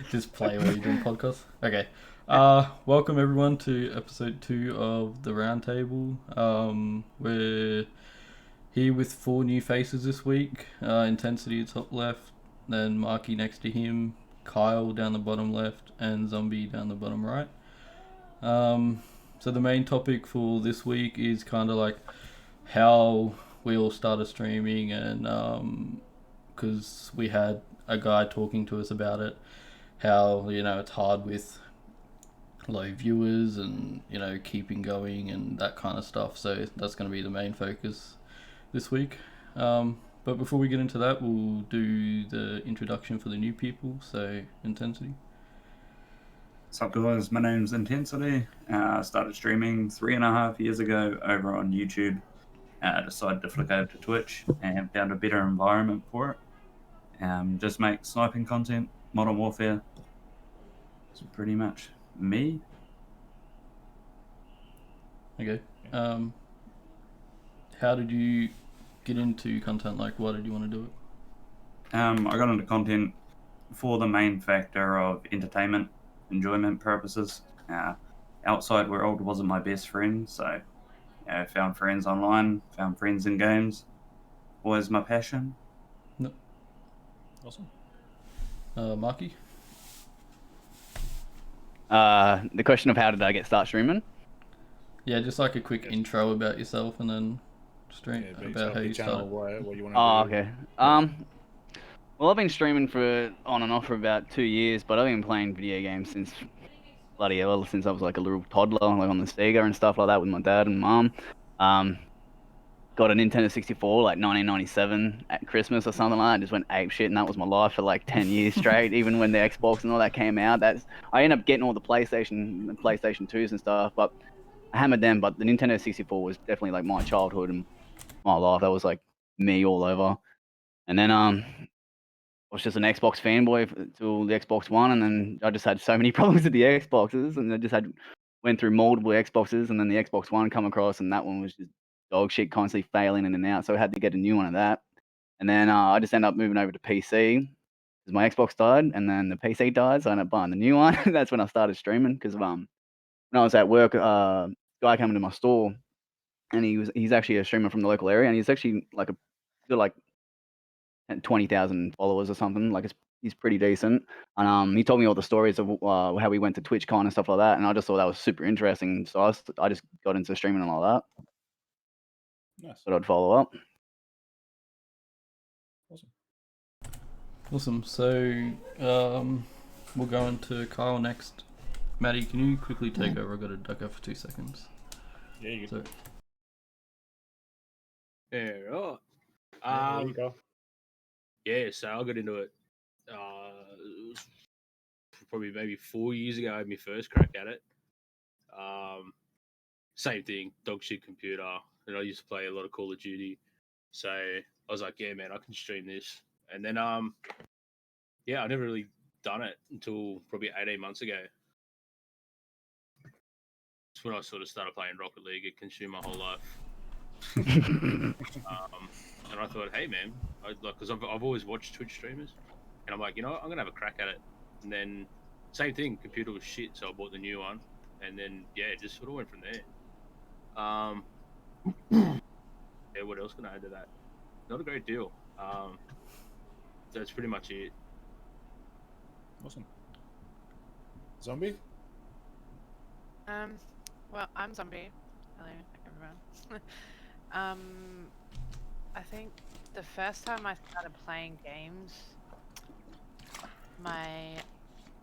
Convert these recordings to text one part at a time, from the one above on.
Just play while you're doing podcasts. Okay. Welcome everyone to episode 2 of the Roundtable. We're here with 4 new faces this week. Intensity at top left, then Marky next to him, Kyle down the bottom left, and Zombie down the bottom right. So the main topic for this week is kind of like how we all started streaming, and because we had a guy talking to us about it, how it's hard with low viewers and keeping going and that kind of stuff. So that's going to be the main focus this week. But before we get into that, we'll do the introduction for the new people. So Intensity. What's up, guys? My name's Intensity. I started streaming 3.5 years ago over on YouTube. Decided to flick over to Twitch and found a better environment for it. Just make sniping content, Modern Warfare. It's pretty much me. Okay. How did you get into content? Like, why did you want to do it? I got into content for the main factor of entertainment, enjoyment purposes. Outside world wasn't my best friend, so found friends online, found friends in games. Always my passion. No. Awesome. Marky? The question of how did I start streaming? Yeah, just like a quick intro about yourself and then straight Yeah, about how you channel, started. what you want to do. Okay. Well, I've been streaming for on and off for about 2 years, but I've been playing video games since bloody hell, since I was like a little toddler, like on the Sega and stuff like that with my dad and mum. Got a Nintendo 64 like 1997 at Christmas or something like that. Just went ape shit, and that was my life for like 10 years straight. Even when the Xbox and all that came out, I ended up getting all the PlayStation 2s and stuff, but I hammered them. But the Nintendo 64 was definitely like my childhood and my life. That was like me all over. And then I was just an Xbox fanboy till the Xbox One, and then I just had so many problems with the Xboxes, and I just went through multiple Xboxes, and then the Xbox One come across, and that one was just dog shit, constantly failing in and out. So I had to get a new one of that, and then I just ended up moving over to PC because my Xbox died, and then the PC died, so I ended up buying the new one. That's when I started streaming because when I was at work, guy came into my store, and he's actually a streamer from the local area, and he's actually like got like 20,000 followers or something. Like he's pretty decent. And he told me all the stories of how we went to TwitchCon and stuff like that. And I just thought that was super interesting. So I just got into streaming and all that. Nice. Thought I'd follow up. Awesome. So we'll go into Kyle next. Maddie, can you quickly take over? I've got to duck out for 2 seconds. Yeah, you So, can. Yeah, right. There you go. Yeah, so I got into it. It was probably maybe 4 years ago. I had my first crack at it. Same thing, dog shit computer, and I used to play a lot of Call of Duty. So I was like, yeah, man, I can stream this. And then, yeah, I never really done it until probably 18 months ago. It's when I sort of started playing Rocket League. It consumed my whole life. And I thought, hey, man, because I've always watched Twitch streamers, and I'm like, I'm gonna have a crack at it. And then same thing, computer was shit, so I bought the new one, and then yeah, it just sort of went from there. Yeah, what else can I add to that? Not a great deal. That's pretty much it. Awesome. Zombie? Well, I'm Zombie. Hello, everyone. I think the first time I started playing games, my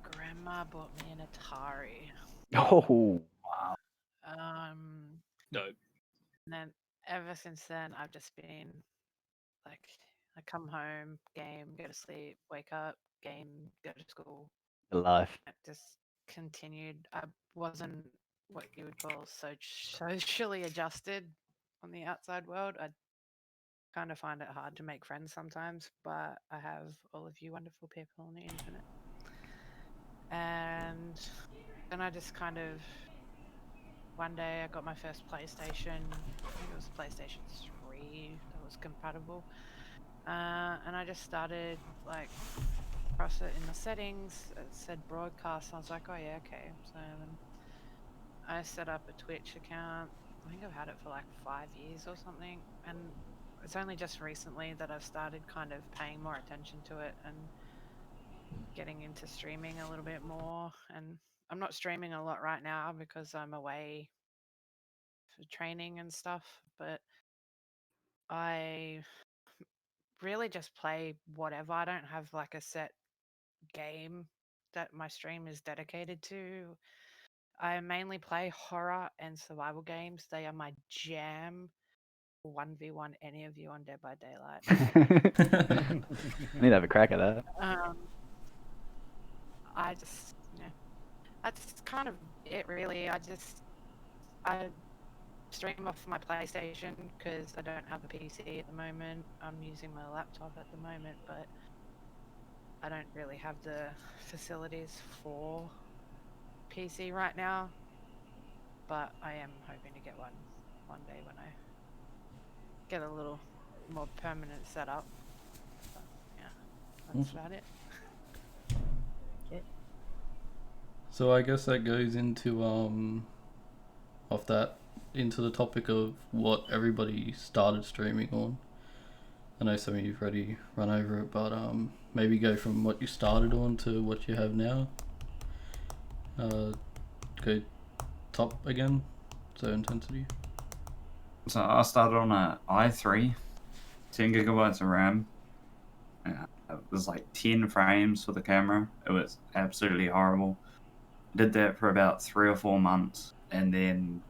grandma bought me an Atari. Oh, wow. Dope. And then ever since then, I've just been like, I come home, game, go to sleep, wake up, game, go to school. The life. It just continued. I wasn't what you would call socially adjusted on the outside world. I kind of find it hard to make friends sometimes, but I have all of you wonderful people on the internet. And then I just kind of, one day I got my first PlayStation. I think it was PlayStation 3 that was compatible. and I just started like across it in the settings. It said broadcast. I was like, oh yeah, okay. So then I set up a Twitch account. I think I've had it for like 5 years or something, and it's only just recently that I've started kind of paying more attention to it and getting into streaming a little bit more. And I'm not streaming a lot right now because I'm away for training and stuff, but I really just play whatever. I don't have like a set game that my stream is dedicated to. I mainly play horror and survival games. They are my jam. 1v1 any of you on Dead by Daylight. I need to have a crack at that. I just, yeah, that's kind of it really. I stream off my PlayStation because I don't have a PC at the moment. I'm using my laptop at the moment, but I don't really have the facilities for PC right now. But I am hoping to get one day when I get a little more permanent setup. But, yeah, that's about it. So I guess that goes into into the topic of what everybody started streaming on. I know some of you've already run over it, but maybe go from what you started on to what you have now. Go top again, so intensity. So I started on a i3, 10 gigabytes of RAM. It was like 10 frames for the camera. It was absolutely horrible. Did that for about 3 or 4 months, and then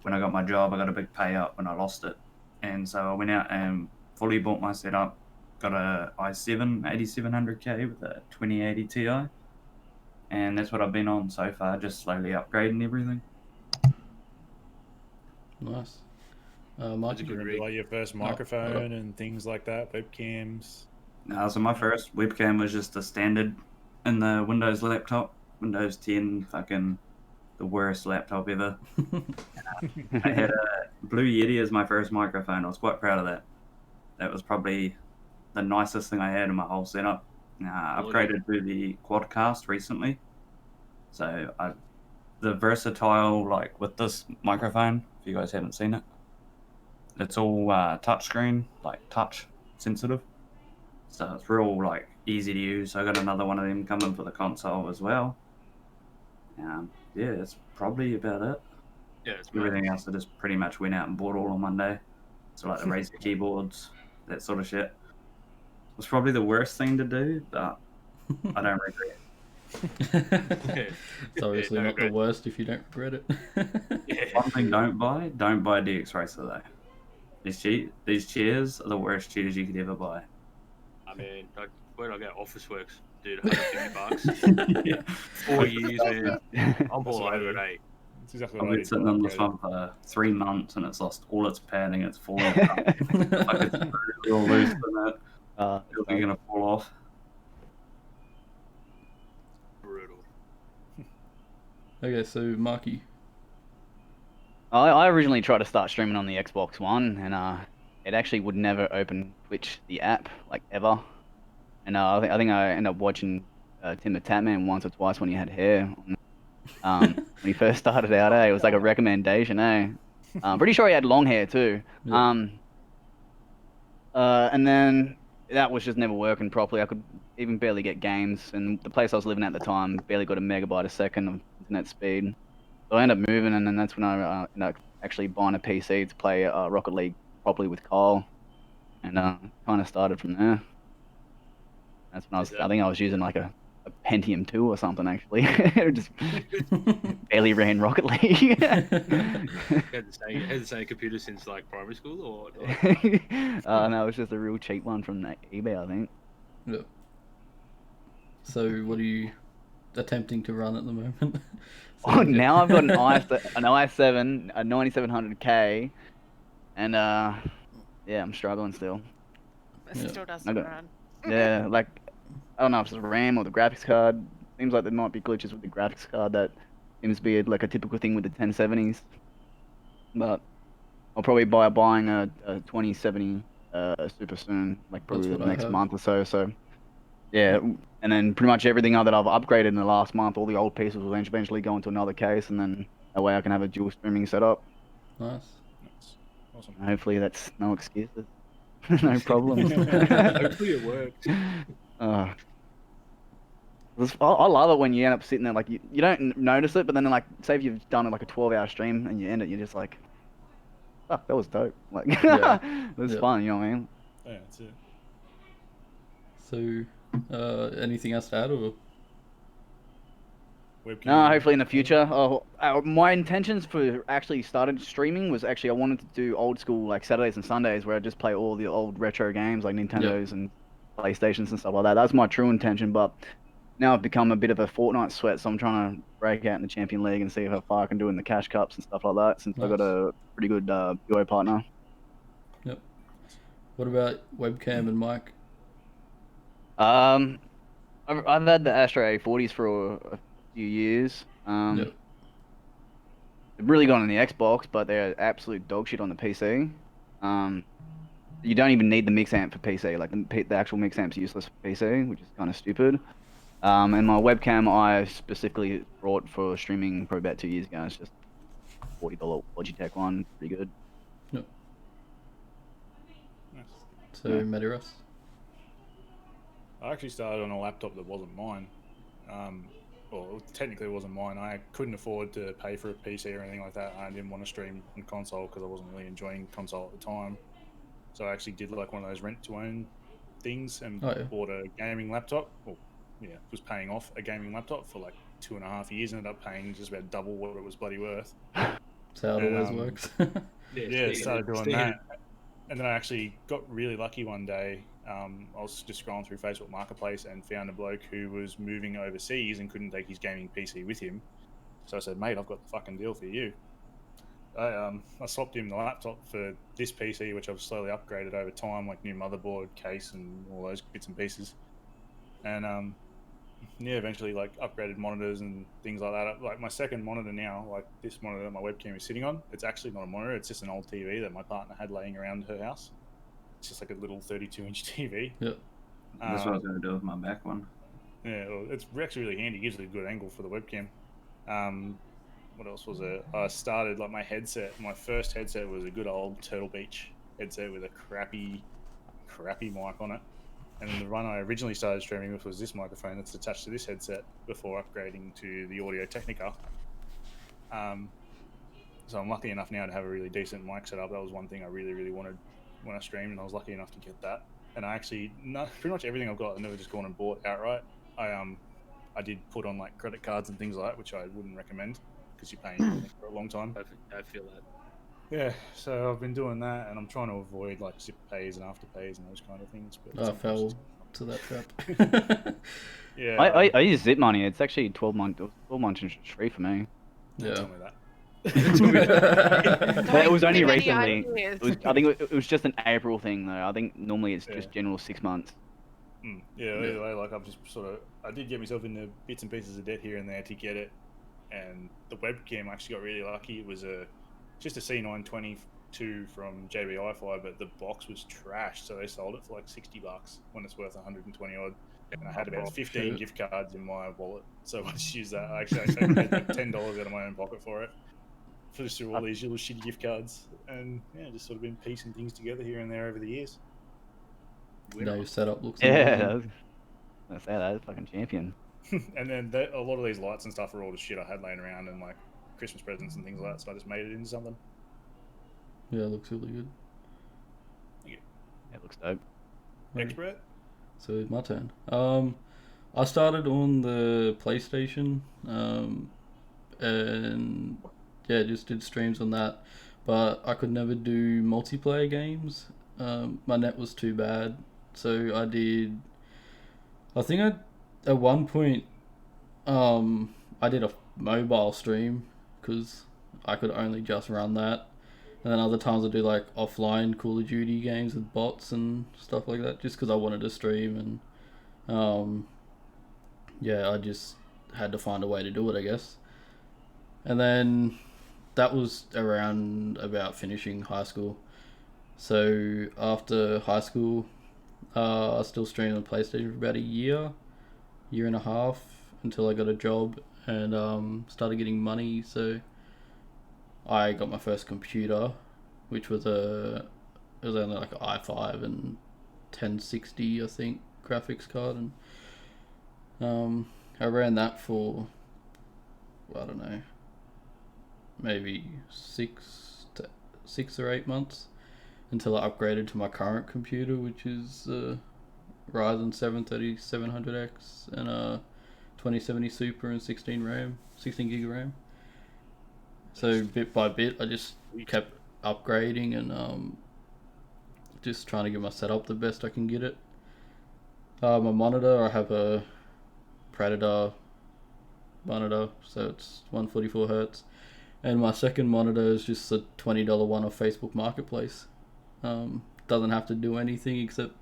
when I got my job, I got a big payout when I lost it, and so I went out and fully bought my setup. Got a i7 8700K with a 2080 Ti, and that's what I've been on so far, just slowly upgrading everything. Nice. That's a Mike, Do you good remember rig. like your first microphone and things like that, webcams? So my first webcam was just a standard in the Windows laptop, Windows 10, fucking the worst laptop ever. I had a Blue Yeti as my first microphone. I was quite proud of that. That was probably the nicest thing I had in my whole setup. Upgraded to the Quadcast recently. So the versatile, like with this microphone, if you guys haven't seen it, it's all touchscreen, like touch sensitive. So it's real like easy to use. So I got another one of them coming for the console as well. Yeah, that's probably about it. Yeah, it's Everything else I just pretty much went out and bought all on one day. So like the Razer keyboards, that sort of shit. It was probably the worst thing to do, but I don't regret it. It's obviously no not the regret. worst if you don't regret it. Yeah. One thing don't buy a DX Racer though. These chairs are the worst chairs you could ever buy. I mean, where did I go? Officeworks, dude, $150. 4 years, man. I'm all what I over it, did. eh? That's exactly I've what I been did. sitting on this one for 3 months and it's lost all its padding. It's falling apart. Like it's real loose in it. It's gonna fall off. Brutal. Okay, so Marky. I originally tried to start streaming on the Xbox One, and it actually would never open Twitch, the app, like ever. And I think I ended up watching Tim the Tatman once or twice when he had hair. When he first started out, it was like a recommendation, I'm pretty sure he had long hair too. Yeah. And then that was just never working properly. I could even barely get games, and the place I was living at the time barely got a megabyte a second of internet speed. So I ended up moving, and then that's when I ended up actually buying a PC to play Rocket League properly with Kyle, and kind of started from there. That's when I think I was using like a Pentium 2 or something actually. Just barely ran Rocket League. You had the same computer since like primary school, or like, No, it was just a real cheap one from eBay, I think. Yeah. So what are you attempting to run at the moment? Oh, now I've got an i7, a 9700K, and yeah, I'm struggling still. It Yeah. still doesn't got- run. Yeah, like I don't know if it's the RAM or the graphics card. Seems like there might be glitches with the graphics card that seems to be like a typical thing with the 1070s. But I'll probably buying a 2070 super soon, like That's probably what the I next have. month or so. So yeah, and then pretty much everything that I've upgraded in the last month, all the old pieces will eventually go into another case, and then that way I can have a dual streaming setup. Nice. Nice. Awesome. And hopefully that's no excuses, no problems. Hopefully it works. uh, I love it when you end up sitting there like you don't notice it, but then like say if you've done like a 12-hour stream and you end it, you're just like, fuck, that was dope. Like Yeah. it was Yeah. fun, you know what I mean? Yeah, that's it. So, anything else to add, or? Webcam. No, hopefully in the future. My intentions for actually started streaming was actually I wanted to do old school like Saturdays and Sundays where I just play all the old retro games like Nintendos and PlayStations and stuff like that. That's my true intention, but now I've become a bit of a Fortnite sweat, so I'm trying to break out in the Champion League and see how far I can do in the Cash Cups and stuff like that since I got Nice. a pretty good duo partner. Yep. What about webcam and mic? I've had the Astro A40s for a few years. Yep. They've really gone on the Xbox, but they're absolute dog shit on the PC. You don't even need the mix amp for PC. Like the actual mix amp's useless for PC, which is kind of stupid. And my webcam I specifically brought for streaming probably about 2 years ago. It's just $40 Logitech one, pretty good. Yep. Nice. So, Yeah. Mediras? I actually started on a laptop that wasn't mine. Well, technically it wasn't mine. I couldn't afford to pay for a PC or anything like that. I didn't want to stream on console because I wasn't really enjoying console at the time. So I actually did like one of those rent-to-own things and Oh, yeah. bought a gaming laptop. Well, yeah, was paying off a gaming laptop for like 2.5 years. Ended up paying just about double what it was bloody worth. That's how it always Um, works. Yeah, started doing that. And then I actually got really lucky one day. I was just scrolling through Facebook Marketplace and found a bloke who was moving overseas and couldn't take his gaming PC with him. So I said, mate, I've got the fucking deal for you. I swapped him the laptop for this PC, which I've slowly upgraded over time, like new motherboard, case, and all those bits and pieces. And yeah, eventually like upgraded monitors and things like that. Like my second monitor now, like this monitor that my webcam is sitting on, it's actually not a monitor. It's just an old TV that my partner had laying around her house. It's just like a little 32-inch TV. Yep. That's what I was going to do with my back one. Yeah, well, it's actually really handy. It gives it a good angle for the webcam. What else was it? I started like my headset. My first headset was a good old Turtle Beach headset with a crappy mic on it. And then the one I originally started streaming with was this microphone that's attached to this headset before upgrading to the Audio Technica. So I'm lucky enough now to have a really decent mic setup. That was one thing I really, really wanted when I streamed, and I was lucky enough to get that. And I actually, pretty much everything I've got, I've never just gone and bought outright. I did put on like credit cards and things like that, which I wouldn't recommend because you're paying for a long time. I feel that. Yeah, so I've been doing that, and I'm trying to avoid like zip pays and afterpays and those kind of things. But I sometimes fell to that trap. yeah, I use Zip Money. It's actually 12 months interest free for me. don't tell Yeah. me that. But it was only Give any recently. ideas. I think it was just an April thing though. I think normally it's just Yeah. general 6 months. Yeah, either way, like I've just I did get myself into bits and pieces of debt here and there to get it, and the webcam I actually got really lucky. It was just a C922 from JB Hi-Fi, but the box was trashed, so they sold it for like $60 when it's worth 120 odd. And I had about 15 shit. gift cards in my wallet, so I just used that. I paid like $10 out of my own pocket for it. Just through all these little shitty gift cards, and yeah, just sort of been piecing things together here and there over the years. Now your setup looks Yeah, amazing. I say that fucking champion. And then a lot of these lights and stuff are all the shit I had laying around and like Christmas presents and things like that, so I just made it into something. Yeah, it looks really good. It looks dope. Right. Expert? So my turn. I started on the PlayStation, and yeah, just did streams on that. But I could never do multiplayer games. My net was too bad, so I did. I think at one point, I did a mobile stream because I could only just run that. And then other times I do like offline Call of Duty games with bots and stuff like that, just because I wanted to stream, and yeah, I just had to find a way to do it, I guess. And then that was around about finishing high school, So after high school, I still streamed on PlayStation for about a year and a half until I got a job and started getting money. So I got my first computer, which was it was only like an i5 and 1060, I think, graphics card, and I ran that for, I don't know, maybe 6 or 8 months until I upgraded to my current computer, which is Ryzen 7 3700X and a 2070 Super and 16 gig RAM. So bit by bit, I just kept upgrading and just trying to get my setup the best I can get it. My monitor, I have a Predator monitor, so it's 144 Hz. And my second monitor is just a $20 one off Facebook Marketplace. Doesn't have to do anything except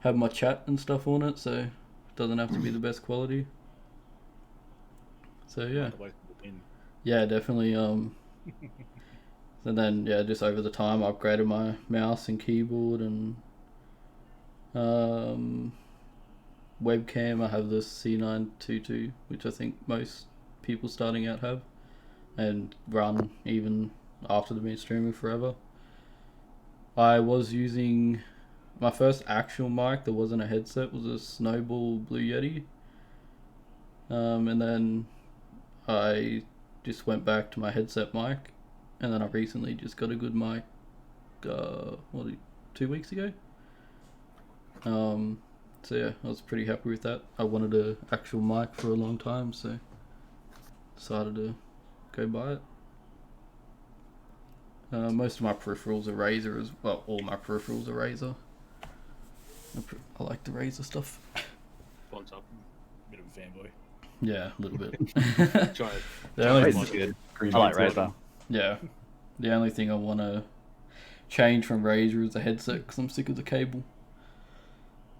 have my chat and stuff on it, so it doesn't have to be the best quality. So yeah, definitely. And then just over the time, I upgraded my mouse and keyboard and webcam. I have the C922, which I think most people starting out have, and run even after they've been streaming forever. I was using my first actual mic that wasn't a headset was a Snowball Blue Yeti, and then I just went back to my headset mic, and then I recently just got a good mic 2 weeks ago. So yeah, I was pretty happy with that. I wanted an actual mic for a long time, so decided to go buy it. Most of my peripherals are Razer as well. All my peripherals are Razer. I like the Razer stuff. What's up? Bit of a fanboy. Yeah, a little bit. Try it. Razer's good. I like Razer. Yeah. The only thing I want to change from Razer is the headset because I'm sick of the cable.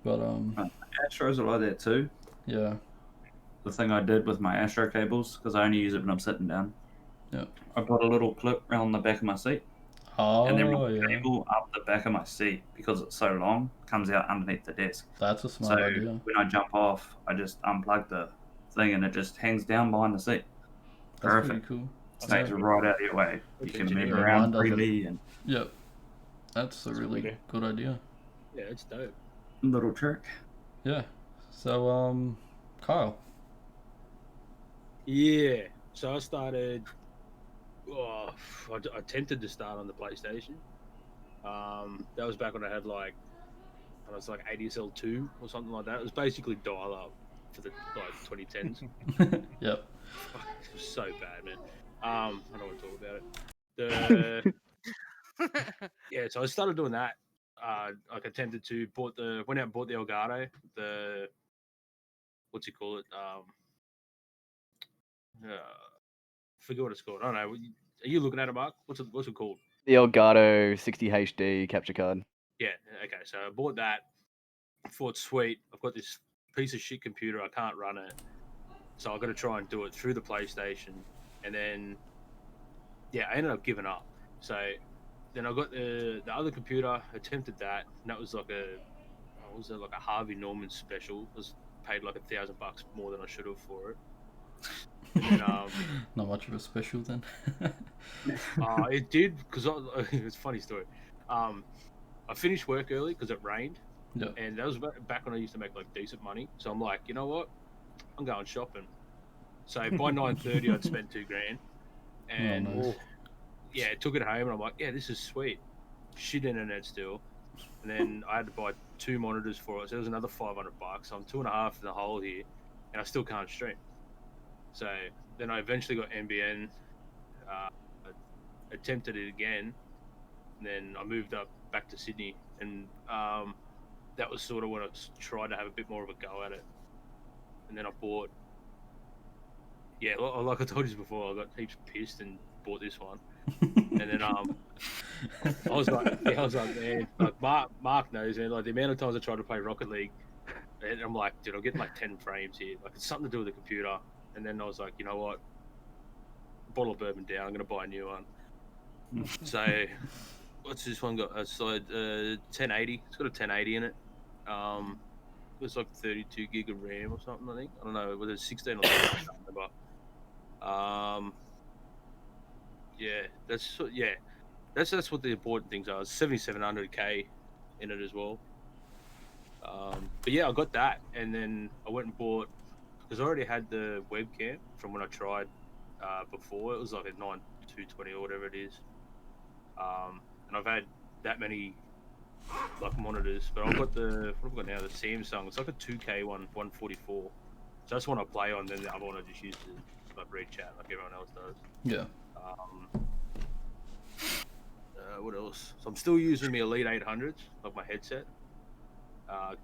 But Astros are like that too. yeah. The thing I did with my Astro cables, because I only use it when I'm sitting down. Yeah. I put a little clip around the back of my seat, Oh, and then run the yeah. cable up the back of my seat because it's so long, comes out underneath the desk. That's a smart So idea. when I jump off, I just unplug the thing and it just hangs down behind the seat. That's Perfect. pretty cool. Takes it right out of your way. You Good can move engineering. around Mine doesn't. freely and Yep. That's a really idea. good idea. Yeah, it's dope. little trick. Yeah. So, Kyle. Yeah. So I started. I attempted to start on the PlayStation. That was back when I had like, I was like ADSL 2 or something like that. It was basically dial up for the like 2010s. Yep. Fuck, it was so bad, man. I don't want to talk about it. Yeah, so I started doing that. Like attempted to went out and bought the Elgato, what's it called? Forget what it's called. I don't know. Are you looking at it, Mark? What's it called? The Elgato 60 HD capture card. Yeah. Okay. So I bought that. Thought sweet. I've got this piece of shit computer. I can't run it, so I've got to try and do it through the PlayStation. And then, yeah, I ended up giving up. So then I got the other computer. Attempted that, and that was like like a Harvey Norman special. I was paid like $1,000 more than I should have for it. And then, Not much of a special then. it did because it's a funny story. I finished work early because it rained, Yep. and that was back when I used to make like decent money. So I'm like, you know what, I'm going shopping. So by 9:30, I'd spent $2,000, and nice. yeah, took it home, and I'm like, yeah, this is sweet. Shit internet still, and then I had to buy 2 monitors for it, so it was another $500. So I'm 2.5 in the hole here, and I still can't stream. So then I eventually got NBN, attempted it again, and then I moved up back to Sydney, and that was sort of when I tried to have a bit more of a go at it. And then I bought, yeah, like I told you before, I got heaps pissed and bought this one. And then I was like, man, like Mark knows, man, like the amount of times I tried to play Rocket League, and I'm like, dude, I'm getting like 10 frames here. Like it's something to do with the computer. And then I was like, you know what? Bottle of bourbon down. I'm gonna buy a new one. So what's this one got? It's like 1080. It's got a 1080 in it. It's like 32 gig of RAM or something. I think. I don't know whether it's 16 or 17. I can't remember. Yeah, that's what the important things are. It's 7700K in it as well. But yeah, I got that, and then I went and bought because I already had the webcam from when I tried before. It was like a 9220 or whatever it is. And I've had that many like monitors, but I've got what have I got now? The Samsung. It's like a 2K one, 144. So that's one I play on. Then the other one I just use to like read chat like everyone else does. Yeah. What else? So I'm still using my Elite 800s, like my headset.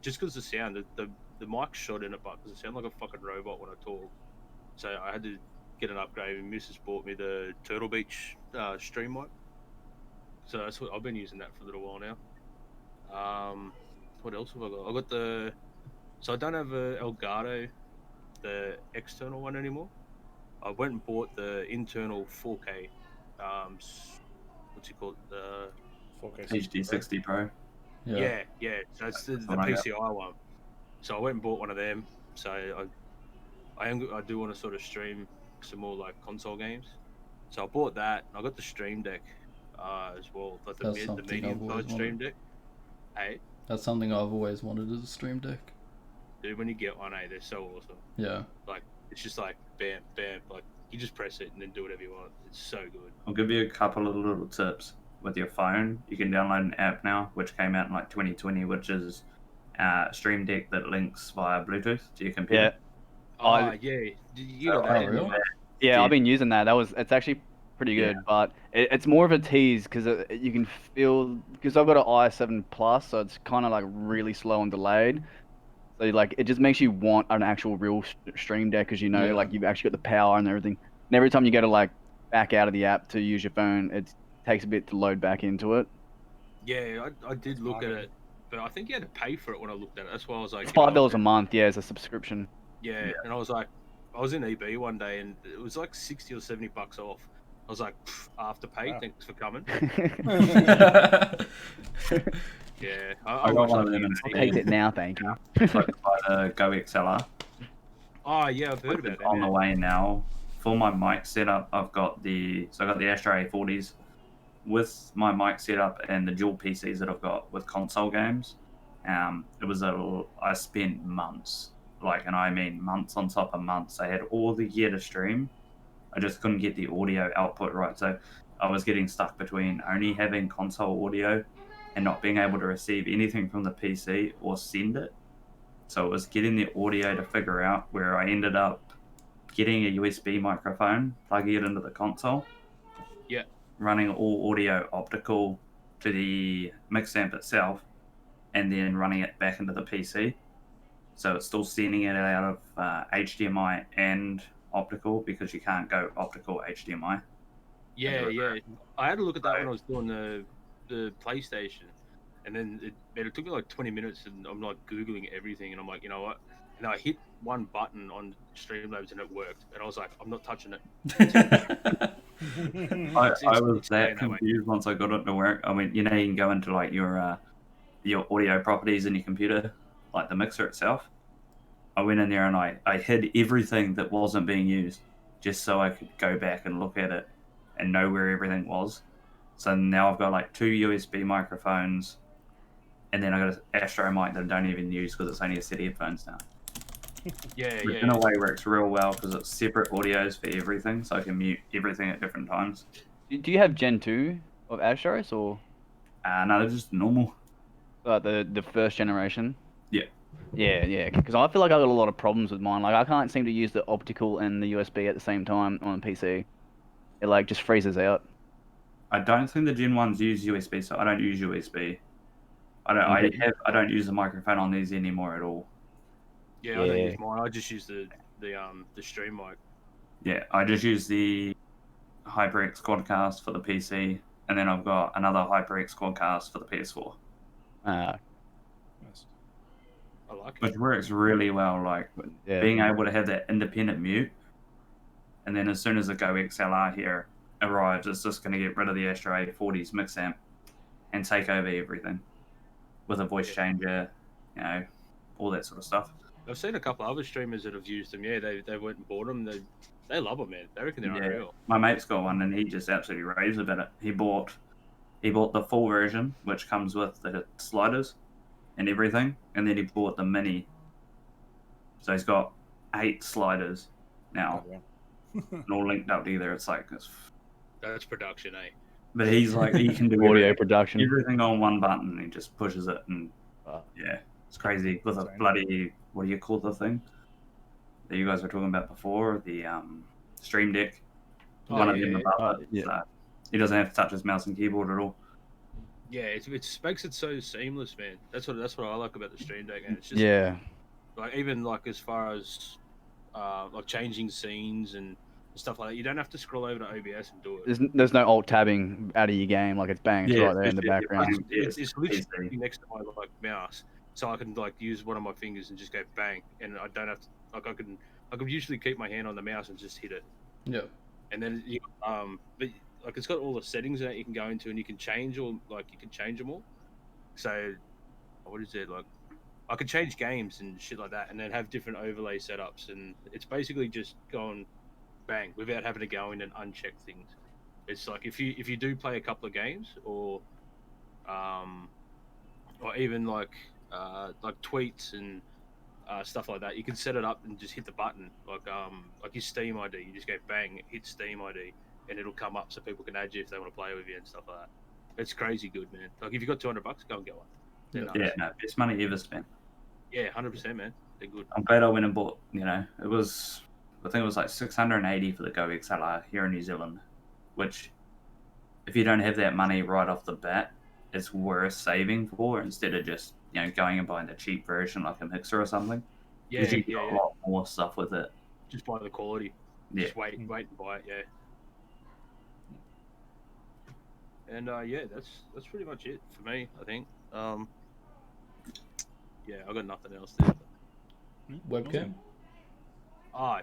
Just because the sound, the mic shot in it, but because I sound like a fucking robot when I talk. So I had to get an upgrade, and Mrs. bought me the Turtle Beach stream mic. So that's what I've been using that for a little while now. What else have I got? I got so I don't have a Elgato, the external one anymore. I went and bought the internal 4K. What's it called? The 4K HD60 Pro. yeah. So it's the I got. PCI one. So I went and bought one of them. So I do want to sort of stream some more like console games. So I bought that. I got the Stream Deck as well, like the That's something I've medium always sized Stream wanted. Deck. Hey, That's something I've always wanted as a stream deck. dude, when you get one, they're so awesome. Yeah. Like it's just like bam, bam. Like you just press it and then do whatever you want. It's so good. I'll give you a couple of little tips with your phone. You can download an app now, which came out in like 2020, which is Stream Deck that links via Bluetooth to your computer. Yeah. Yeah. You got Oh, that. really? Yeah, Yeah. I've been using that. It's actually pretty good, Yeah. but it's more of a tease because you can feel because I've got an i7 Plus, so it's kind of like really slow and delayed. So like it just makes you want an actual real stream deck because Yeah. like you've actually got the power and everything. And every time you go to like back out of the app to use your phone, it takes a bit to load back into it. Yeah, I did look at it, but I think you had to pay for it when I looked at it. That's why I was like, It's you know, $5 a month. Yeah, it's a subscription. Yeah, and I was like, I was in EB one day and it was like 60 or 70 bucks off. I was like, Afterpay, Wow. thanks for coming. Yeah. Yeah, I got watched one of like them in UFC. Take it now, thank you. Like by the Go XLR. Oh yeah, I've heard Which about is that. on the man. way now. For my mic setup, I got the Astro A40s with my mic setup and the dual PCs that I've got with console games. I spent months, and I mean months on top of months. I had all the gear to stream. I just couldn't get the audio output right. So I was getting stuck between only having console audio and not being able to receive anything from the PC or send it. So it was getting the audio to figure out, where I ended up getting a USB microphone, plugging it into the console. Yeah. Running all audio optical to the mix amp itself, and then running it back into the PC. So it's still sending it out of HDMI and optical, because you can't go optical HDMI. Yeah. I had a look at that when I was doing the PlayStation, and then it took me like 20 minutes, and I'm like Googling everything, and I'm like, you know what? And I hit one button on Streamlabs and it worked, and I was like, I'm not touching it. I It's was staying that that way. confused once I got it to work. I mean, you can go into like your audio properties in your computer, like the mixer itself. I went in there and I hid everything that wasn't being used, just so I could go back and look at it and know where everything was. So now I've got like 2 USB microphones, and then I got an Astro mic that I don't even use because it's only a set of headphones now. Yeah. Which in a way works real well because it's separate audios for everything, so I can mute everything at different times. Do you have Gen 2 of Astros or No, they're just normal. the first generation? Yeah. Yeah. Because I feel like I got a lot of problems with mine. Like I can't seem to use the optical and the USB at the same time on a PC. It like just freezes out. I don't think the Gen 1s use USB, so I don't use USB. I don't use the microphone on these anymore at all. Yeah, I don't use mine. I just use the stream mic. Yeah, I just use the HyperX Quadcast for the PC, and then I've got another HyperX Quadcast for the PS4. Nice. I like it. Which works really well, being able to have that independent mute, and then as soon as the Go XLR here arrives, it's just going to get rid of the Astro A40's mix amp and take over everything with a voice changer, you know, all that sort of stuff. I've seen a couple other streamers that have used them. Yeah, they went and bought them. They love them, man. They reckon they're unreal. My mate's got one, and he just absolutely raves about it. He bought the full version, which comes with the sliders and everything, and then he bought the mini. So he's got 8 sliders now, and all linked up together. It's like this. That's production, eh? But he's like, he can do Audio production. everything on one button, and he just pushes it, and yeah, it's crazy with a bloody, what do you call the thing that you guys were talking about before? The Stream Deck. One of them above it. So he doesn't have to touch his mouse and keyboard at all. Yeah, it makes it so seamless, man. That's what I like about the Stream Deck, and it's just like even like as far as like changing scenes and stuff like that, you don't have to scroll over to OBS and do it. There's no alt tabbing out of your game, like it's bang, it's right there in the background. It's literally next to my like mouse, so I can like use one of my fingers and just go bang, and I don't have to like I could usually keep my hand on the mouse and just hit it. Yeah. And then but like it's got all the settings that you can go into, and you can change them all. So what is it like? I could change games and shit like that, and then have different overlay setups, and it's basically just going bang without having to go in and uncheck things. It's like if you do play a couple of games, or even like tweets and stuff like that, you can set it up and just hit the button like your Steam ID. You just go bang, hit Steam ID, and it'll come up so people can add you if they want to play with you and stuff like that. It's crazy good, man. Like if you got $200, go and get one. Yeah, no, best money ever spent. Yeah, 100%, man. They're good. I'm glad I went and bought. You know, I think it was like $680 for the Go XLR here in New Zealand, which, if you don't have that money right off the bat, it's worth saving for instead of just going and buying the cheap version like a mixer or something. Yeah, you get a lot more stuff with it. Just buy the quality. Yeah. Just wait and buy it. Yeah. And that's pretty much it for me, I think. Yeah, I got nothing else there. Webcam?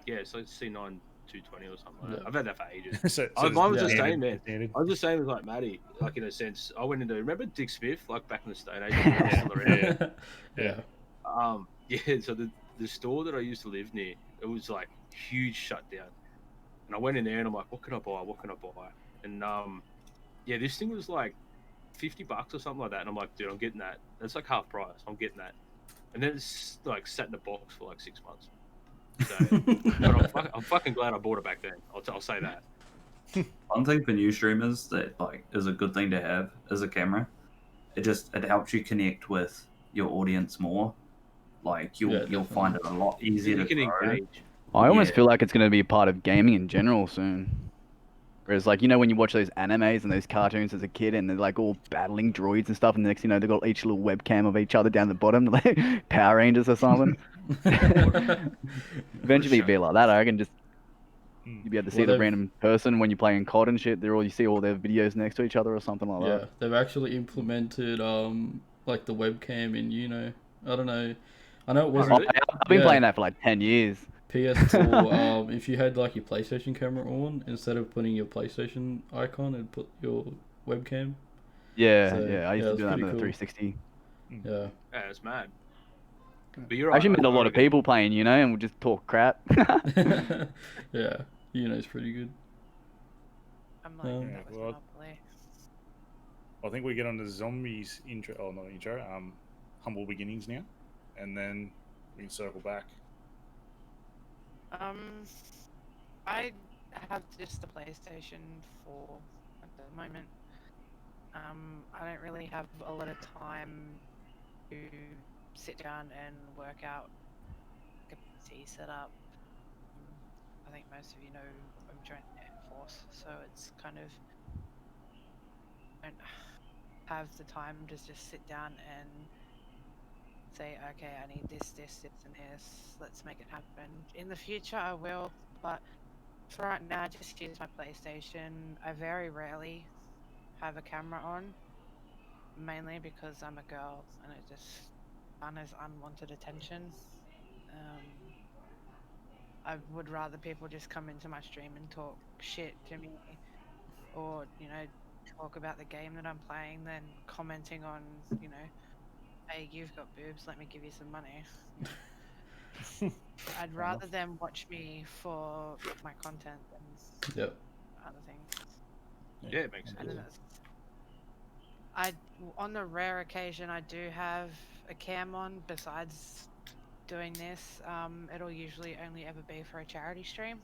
Yeah, so it's C9 220 or something like that. I've had that for ages. So mine was the same, man. I was the same as like Maddie, like in a sense. I went into, remember Dick Smith, like back in the Stone Age? Yeah. So the store that I used to live near, it was like huge shutdown. And I went in there and I'm like, what can I buy? And this thing was like $50 or something like that. And I'm like, dude, I'm getting that. That's like half price. I'm getting that. And then it's like sat in a box for like 6 months. So, but I'm fucking glad I bought it back then. I'll say that. One thing for new streamers that like is a good thing to have is a camera. It helps you connect with your audience more. Like you'll find it a lot easier to engage. I almost feel like it's going to be a part of gaming in general soon. Whereas, like, when you watch those animes and those cartoons as a kid and they're, like, all battling droids and stuff, and the next thing you know, they've got each little webcam of each other down the bottom, like Power Rangers or something. Eventually it'd be like that, I reckon. Just, you'd be able to see the random person when you're playing COD and shit. You see all their videos next to each other or something like that. Yeah, they've actually implemented, like, the webcam in, I don't know. I know it wasn't... I've been playing that for, like, 10 years. PS4, if you had like your PlayStation camera on, instead of putting your PlayStation icon, it'd put your webcam. Yeah, I used to do that with the 360. Yeah. Yeah, it's mad. But you're right. I actually met a lot of people playing, and we'll just talk crap. Yeah, it's pretty good. I'm like that with Monopoly. I think we get on the zombies intro. Oh, not intro. Humble beginnings now, and then we can circle back. I have just the PlayStation 4 at the moment. I don't really have a lot of time to sit down and work out a PC setup. I think most of you know I'm joined Air Force, so it's kind of I don't have the time to just sit down and say, okay, I need this, and this. Let's make it happen. In the future, I will, but for right now, just use my PlayStation. I very rarely have a camera on, mainly because I'm a girl and it just garners unwanted attention. I would rather people just come into my stream and talk shit to me, or talk about the game that I'm playing than commenting on, you know, hey, you've got boobs, let me give you some money. I'd rather them watch me for my content than Yep. other things. Yeah, it makes And sense. on the rare occasion I do have a cam on besides doing this, it'll usually only ever be for a charity stream.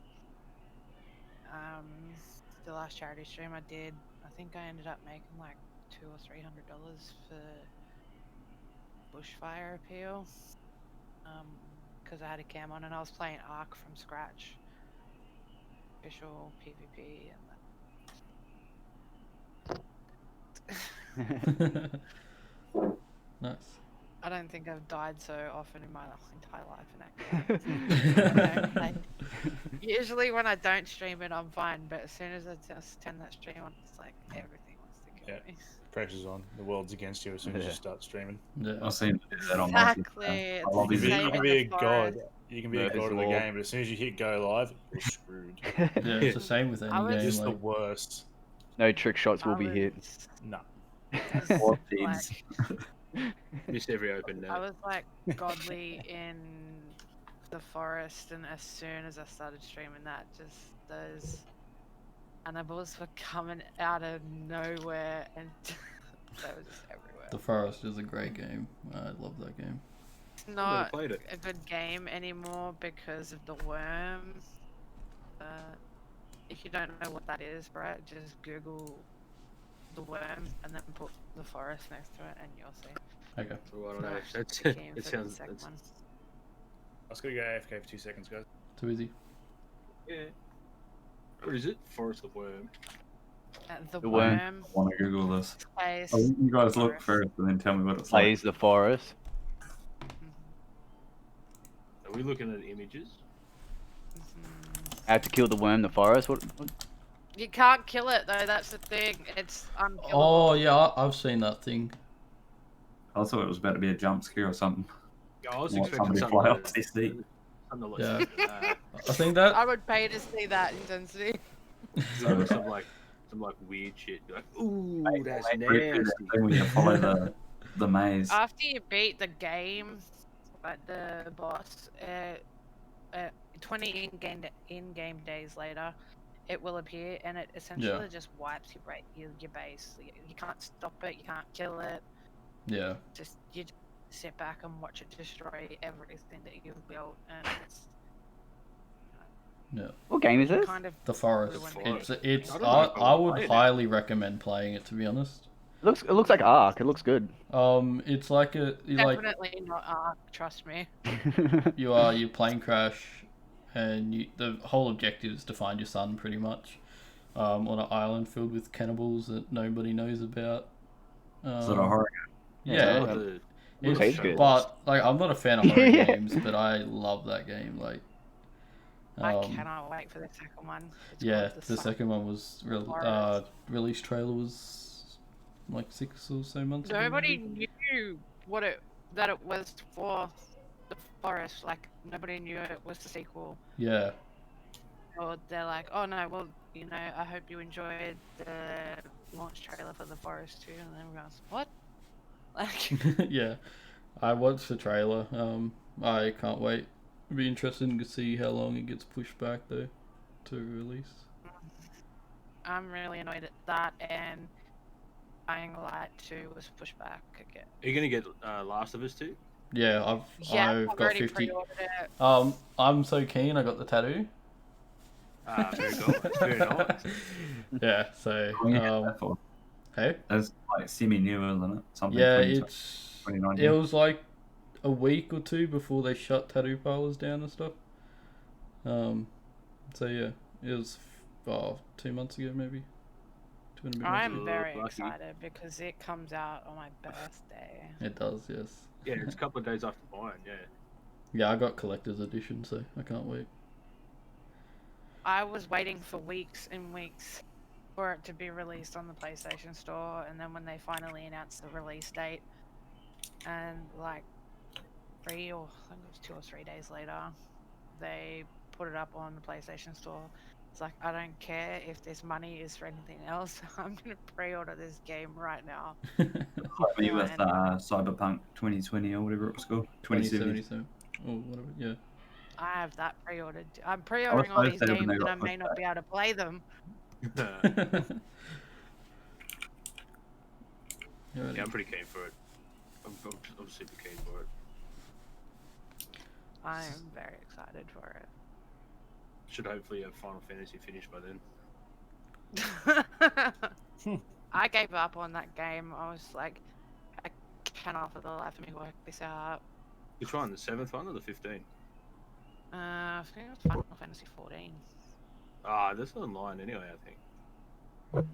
The last charity stream I did, I think I ended up making like $200 or $300 for Bushfire Appeal. Because I had a cam on and I was playing Ark from scratch. Official PvP and Nice. I don't think I've died so often in my entire life in that game. Usually when I don't stream it, I'm fine, but as soon as I just turn that stream on, it's like everything wants to kill me. Pressure's on. The world's against you as soon as you start streaming. Yeah. I've seen that on Exactly. I It's love the it. You same can in be a the god. forest. You can be a Murphy's god of the Law. game, but as soon as you hit go live, you're screwed. Yeah, it's the same with any I was game. Just the Like, worst. No trick shots will be hit. No. War Like, feeds. Miss every open I net. was like godly in the forest, and as soon as I started streaming that, just those animals were coming out of nowhere, and they were just everywhere. The Forest is a great game. I love that game. It's Never not played it. a good game anymore because of the worm. If you don't know what that is, Brett, just Google the worm and then put the forest next to it, and you'll see. Okay. So I don't know. Nice. That's, Game it for the sounds. second That's, one. I was gonna go AFK for 2 seconds, guys. Too easy. yeah. What is it? Forest of Worm. The The worm. worm I want to Google this. plays. I'll let you guys look Forest. first and then tell me what it's like. Plays the forest. Are we looking at images? How to kill the worm, the forest. What? You can't kill it though. That's the thing. It's unkillable. Oh yeah, I've seen that thing. I thought it was about to be a jump scare or something. Yeah, I was What, expecting somebody something fly like off his seat? something like Yeah. that. I think that. I would pay to see that intensity. Some like weird shit. You're like, ooh, that's They do nasty. that thing when you follow the maze. After you beat the game, like the boss, 20 in-game days later, it will appear, and it essentially just wipes your base. You can't stop it. You can't kill it. Yeah. Just sit back and watch it destroy everything that you've built, and it's Yeah. What game is this? kind of The Forest. ruined It's. it. It's. I don't know if I I would would play it. highly recommend playing it. To be honest. It looks like Ark. It looks good. It's like a you like Definitely not Ark, trust me. you plane crash, and the whole objective is to find your son pretty much, on an island filled with cannibals that nobody knows about. Is it a horror? Yeah, What the- it's, tastes good. but like I'm not a fan of horror Yeah. games, but I love that game. Like, I cannot wait for the second one. It's yeah, called the second one was Forest. release trailer was like 6 or so months ago. Nobody maybe. knew that it was for the forest. Like nobody knew it was the sequel. Yeah, Or they're like, oh no, well, you know, I hope you enjoyed the launch trailer for the forest too. And then everyone's what? Like, yeah. I watched the trailer. I can't wait. It'll be interesting to see how long it gets pushed back though to release. I'm really annoyed at that. And Dying Light 2 was pushed back again. Are you gonna get Last of Us 2? Yeah, I've got already 50. pre-ordered it. I'm so keen. I got the tattoo. Very cool. That's very nice. Yeah. So How long you get that for? hey. It's like semi-new, isn't it? Something. Yeah, 20, it's 2019. it was like a week or two before they shut tattoo parlors down and stuff. So yeah, it was 2 months ago maybe. 2 and a bit months I'm ago. very lucky. excited because it comes out on my birthday. It does, yes. Yeah, it's a couple of days after mine. Yeah. Yeah, I got collector's edition, so I can't wait. I was waiting for weeks and weeks for it to be released on the PlayStation Store, and then when they finally announced the release date, and like 3 or I think it was 2 or 3 days later, they put it up on the PlayStation Store. it's like I don't care if this money is for anything else. I'm gonna pre-order this game right now. Like me with Cyberpunk 2020 or whatever it was called. 2070. 2077 or whatever. Yeah. I have that pre-ordered. I'm pre-ordering all so these sad when games they and got I may pushed not back. be able to play them. Alrighty. Yeah, I'm pretty keen for it. I'm super keen for it. I am very excited for it. Should hopefully have Final Fantasy finished by then. I gave up on that game. I was like, I cannot for the life of me work this out. Which one? The 7th one or the 15th? I think it was Final Fantasy 14. Ah, that's online anyway, I think.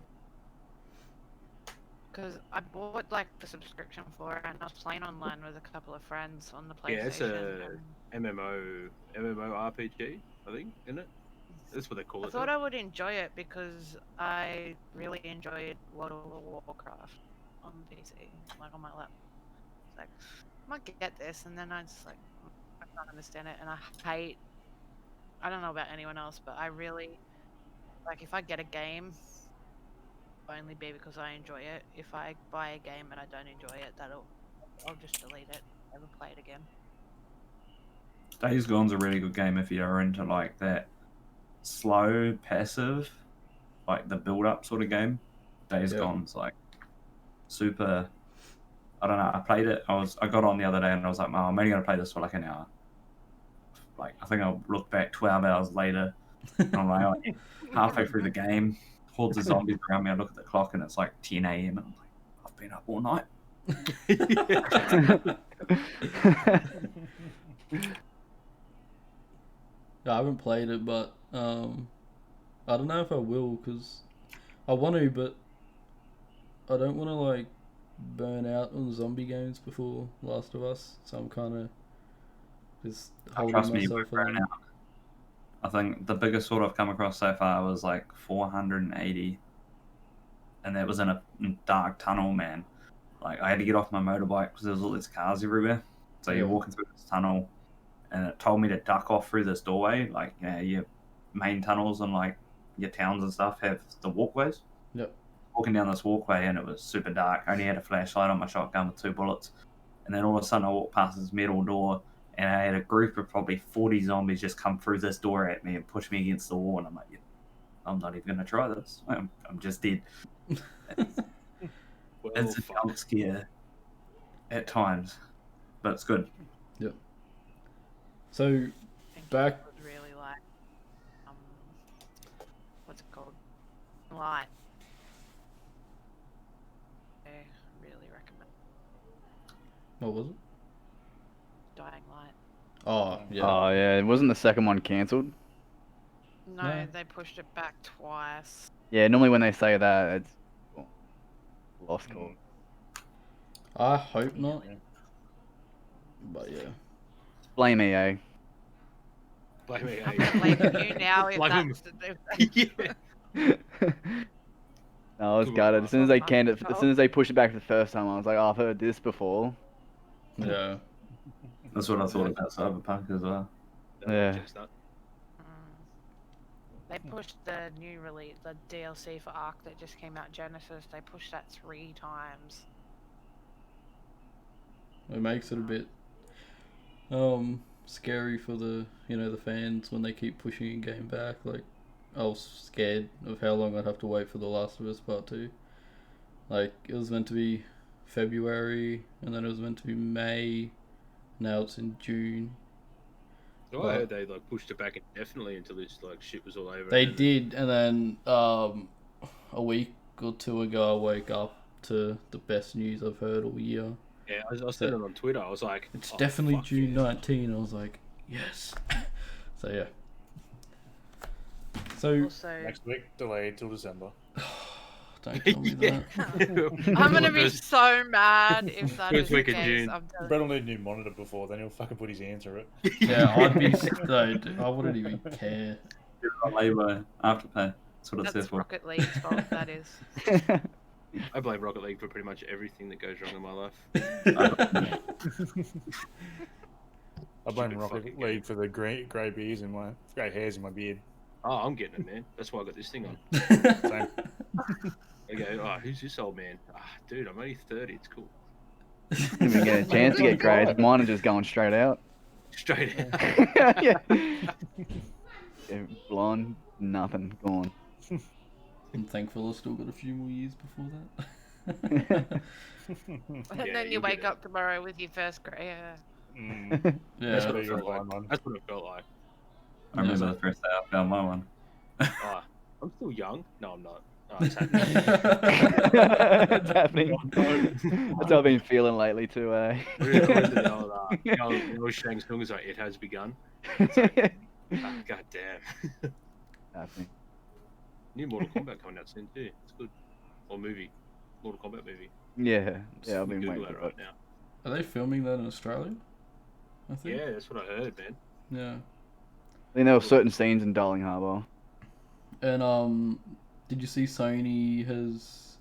Because I bought like the subscription for it and I was playing online with a couple of friends on the PlayStation. Yeah, it's a and MMORPG, I think, isn't it? That's what they call I it. thought I would enjoy it because I really enjoyed World of Warcraft on PC, like on my laptop. It's like, I might get this, and then I just like, I can't understand it, and I don't know about anyone else, but I really, like, if I get a game, it'll only be because I enjoy it. If I buy a game and I don't enjoy it, I'll just delete it, never play it again. Days Gone's a really good game if you're into like that slow, passive, like the build-up sort of game. Days Gone's like super. I don't know. I played it. I got on the other day and I was like, "Oh, I'm only gonna play this for like an hour." Like I think I'll look back 12 hours later. And I'm like halfway through the game, hordes of zombies around me. I look at the clock and it's like 10 a.m. and I'm like, I've been up all night. Yeah, I haven't played it, but I don't know if I will because I want to, but I don't want to like burn out on zombie games before Last of Us, so I'm kind of just holding Trust me, you myself won't burn on. out. I think the biggest sort I've come across so far was like 480, and that was in a dark tunnel, man. Like I had to get off my motorbike because there was all these cars everywhere. So you're walking through this tunnel, and it told me to duck off through this doorway. Like your main tunnels and like your towns and stuff have the walkways. Yep. Walking down this walkway, and it was super dark. I only had a flashlight on my shotgun with 2 bullets, and then all of a sudden I walked past this metal door. And I had a group of probably 40 zombies just come through this door at me and push me against the wall. And I'm like, I'm not even going to try this. I'm just dead. Well, It's a fuck. jump scare at times, but it's good. Yep. So I think back. it would really like, what's it called? Light. I really recommend What was it? Dying Light. Oh yeah. Oh yeah, wasn't the second one cancelled? No, No. they pushed it back twice. Yeah, normally when they say that, it's lost cause. I hope not. But yeah. Blame EA. Blame me, I'm eh? gonna blame you now if Blame him. that's the Yeah. No, I was gutted. As soon as they pushed it back the first time, I was like, oh, I've heard this before. Yeah. That's what I thought about Cyberpunk as well. Yeah. Chestnut. They pushed the new release, the DLC for Ark that just came out, Genesis. They pushed that 3 times. It makes it a bit scary for the the fans when they keep pushing a game back. Like I was scared of how long I'd have to wait for The Last of Us Part 2. Like it was meant to be February and then it was meant to be May. Now it's in June. So I heard they like pushed it back indefinitely until this like shit was all over. They and then- did, and then a week or 2 ago I woke up to the best news I've heard all year. Yeah, I said it on Twitter. I was like, It's "Oh, definitely fuck June yeah." 19. I was like, yes. So yeah. So Also, Next week, delayed till December. don't tell me that. I'm gonna be so mad if that is First the week of case. June. I'm telling Brett will need a new monitor before, then he'll fucking put his hand through it. Yeah, I'd be stoked. I wouldn't even care. Get it on Labour Afterpay. That's what it's there that's for. Rocket League's fault. That is. I blame Rocket League for pretty much everything that goes wrong in my life. I blame Stupid Rocket fucking League for the grey hairs in my beard. Oh, I'm getting it, man. That's why I got this thing on. Same. I go, oh, who's this old man? Ah, dude, I'm only 30. It's cool. Didn't even get a chance to get grades. Mine are just going straight out. Straight out. Yeah. Yeah, blonde, nothing, gone. I'm thankful I've still got a few more years before that. And Yeah, then you you'll get wake it. up tomorrow with your first grey hair. Mm. Yeah. That's what There it you go, felt like. blind one. That's what it felt like. I remember the first day I found my one. Oh, I'm still young. No, I'm not. Oh, it's happening. It's happening. That's how I've been feeling lately too, eh? What is the old Shang Tsung is like, it has begun. Ah, God damn. Happening. New Mortal Kombat coming out soon too. It's good. Or movie. Mortal Kombat movie. Yeah, yeah, I've You been Google waiting that for right that. now. Are they filming that in Australia? I think. Yeah, that's what I heard, man. Yeah. I think there were certain scenes in Darling Harbour. And did you see Sony has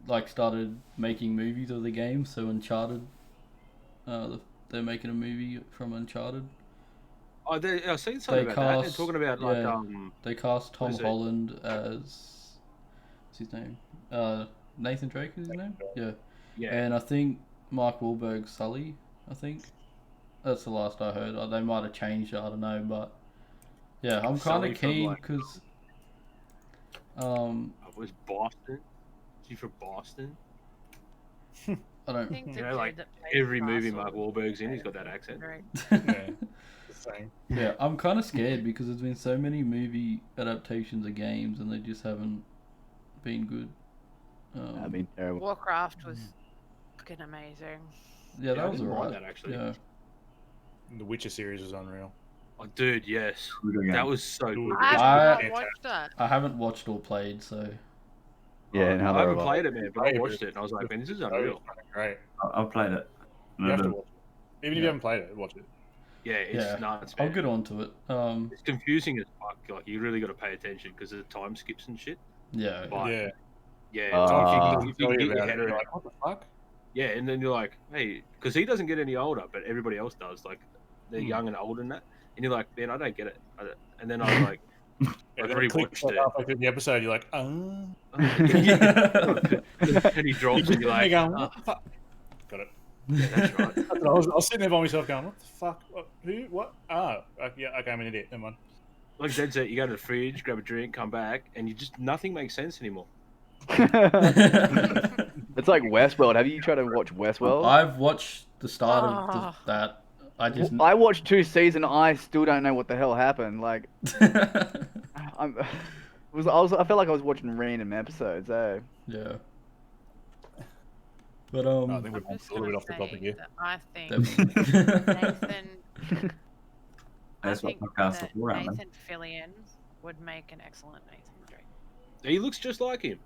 like started making movies of the game? So Uncharted, they're making a movie from Uncharted. Oh, I've seen something They about that. They're cast- talking about like yeah. They cast Tom is it? Holland as what's his name? Nathan Drake is his name? Yeah. yeah. And I think Mark Wahlberg's Sully. I think that's the last I heard. They might have changed it. I don't know, but yeah, I'm kind Sully of from, keen like, because was Boston? Is he from Boston? I I don't. think the You know, dude like, that played Every movie Castle Mark Wahlberg's in, he's got that accent. Drake. Yeah. Same. Yeah, I'm kind of scared because there's been so many movie adaptations of games and they just haven't been good. That'd been terrible. Warcraft was fucking amazing. Yeah, I that was didn't mind alright. that actually. Yeah. The Witcher series was unreal. Oh, dude, yes. Good again. That was so good. I I- have not watched that. I haven't watched or played, so Yeah, I another haven't of played it, man, but I Played watched it. it and I was like, man, this is Oh, unreal. it's fucking great. I've played it. You have to watch it. Even if you Yeah. haven't played it, watch it. Yeah, it's yeah, nuts, I'll man. get onto it. It's confusing as fuck. Like, you really got to pay attention because of the time skips and shit. Yeah, But, Yeah. yeah, Ah. if you Tell can you get your about head it, you're around like, what the fuck? Yeah, and then you're like, hey, because he doesn't get any older, but everybody else does. Like, they're Hmm. young and old and that. And you're like, man, I don't get it. And then I was like, Yeah, I've then it clicks, rewatched like, it. halfway through the episode, you're like, Oh, yeah. And he drops and you're like, going, oh, what the fuck? Got it. yeah, that's right. I was sitting there by myself going, what the fuck? What? Who? What? Ah, yeah, okay, I'm an idiot. Never mind. Like Zed said, you go to the fridge, grab a drink, come back, and you just, nothing makes sense anymore. It's like Westworld. Have you tried to watch Westworld? I've watched the start of Ah. that. I just. I watched 2 seasons. I still don't know what the hell happened. Like, I felt like I was watching random episodes. Eh? Yeah. But I think we're I'm just a little bit gonna off the topic say here. that I think definitely. Nathan. I That's what think podcasts that are for, aren't they? Nathan Fillion would make an excellent Nathan Drake. He looks just like him.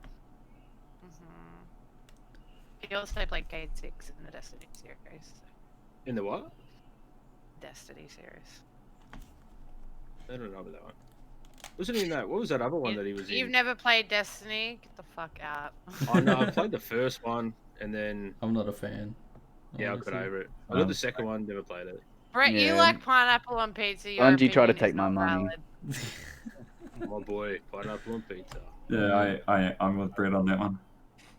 He also played Cade 6 in the Destiny series. In the what? Destiny series. I don't know about that one. Wasn't he in that? What was that other one that he was You've in? never played Destiny? Get the fuck out. Oh, no, I played the first one, and then, I'm not a fan. yeah, I got honestly. over it. I got the second one, never played it. Brett, you Yeah. like pineapple on pizza. Your Bungie tried to opinion is take my not money. valid. My boy, pineapple and pizza. Yeah, I'm with Brett on that one.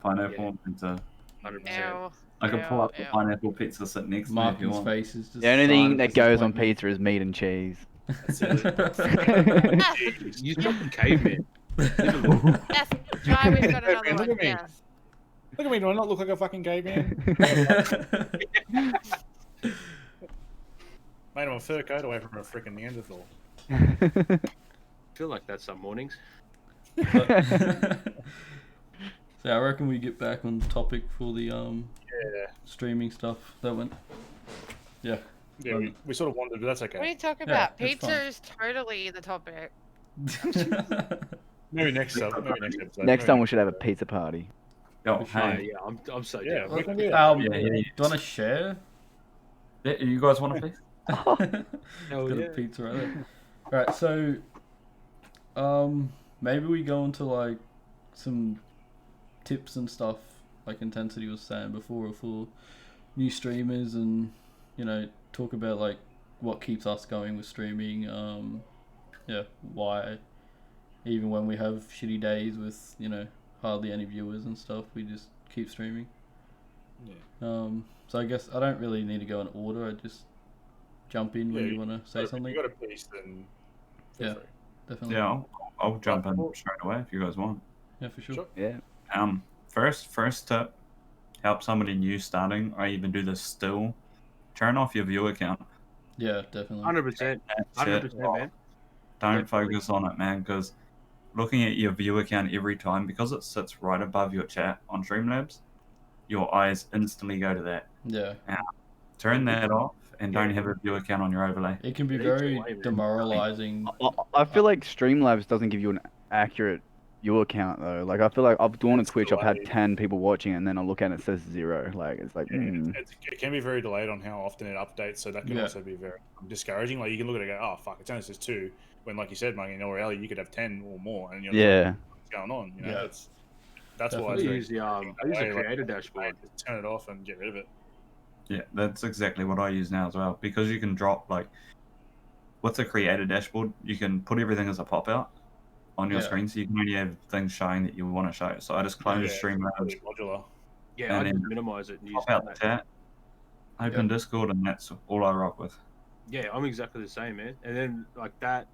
Pineapple and pizza. 100%. Ew. I can pull up the Ew. pineapple pizza sitting next to me if you Martin's want. face is just. The only thing silent that goes on disappointment. pizza is meat and cheese. That's it. Jeez. You fucking caveman. Yes, try. We've got another Look one. at me. Yeah. Look at me, do I not look like a fucking gay man? Mate, I'm a fur coat away from a freaking Neanderthal. I feel like that some mornings. So I reckon we get back on topic for the Yeah, streaming stuff that went. Yeah. yeah, we sort of wandered, but that's What are okay. you talking Yeah, about? it's Pizza fine. is totally the topic. Maybe next episode. Next time we should have a pizza party. Oh, Oh, hey, yeah, I'm so Yeah, down. we can do that. Um, Yeah, do you want to share? yeah, you guys want a piece? Hell Got yeah. a pizza right there. Alright, so maybe we go into like some tips and stuff, like Intensity was saying before, for new streamers, and talk about like what keeps us going with streaming. Yeah, why even when we have shitty days with hardly any viewers and stuff, we just keep streaming. Yeah. So I guess I don't really need to go in order. I just jump in when Yeah, you want to say something. If you got a piece, then feel Yeah. free. Definitely. Yeah, I'll jump in straight away if you guys want. Yeah, for sure. Sure. Yeah. First tip, help somebody new starting, or even do this still. Turn off your viewer count. Yeah, definitely. 100%. That's it. 100%, man. Don't Definitely. focus on it, man, because looking at your viewer count every time, because it sits right above your chat on Streamlabs, your eyes instantly go to that. Yeah. Turn that off and don't have a viewer count on your overlay. It can be It eats very away, man. demoralizing. I feel like Streamlabs doesn't give you an accurate viewer count though. Like I feel like I've gone on Twitch, I've had 10 people watching, and then I look at it, it says 0. Like it's like. It can be very delayed on how often it updates, so that can also be very discouraging. Like you can look at it and go, oh fuck, it only says 2. When, like you said, Muggy, in reality, you could have 10 or more, and you're like, what's going on? You know, Yeah. that's why I it's use the creator like, dashboard. just turn it off and get rid of it. Yeah, that's exactly what I use now as well, because you can drop what's a creator dashboard? You can put everything as a pop out on your Yeah. screen, so you can only have things showing that you want to show. So I just close Yeah, Streamlabs, pretty modular. Yeah, I And just then minimize it and use pop out the that. chat, open Discord, and that's all I rock with. Yeah, I'm exactly the same, man. And then like that,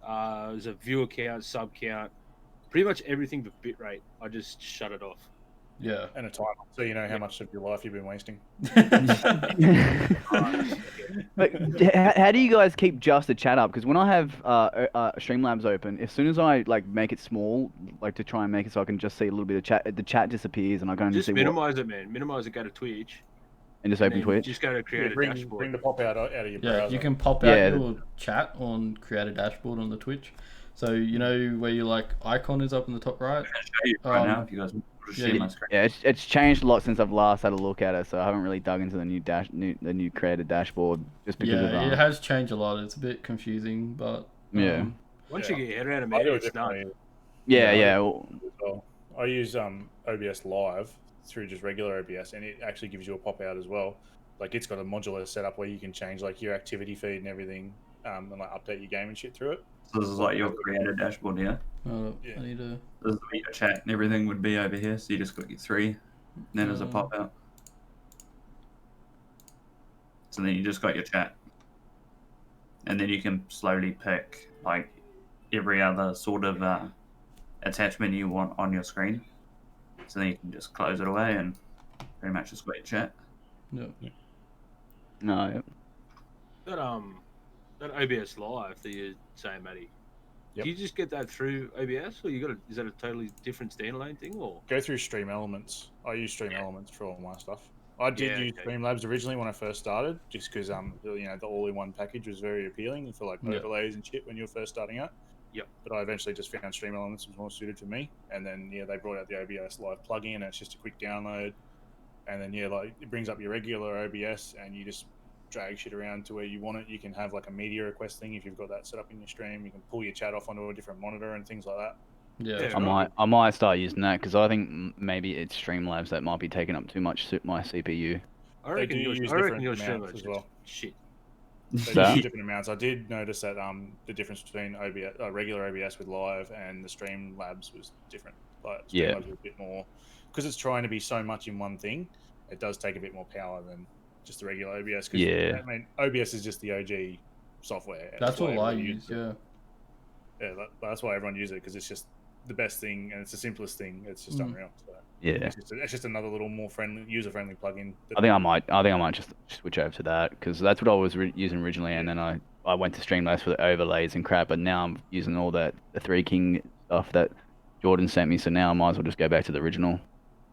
there's a viewer count, sub count, pretty much everything but bitrate. I just shut it off. Yeah. And a timer, so you know how much of your life you've been wasting. But how do you guys keep just the chat up? Because when I have Streamlabs open, as soon as I like make it small, like to try and make it so I can just see a little bit of chat, the chat disappears and I can only Just see minimize it, man. Minimize it. Go to Twitch. and just and open then Twitch. Just go to create a bring dashboard. the pop out of your Yeah, browser. you can pop out Yeah. your chat on create a dashboard on the Twitch. So you know where your icon is up in the top right. I can show you right Um, now if you guys want to yeah, share my screen. Yeah, it's changed a lot since I've last had a look at it, so I haven't really dug into the new created dashboard just because Yeah, of it has changed a lot. It's a bit confusing, but Yeah. Once you get your head around it, I man, do it it's done. differently yeah. as well. I use OBS Live through just regular OBS, and it actually gives you a pop out as well. Like it's got a modular setup where you can change like your activity feed and everything, and like update your game and shit through it. So this is like your creator dashboard here. Yeah. I need to. This is where your chat and everything would be over here. So you just click your 3, and then there's a pop out. So then you just got your chat, and then you can slowly pick like every other sort of attachment you want on your screen. So then you can just close it away and pretty much just got your chat. No. No. That OBS Live that you're saying, Matty. Yep. Do you just get that through OBS, or is that a totally different standalone thing, or? Go through Stream Elements. I use Stream Elements for all my stuff. I did use Streamlabs originally when I first started, just because the all-in-one package was very appealing for like overlays and shit when you were first starting out. Yep. But I eventually just found Stream Elements was more suited for me, and then they brought out the OBS Live plugin, and it's just a quick download, and then like it brings up your regular OBS, and you just drag shit around to where you want it. You can have like a media request thing if you've got that set up in your stream. You can pull your chat off onto a different monitor and things like that. Yeah. I might start using that because I think maybe it's Streamlabs that might be taking up too much my CPU. I reckon do use your different stream amounts is as well. shit. They use different amounts. I did notice that the difference between OBS, regular OBS with Live and the Streamlabs was different. Like Streamlabs was a bit more because it's trying to be so much in one thing. It does take a bit more power than just the regular OBS. Yeah. I mean, OBS is just the OG software. That's why all I everyone use. uses it. Yeah. Yeah, that's why everyone uses it because it's just the best thing and it's the simplest thing. It's just unreal. So Yeah. it's just another little more user-friendly plugin. I think I might just switch over to that because that's what I was using originally, and then I went to Streamlabs for the overlays and crap, but now I'm using all the Three King stuff that Jordan sent me, so now I might as well just go back to the original.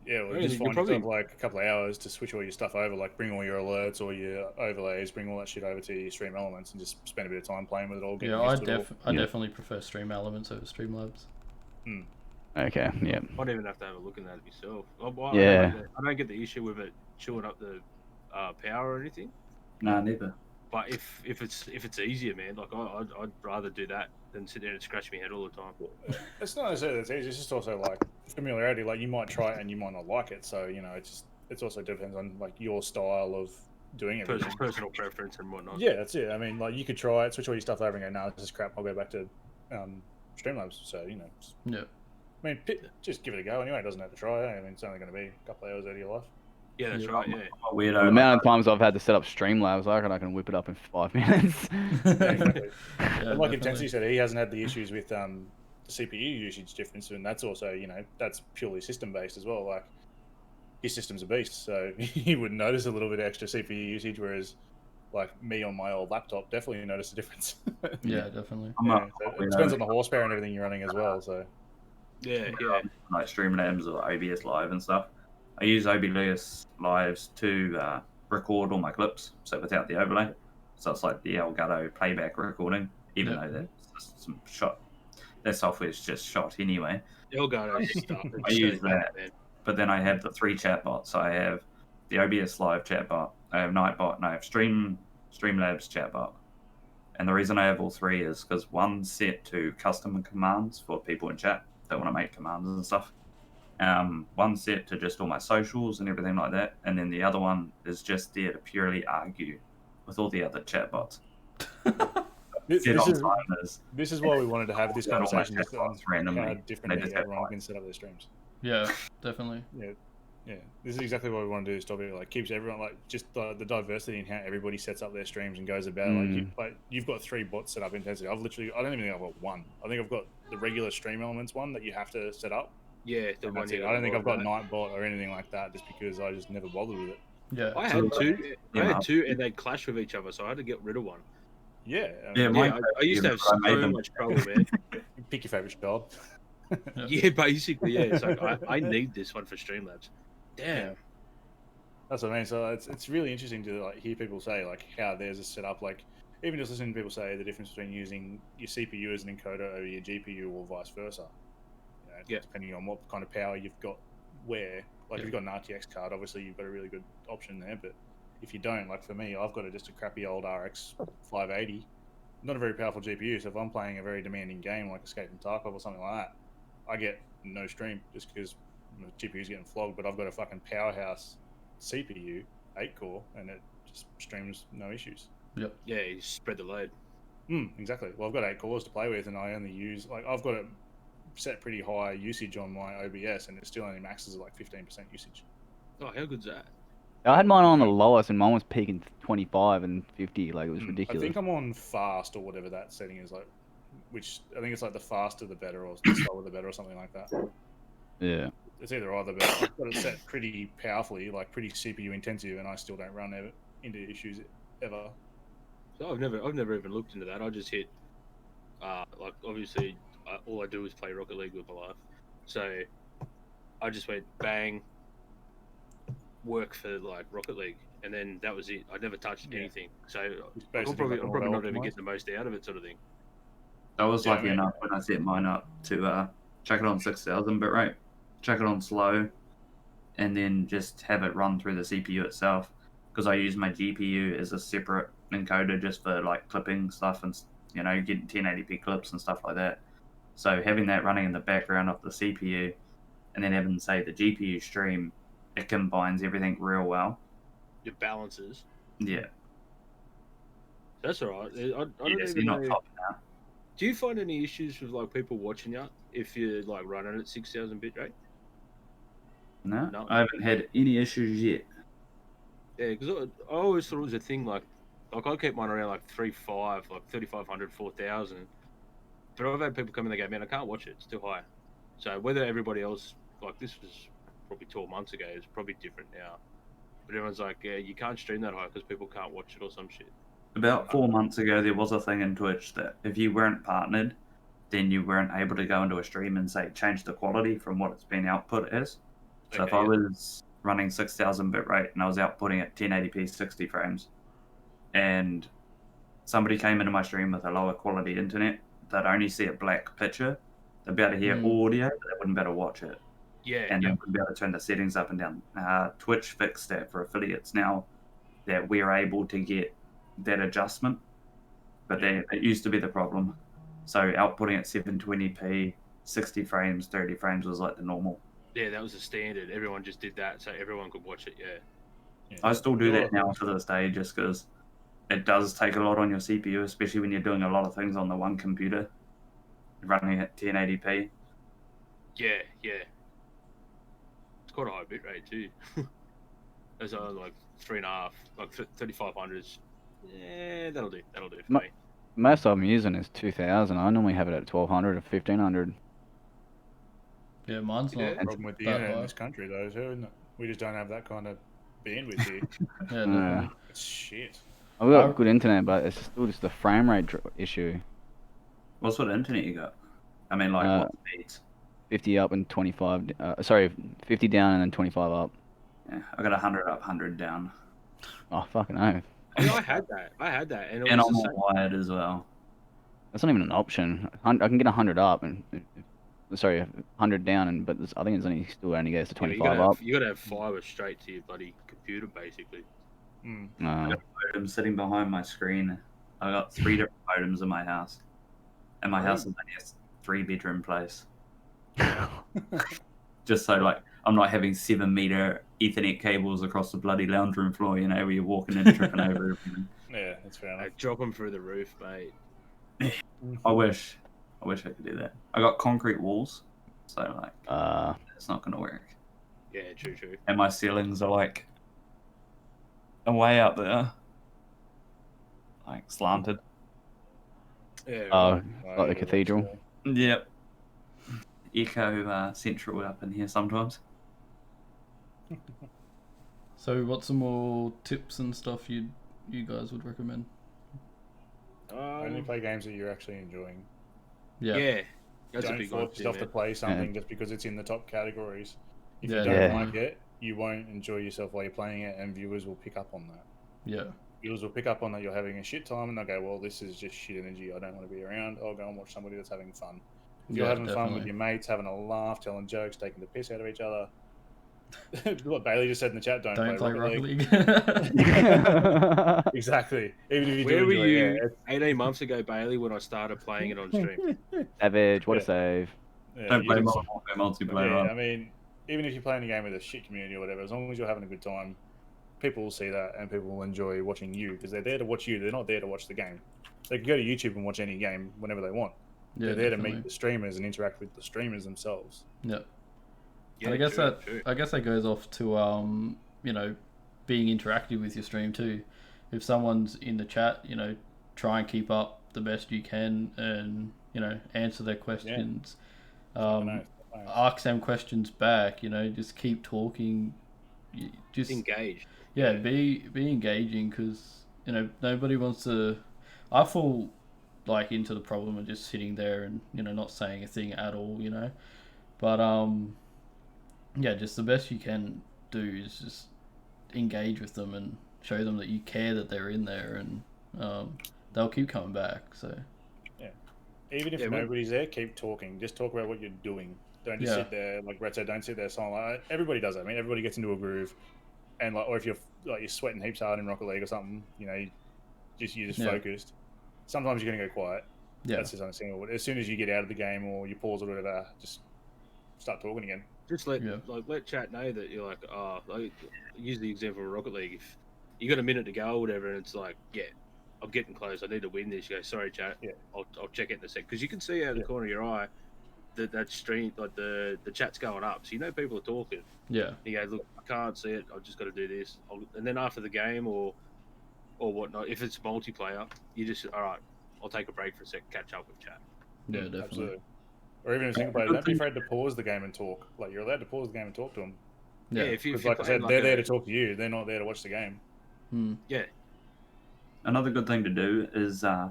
Yeah, well, Yeah, just you find probably- yourself like a couple of hours to switch all your stuff over, like bring all your alerts or your overlays, bring all that shit over to your Stream Elements, and just spend a bit of time playing with it all. Getting Yeah, used to it all. I definitely prefer Stream Elements over Streamlabs. Okay, yeah. Might even have to have a look at that myself. Yeah. I don't get the issue with it chewing up the power or anything. Nah, neither. But if it's easier, man, like I'd rather do that than sit there and scratch my head all the time. It's not necessarily that easy. It's just also like familiarity. Like you might try it and you might not like it. So it's also depends on like your style of doing everything. Personal preference and whatnot. Yeah, that's it. I mean, like you could try it, switch all your stuff over, and go, "No, this is crap. I'll go back to Streamlabs." So Yeah. I mean, just give it a go anyway. It doesn't have to try. I mean, it's only going to be a couple of hours out of your life. Yeah, that's Yeah. right. Yeah. I'm a weirdo. The amount of times I've had to set up Streamlabs, I reckon I can whip it up in 5 minutes. Yeah, exactly. Yeah, And like definitely. Intensity said, he hasn't had the issues with CPU usage difference, and that's also that's purely system based as well. Like his system's a beast, so he would notice a little bit extra CPU usage, whereas like me on my old laptop definitely notice a difference. Yeah, definitely. So it depends on the horsepower and everything you're running as well. So Yeah. like Streamlabs or OBS Live and stuff. I use OBS Lives to record all my clips, so without the overlay. So it's like the Elgato playback recording, even Yeah. though that's just some shot. That software's just shot anyway. Elgato's stuff. I use that. But then I have the 3 chatbots. I have the OBS Live chatbot, I have Nightbot, and I have Streamlabs chatbot. And the reason I have all 3 is because one's set to custom commands for people in chat that want to make commands and stuff. One's set to just all my socials and everything like that. And then the other one is just there to purely argue with all the other chatbots. this Set on is timers. this is why we wanted to have this Set all my conversation, just on chatbots randomly. how They differently just have everyone like- can set up their streams. Yeah, definitely. Yeah, this is exactly what we want to do. This topic like keeps everyone like just the diversity in how everybody sets up their streams and goes about. it. Like you've got 3 bots set up Intensity. I don't even think I've got 1. I think I've got the regular Stream Elements one that you have to set up. Yeah, the And one that's it. you I don't think I've got that. Nightbot or anything like that, just because I just never bothered with it. Yeah. I had two. I Yeah. had 2, and they clash with each other, so I had to get rid of one. Yeah, Yeah, Yeah, mine- I used to have I made so them. much trouble, man. pick your favorite job. Yeah, basically, yeah. It's like I need this one for Streamlabs. Damn. That's what I mean. So it's really interesting to like hear people say like how theirs is set up. Like even just listening to people say the difference between using your CPU as an encoder over your GPU or vice versa. Yeah. Depending on what kind of power you've got where. Like Yeah. if you've got an RTX card, obviously you've got a really good option there. But if you don't, like for me, I've got just a crappy old RX 580. Not a very powerful GPU. So if I'm playing a very demanding game like Escape from Tarkov or something like that, I get no stream just because the GPU's getting flogged. But I've got a fucking powerhouse CPU, 8-core, and it just streams no issues. Yeah, you spread the load. Exactly. Well, I've got 8 cores to play with, and I only use I've got it set pretty high usage on my OBS, and it still only maxes at like 15% usage. Oh, how good's that? I had mine on the lowest, and mine was peaking 25 and 50. Like it was I ridiculous. think I'm on fast or whatever that setting is like, which I think it's like the faster the better, or the slower the better, or something like that. Yeah. It's either either, but I've got it set pretty powerfully, like pretty CPU intensive, and I still don't run into issues ever. So I've never even looked into that. I just hit, like obviously, all I do is play Rocket League with my life. So I just went bang, work for like Rocket League, and then that was it. I never touched Yeah. anything. So It's I'm basically probably, like I'm all probably not well even optimized. getting the most out of it, sort of thing. I was Yeah, lucky mate. enough when I set mine up to chuck it on 6,000 bit rate, chuck it on slow, and then just have it run through the CPU itself. Because I use my GPU as a separate encoder just for like clipping stuff and getting 1080p clips and stuff like that. So having that running in the background of the CPU, and then having say the GPU stream, it combines everything real well. Your balances. Yeah, That's all right. I don't yeah. So even you're not know. topping out. Do you find any issues with like people watching you if you're like running at 6,000 bit rate? No, No. I haven't had any issues yet. Yeah, because I always thought it was a thing like I keep mine around like 3.5, like 3,500, 4,000. But I've had people come in and go, man, I can't watch it. It's too high. So whether everybody else, like this was probably 12 months ago, it's probably different now. But everyone's like, yeah, you can't stream that high because people can't watch it or some shit. About 4 months ago, there was a thing in Twitch that if you weren't partnered, then you weren't able to go into a stream and say change the quality from what it's been output as. So if Okay, I yeah. was running 6,000 bit rate and I was outputting at 1080p 60 frames, and somebody came into my stream with a lower quality internet, they'd only see a black picture. They'd be able to hear audio, but they wouldn't be able to watch it. Yeah, And yeah. they wouldn't be able to turn the settings up and down. Twitch fixed that for affiliates now, that we're able to get that adjustment. But it used to be the problem. So outputting at 720p, 60 frames, 30 frames was like the normal. Yeah, that was the standard. Everyone just did that so everyone could watch it, yeah. Yeah. I still do that now to this day, just because it does take a lot on your CPU, especially when you're doing a lot of things on the one computer, running at 1080p. Yeah, yeah. It's quite a high bit rate too. There's like 3.5, like 3500s. Yeah, that'll do. That'll do for Ma- me. Most I'm using is 2000. I normally have it at 1200 or 1500. Yeah, mine's Yeah. not Problem with the that internet in high. this country, though, too. We just don't have that kind of bandwidth here. Yeah, definitely. It's shit. I've got I- good internet, but it's still just the frame rate issue. What sort of internet you got? I mean, like what speeds? 50 up and 25. Sorry, 50 down and then 25 up. Yeah, I got 100 up, 100 down, Oh, fucking hell. Yeah, I had that, and it and was I'm the all same. wired as well. That's not even an option. I can get 100 up and sorry, 100 down, and but I think it's only goes to Yeah, 25 up. you gotta have fiber straight to your bloody computer, basically. Mm. No. I'm sitting behind my screen. I got 3 different modems in my house, and my house is only a 3-bedroom place. Just so like I'm not having 7-meter Ethernet cables across the bloody lounge room floor, you know, where you're walking and tripping over everything. Yeah, that's fair enough. Drop them through the roof, mate. I wish I could do that. I got concrete walls, so like it's not gonna work. Yeah, true. And my ceilings are like way up there, like slanted. Yeah. Oh, Right, like the cathedral. Yep. Echo central up in here sometimes. So, what's some more tips and stuff you guys would recommend? Only play games that you're actually enjoying. Yeah. That's a Don't big one. force yourself to play something just because it's in the top categories. If Yeah, you don't yeah. like it, you won't enjoy yourself while you're playing it, and viewers will pick up on that. Yeah. Viewers will pick up on that you're having a shit time, and they'll go, well, this is just shit energy. I don't want to be around. I'll go and watch somebody that's having fun. If you're Yeah, having fun with definitely. your mates, having a laugh, telling jokes, taking the piss out of each other. What Bailey just said in the chat, Don't play Rocket League. Exactly. Even if you Where do were enjoy you it, 18 months ago, Bailey, when I started playing it on stream? Savage, what a Yeah. save. Don't play you Modern Warfare multiplayer. yeah, on. I mean, even if you're playing a game with a shit community or whatever, as long as you're having a good time, people will see that and people will enjoy watching you because they're there to watch you. They're not there to watch the game. They can go to YouTube and watch any game whenever they want. Yeah, They're there to definitely. meet the streamers and interact with the streamers themselves. Yeah. Yeah, And I guess true. that goes off to you know, being interactive with your stream too. If someone's in the chat, you know, try and keep up the best you can and, you know, answer their questions. Nice. Ask them questions back, you know, just keep talking. Just Engaged. yeah, be engaging because, you know, nobody wants to. I fall like into the problem of just sitting there and, you know, not saying a thing at all, you know. But yeah, just the best you can do is just engage with them and show them that you care that they're in there, and they'll keep coming back. So Even if Yeah, we- nobody's there, keep talking. Just talk about what you're doing. Don't just Yeah. sit there, like Brett said, don't sit there silent. Like, everybody does that. I mean, everybody gets into a groove. And like, or if you're sweating heaps hard in Rocket League or something, you know, you're just Yeah. focused. Sometimes you're going to go quiet. yeah, That's just understandable. As soon as you get out of the game or you pause or whatever, just start talking again. Just let chat know that you're like, use the example of Rocket League. If you got a minute to go or whatever, and it's like, yeah, I'm getting close. I need to win this. You go, sorry, chat. Yeah. I'll check it in a sec because you can see out of the corner of your eye that stream, like the chat's going up, so you know people are talking. yeah, You go, look, I can't see it. I've just got to do this. And then after the game or whatnot, if it's multiplayer, you just all right. I'll take a break for a sec, catch up with chat. yeah, definitely. Absolutely. Or even in single player, don't be afraid to pause the game and talk. Like, you're allowed to pause the game and talk to them. Yeah, if you Because, like I said, they're there to talk to you. They're not there to watch the game. Yeah, Another good thing to do is, I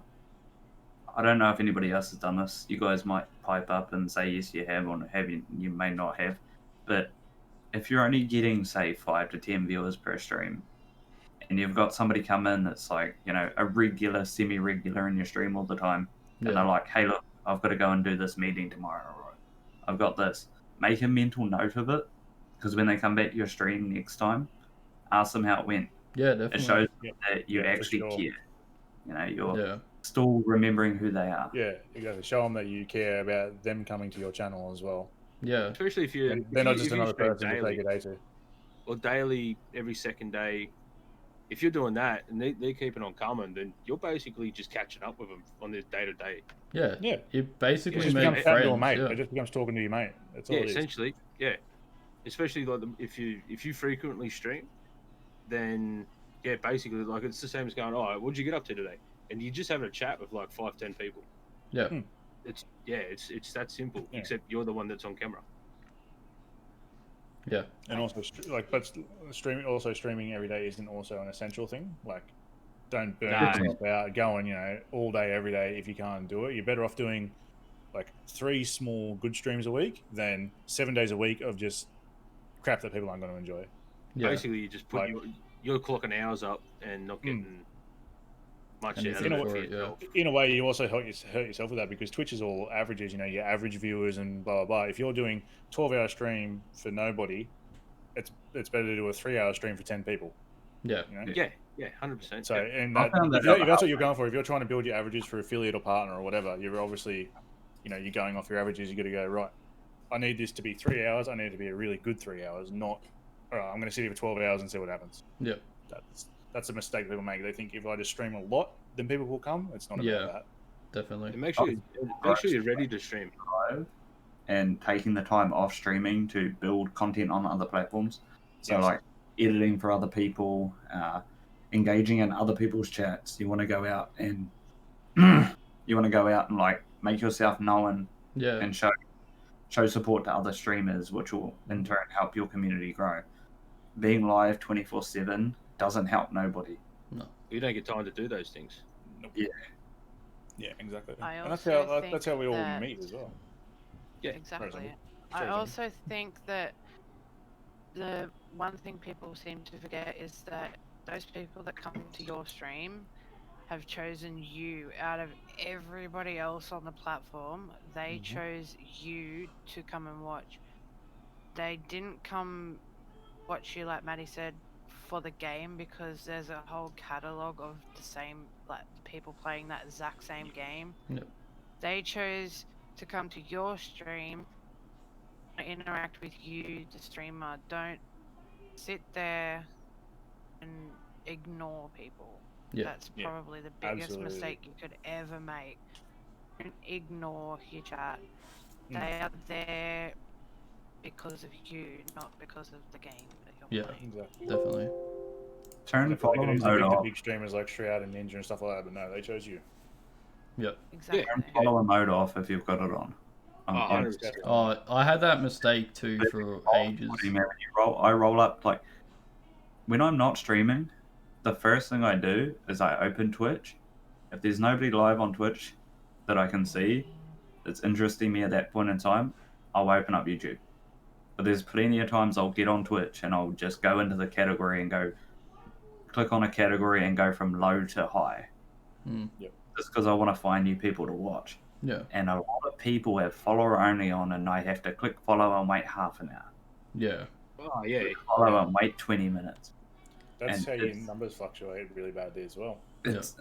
don't know if anybody else has done this. You guys might pipe up and say yes, you have, or have you may not have. But if you're only getting, say, 5 to 10 viewers per stream, and you've got somebody come in that's like, you know, a regular, semi-regular in your stream all the time, and they're yeah, like, hey, look, I've got to go and do this meeting tomorrow. Right? I've got this. Make a mental note of it, because when they come back to your stream next time, ask them how it went. yeah, It definitely. shows Yeah. that you Yeah, for actually sure. care. You know, you're Yeah, still remembering who they are. Yeah, exactly. Show them that you care about them coming to your channel as well. yeah, especially if you They're not just if you another stream person to daily. take a day to. or daily, every second day, if you're doing that and they're keeping on coming, then you're basically just catching up with them on this day to day. Yeah. Yeah. You It basically just make becomes chatting to a friends. mate. Yeah. It just becomes talking to your mate. That's all Yeah, it is. essentially, yeah. Especially like if you frequently stream, then yeah, basically like it's the same as going, oh, what'd you get up to today? And you just having a chat with like 5-10 people. Yeah. It's that simple. Yeah. Except you're the one that's on camera. Yeah. And also, streaming every day isn't also an essential thing. Like, don't burn No. yourself out going, all day, every day if you can't do it. You're better off doing like 3 small good streams a week than 7 days a week of just crap that people aren't going to enjoy. Yeah. Basically, you just put Like- you're clocking hours up and not getting much out of Anything it for for it, yeah. yourself. In a way, you also hurt yourself with that because Twitch is all averages. Your average viewers and blah blah blah. If you're doing 12-hour stream for nobody, it's better to do a 3-hour stream for 10 people. Yeah. Yeah, 100%. So, yeah. and I found if that that's what you're going for. If you're trying to build your averages for affiliate or partner or whatever, you're obviously, you're going off your averages. You got to go right. I need this to be 3 hours. I need it to be a really good 3 hours. Not, all right, I'm going to sit here for 12 hours and see what happens. Yeah. That's a mistake people make. They think if I just stream a lot, then people will come. It's not about Yeah. that. Definitely. And make sure you're ready to stream. And taking the time off streaming to build content on other platforms. So Yes. like editing for other people, engaging in other people's chats. You want to go out and like make yourself known Yeah. and show support to other streamers, which will in turn help your community grow. Being live 24/7 doesn't help nobody. You don't get time to do those things. Yeah, exactly. I And that's also how think that's how we all that- meet as well. Yeah, Exactly. Sorry, I Zombie. also think that the one thing people seem to forget is that those people that come to your stream have chosen you out of everybody else on the platform. They chose you to come and watch. They didn't come watch you, like Maddie said, for the game, because there's a whole catalogue of the same, like, people playing that exact same game. Yep. They chose to come to your stream, interact with you, the streamer. Don't sit there and ignore people. Yeah. That's Yeah, probably the biggest absolutely. mistake you could ever make. Don't ignore your chat. Mm. They are there because of you, not because of the game that you're Yeah. playing. Exactly. Definitely. Turn I feel like follow it is mode the off. big streamers like Shroud and Ninja and stuff like that, but no, they chose you. Yep. Exactly. Turn follower mode off if you've got it on. Oh, On 100%. Oh, I had that mistake too for ages. I roll up like when I'm not streaming. The first thing I do is I open Twitch. If there's nobody live on Twitch that I can see that's interesting me at that point in time, I'll open up YouTube. But there's plenty of times I'll get on Twitch and I'll just go into the category and go click on a category and go from low to high. Mm. Just because I want to find new people to watch. Yeah. And a lot of people have follower only on and I have to click follow and wait half an hour. Yeah. Oh yeah. Follow and wait 20 minutes. That's And how your it's- numbers fluctuate really badly as well. It's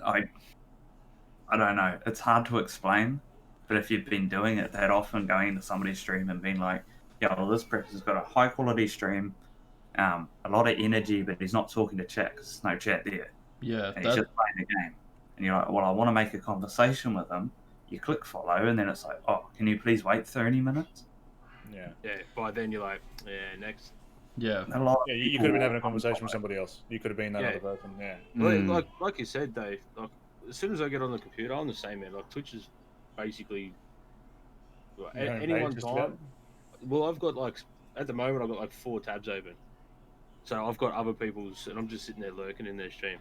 I don't know. It's hard to explain, but if you've been doing it that often, going to somebody's stream and being like, "Yeah, well, this person's got a high quality stream, a lot of energy, but he's not talking to chat because there's no chat there, Yeah. and he's That, just playing the game." And you're like, "Well, I want to make a conversation with him." You click follow, and then it's like, "Oh, can you please wait 30 minutes?" Yeah. Yeah. By then you're like, yeah, next. yeah. A lot. Of Yeah, you people could have been having a will conversation with somebody else. You could have been that Yeah. other person. Yeah. Like you said, Dave. Like as soon as I get on the computer, I'm the same man. Like Twitch is basically like, Your own any page one just time. about? Well, I've got like at the moment I've got like 4 tabs open, so I've got other people's, and I'm just sitting there lurking in their stream.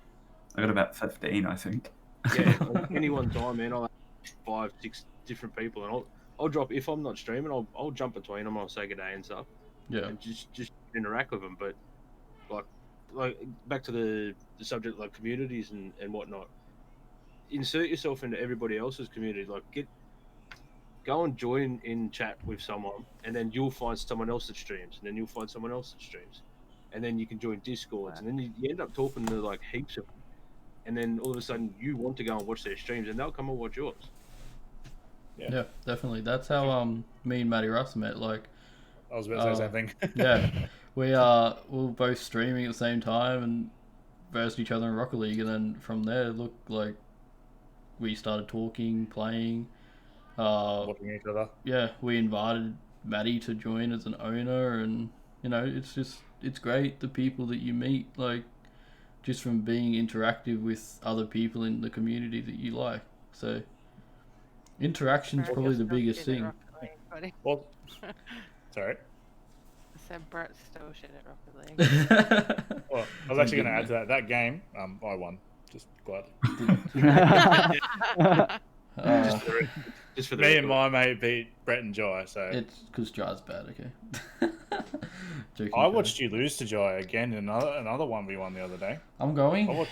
I got about 15, I think. Yeah, like, any one time, man, I'll have 5, 6 different people, and I'll drop if I'm not streaming. I'll jump between them. I'll say good day and stuff, Yeah. and just interact with them. But like back to the subject, like communities and whatnot. Insert yourself into everybody else's community. Like go and join in chat with someone, and then you'll find someone else that streams, and then you'll find someone else that streams, and then you can join Discords, and then you end up talking to like heaps of them. And then all of a sudden you want to go and watch their streams, and they'll come and watch yours. Yeah. Definitely. That's how me and Matty Russ met. Like, I was about to say the same thing. yeah, we were both streaming at the same time and versed each other in Rocket League, and then from there, look, like we started talking, playing. Watching each other. Yeah, we invited Maddie to join as an owner, and it's great the people that you meet, like just from being interactive with other people in the community that you like. So interaction's Brett, probably you're the still biggest shit at thing. Rocket League, buddy. Well, sorry. I said Brett's still shit at Rocket League. Well, I was actually going to add to that game. I won. Just glad. Just for the Me and record. my mate beat Brett and Jai. So It's because Jar's bad, okay? Joking, I Joe. watched you lose to Jai again in another 1v1 the other day. I'm going. I watched...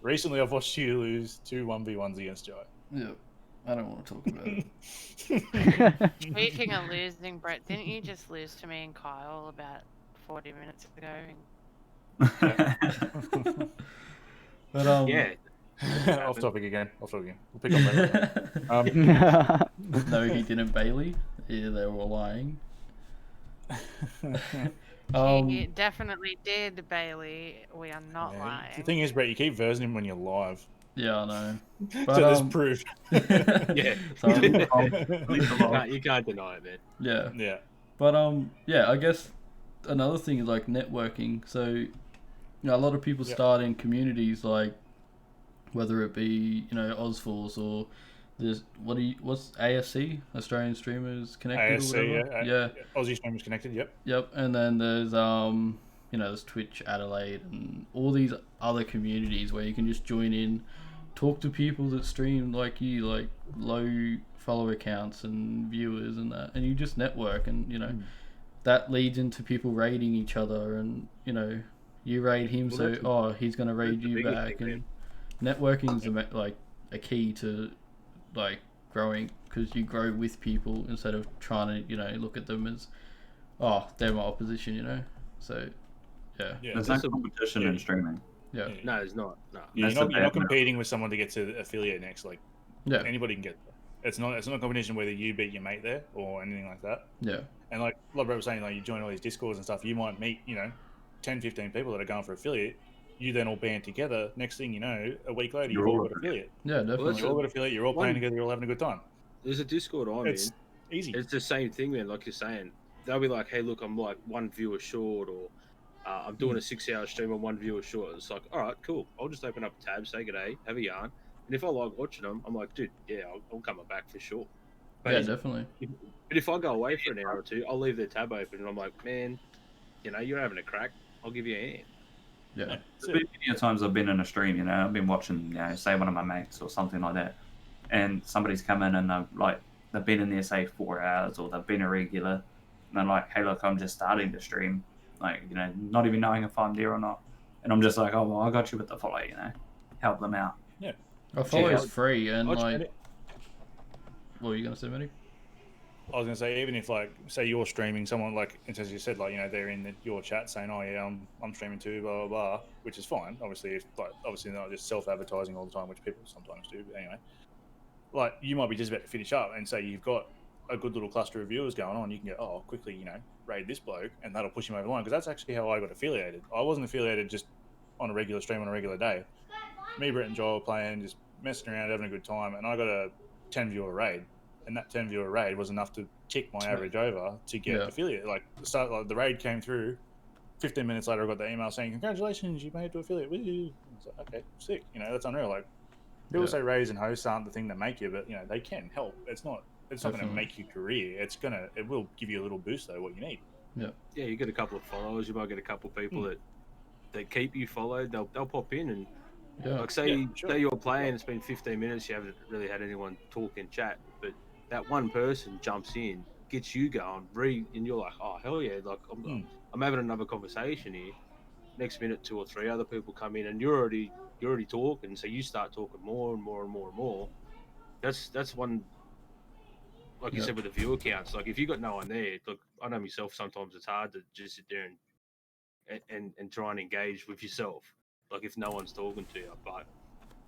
Recently, I've watched you lose 2 1v1s against Jai. Yeah, I don't want to talk about it. Speaking of losing, Brett, didn't you just lose to me and Kyle about 40 minutes ago? But Yeah. Off topic again. We'll pick up later. No, he didn't, Bailey. Yeah, they were lying. He definitely did, Bailey. We are not Yeah. lying. The thing is, Brett, you keep versing him when you're live. Yeah, I know. So But, there's proof. Yeah. Sorry. You can't deny it, man. Yeah. Yeah. But yeah, I guess another thing is like networking. So, a lot of people Yep. start in communities like whether it be Ozforce or there's what's ASC, Australian Streamers Connected, ASC, or whatever. yeah. Aussie Streamers Connected, yep. Yep. And then there's there's Twitch Adelaide and all these other communities where you can just join in, talk to people that stream like you, like low follower counts and viewers and that, and you just network, and that leads into people raiding each other, and you raid him, Well, he's gonna raid that's the you biggest back, thing, and networking's like a key to like growing, because you grow with people instead of trying to look at them as they're my opposition, so yeah. There's no competition in streaming. Yeah. No, it's not. No. Yeah, That's you're the not bad competing with someone to get to affiliate next. Like Yeah. anybody can get there. It's not a competition whether you beat your mate there or anything like that. Yeah. And like Brett was saying, like you join all these discords and stuff, you might meet 10, 15 people that are going for affiliate. You then all band together. Next thing you know, a week later, you've all got affiliate. Yeah, definitely. that's You're all got affiliate. You're all playing together. You're all having a good time. There's a Discord I'm It's in. easy. It's the same thing, man. Like you're saying, they'll be like, "Hey, look, I'm like 1 viewer short," or "I'm doing a 6-hour stream on 1 viewer short." It's like, all right, cool. I'll just open up a tab, say good day, have a yarn, and if I like watching them, I'm like, dude, yeah, I'll come back for sure. But Yeah, definitely. But if I go away for an hour or two, I'll leave their tab open, and I'm like, man, you're having a crack. I'll give you a hand. Yeah. That's There's it. been many times I've been in a stream, I've been watching, say one of my mates or something like that, and somebody's come in and they've been in there, say 4 hours, or they've been a regular, and they're like, hey, look, I'm just starting to stream, not even knowing if I'm there or not, and I'm just like, oh, well, I got you with the follow, help them out. A follow Yeah, is free, and I'll like, trade it. what were you gonna say, Matty? I was gonna say, even if say you're streaming, someone as you said, they're in your chat saying, oh yeah, I'm streaming too, blah blah blah, which is fine. Obviously, obviously not just self-advertising all the time, which people sometimes do. But anyway, you might be just about to finish up and say you've got a good little cluster of viewers going on. You can go, oh, quickly, raid this bloke, and that'll push him over the line. Because that's actually how I got affiliated. I wasn't affiliated just on a regular stream on a regular day. Me, Brett, and Joel were just messing around, having a good time, and I got a 10 viewer raid. And that 10 viewer raid was enough to kick my average over to get affiliate. The raid came through. 15 minutes later, I got the email saying, "Congratulations, you made it to affiliate." Woo! I was like, okay, sick. That's unreal. People say raids and hosts aren't the thing that make you, but they can help. It's not going to make your career. It will give you a little boost though. What you need. Yeah, you get a couple of followers. You might get a couple of people that keep you followed. They'll pop in and say you're playing. It's been 15 minutes. You haven't really had anyone talk and chat, but that one person jumps in, gets you going, and you're like, oh hell yeah! I'm having another conversation here. Next minute, 2 or 3 other people come in, and you're already talking. So you start talking more and more and more and more. That's one. Like you said with the viewer counts, if you got no one there, look, I know myself. Sometimes it's hard to just sit there and try and engage with yourself. If no one's talking to you, but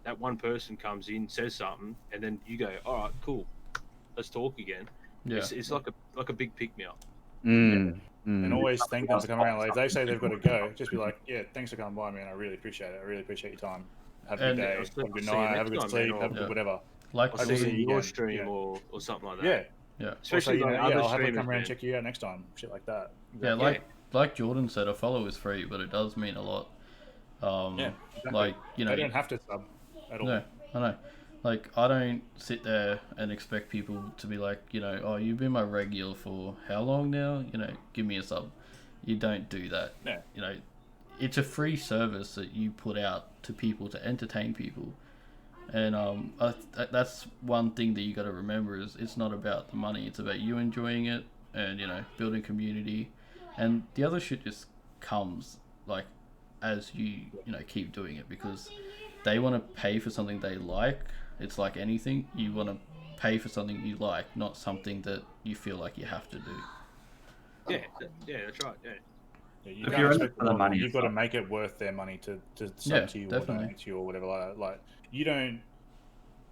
that one person comes in, says something, and then you go, all right, cool. Let's talk again. Yeah. It's like a big pick me up. And always thank them for coming around. Like, if they say they've got to go, just be like, yeah, thanks for coming by, man. I really appreciate it. I really appreciate your time. Have a good day. Have a good night. Have a good sleep. Have a good whatever. Like I'll I'll see see you your again, stream you know. or something like that. Yeah. yeah, Especially Also, like yeah, other I'll have to streamers, come around and man. check you out next time. Shit like that. yeah, Exactly. like Jordan said, a follow is free, but it does mean a lot. Yeah, exactly. Like, you know, They don't have to sub at all. no, I know. Like, I don't sit there and expect people to be like, you know, oh, you've been my regular for how long now? You know, give me a sub. You don't do that. Yeah. You know, it's a free service that you put out to people to entertain people. And that's one thing that you got to remember is it's not about the money. It's about you enjoying it and, you know, building community. And the other shit just comes, like, as you know, keep doing it because they want to pay for something they like. It's like anything. You want to pay for something you like, not something that you feel like you have to do. Yeah, that's right. Yeah. Yeah, you If can't you're in it expect for the them. money, You've it's got to not. make it worth their money to sub Yeah, to you or definitely. donate to you or whatever. Like you don't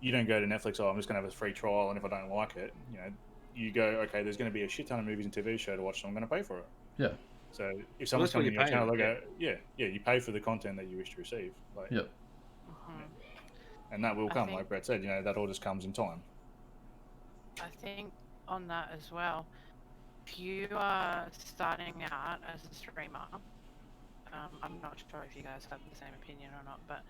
go to Netflix. Oh, I'm just going to have a free trial, and if I don't like it, you know, you go, okay, there's going to be a shit ton of movies and TV show to watch, so I'm going to pay for it. Yeah. So if someone's that's what coming to you're your channel, they paying, go, yeah, you pay for the content that you wish to receive. Like, Yeah. Mhm. and that will I come, think- like Brett said. You know, that all just comes in time. I think on that as well, if you are starting out as a streamer, I'm not sure if you guys have the same opinion or not, but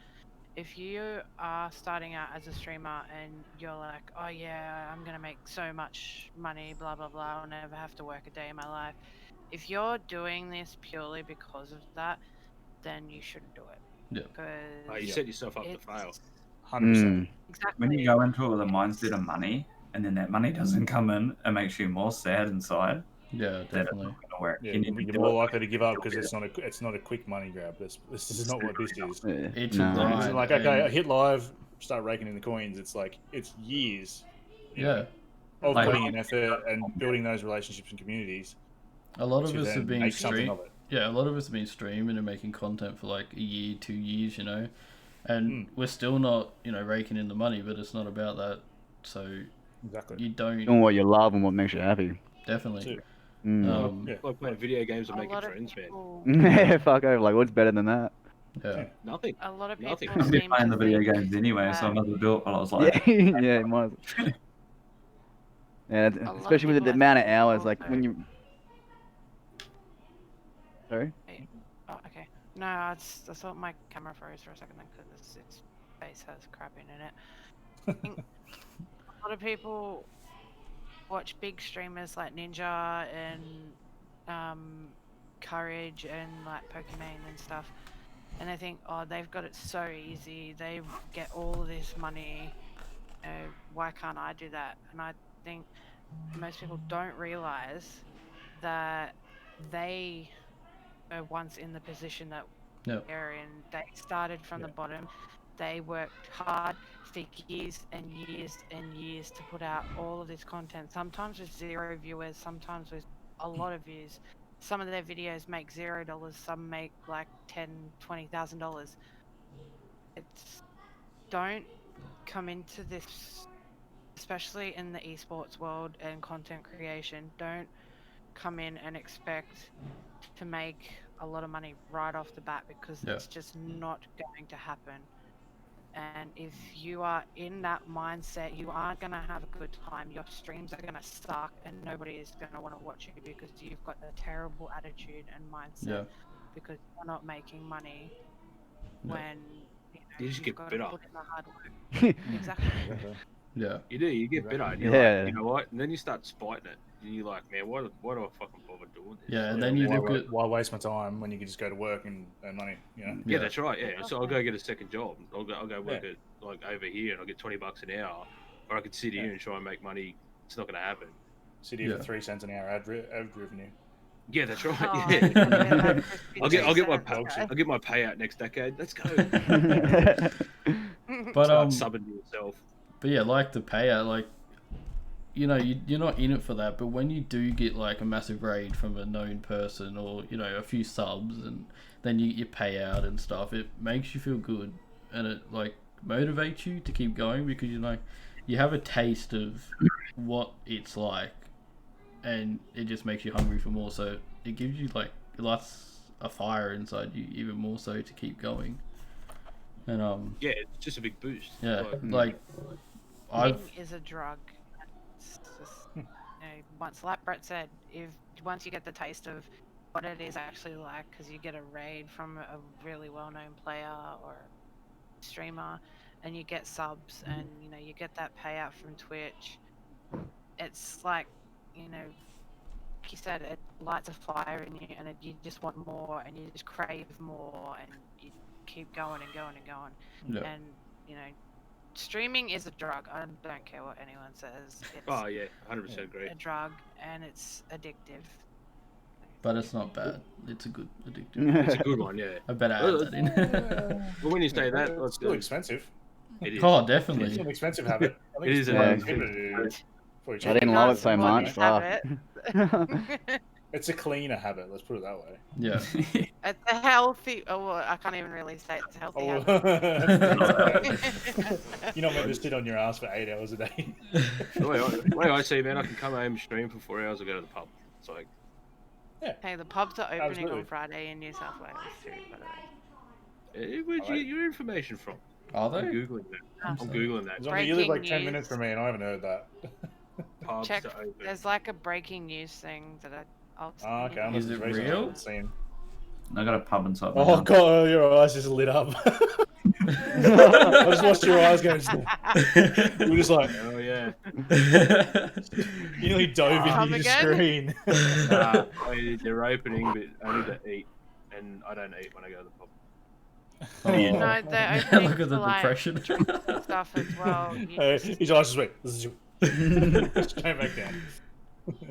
if you are starting out as a streamer and you're like, oh yeah, I'm gonna make so much money, blah blah blah, I'll never have to work a day in my life. If you're doing this purely because of that, then you shouldn't do it. Yeah. Because You set yourself up to fail. 100%. Exactly. When you go into it with a mindset of money, and then that money doesn't come in, it makes you more sad inside. Yeah, That it's definitely. not gonna work. Yeah, You need to you're do more it. likely to give up because it's not a quick money grab. This is not what this is. It's No. a It grind. isn't like, okay, I and- hit live, start raking in the coins. It's like, it's years you know, Yeah. of Like- putting in effort and building those relationships and communities A lot of to us then have been make something stream. of it. Yeah, a lot of us have been streaming and making content for like a year, 2 years, you know, and we're still not, you know, raking in the money. But it's not about that. So Exactly. you don't Doing what you love and what makes you happy. definitely. Too. Mm. Like playing video games and A making lot of friends, man. people, Yeah, fuck over. Like, what's better than that? Yeah. Nothing. a lot of Nothing. people I'm been seem playing to the video think games anyway, so I that- might as well do it while I was like, Yeah, yeah, might as well. Yeah, lot of especially with the people, I amount of think, hours, like also- when you. Sorry. Oh, okay. No, I thought my camera froze for a second then because its face has crap in it. I think a lot of people watch big streamers like Ninja and Courage and like Pokemon and stuff, and they think, oh, they've got it so easy. They get all this money. Why can't I do that? And I think most people don't realize that they were once in the position that Yep. they're in. They started from the bottom. They worked hard for years and years and years to put out all of this content. Sometimes with 0 viewers, sometimes with a lot of views. Some of their videos make $0. Some make like $10,000-$20,000. It's don't come into this, especially in the esports world and content creation. Don't come in and expect to make a lot of money right off the bat because Yeah. it's just not going to happen. And if you are in that mindset, you aren't going to have a good time. Your streams are going to suck and nobody is going to want to watch you because you've got a terrible attitude and mindset Yeah. because you're not making money Yeah. when you You just you've get got bitter. to put in the hard work. Exactly. Yeah. You do. You get better. And you're Yeah. like, you know what? And then you start spiting it. And you're like, man, why do I fucking bother doing this? Yeah, and then you look at why waste my time when you can just go to work and earn money? You know. Yeah, that's right. Yeah, so I'll go get a second job. I'll go work at like over here, and I'll get $20 an hour, or I could sit here and try and make money. It's not going to happen. Sit here Yeah. for 3 cents an hour ad revenue. Yeah, that's right. Oh, Yeah. yeah, I'll get my $0.50. I'll get my payout next decade. Let's go. but Start subbing to yourself. But yeah, like the payout, like, you know, you're not in it for that, but when you do get like a massive raid from a known person or, you know, a few subs and then you get your payout and stuff, it makes you feel good and it like motivates you to keep going because, you know, you have a taste of what it's like and it just makes you hungry for more. So it gives you like it lights a fire inside you even more so to keep going. And Yeah, it's just a big boost. yeah, Like, I've Eating is a drug. It's just, like Brett said, once you get the taste of what it is actually like, because you get a raid from a really well-known player or streamer, and you get subs, and you get that payout from Twitch. It's like, like you said, it lights a fire in you, and you just want more, and you just crave more, and you keep going and going and going. yeah. And streaming is a drug. I don't care what anyone says. It's oh yeah, 100% agree. a drug, and it's addictive. But it's not bad. It's a good addictive. It's a good one, yeah. I better add that in. Well, when you say that, It's still expensive. it is. Oh, It's definitely. an expensive habit. I think It it's is one an of the cheaper to do for each I other. didn't love it so Can't much. support Fuck. this habit. It's a cleaner habit. Let's put it that way. Yeah. It's a healthy. Oh, well, I can't even really say it's a healthy Oh, habit. you're not meant to sit on your ass for 8 hours a day. The way I see it, man, I can come home, stream for 4 hours, and go to the pub. It's like, Hey, the pubs are opening Absolutely. on Friday in New South Wales too, by the way. where'd you get your information from? Are I'm they? googling that. I'm sorry. googling that. Zombie, you live like Breaking 10 news. minutes from me and I haven't heard that. Pubs Check. to open. There's like a breaking news thing that I'll. Oh, okay, Is unless it it's recent, I real? haven't seen. I got a pub inside my Oh house. god, your eyes just lit up. I just watched your eyes go. You were just like, Oh yeah. you nearly dove Come into your again? screen. They're opening, but only to eat, and I don't eat when I go to the pub. Oh. No, they're opening Look at the for, like, depression. stuff as well. His eyes just went. Straight back down.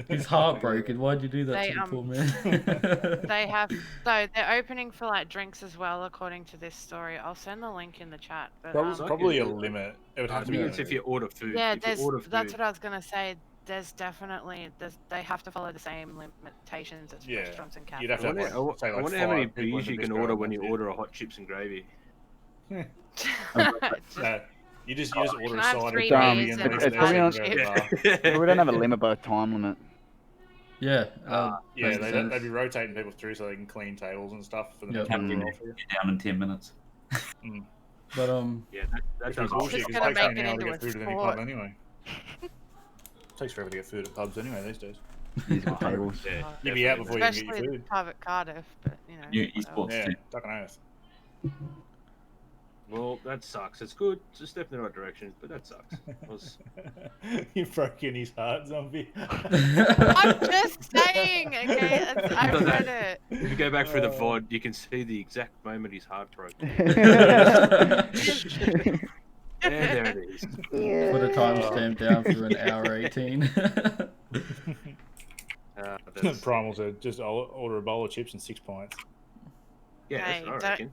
He's heartbroken. Why'd you do that They, to the poor man? They have they're opening for like drinks as well, according to this story. I'll send the link in the chat. But Probably a limit. It would I have to be. think it's if you order food. yeah, if you order food. that's what I was gonna say. There's definitely they have to follow the same limitations as Yeah, restaurants and cafes. You'd have to have, like, say, I like wonder how many 5 people beers in you the can bistro order and when you that's it. order a hot chips and gravy. No, you just order Can a I have side of 3 gravy beers and and then it's it's probably there, on- you go, "Ah." We don't have a limit, but a time limit. Yeah. Yeah, makes sense. they'd be rotating people through so they can clean tables and stuff for the Yep. next Can't one. get down in 10 minutes. But Yeah, that Which does is bullshit Just because gonna it takes make an it hour to into get a food at any sport. pub anyway. Takes forever to get food at pubs anyway these days. These good tables. Yeah, You'd be out definitely. before you can get Especially your the food. pub at Cardiff, but You whatever. esports Yeah, too. fucking oath. Well, that sucks. It's good. It's a step in the right direction, but that sucks. You broke in his heart, zombie. I'm just saying, okay? I read it. If you go back through the VOD, you can see the exact moment his heart broke. And there it is. Put a timestamp down for an hour 18. That's, Primal said, just order a bowl of chips and 6 pints. yeah, that's Hey, what I don't- reckon.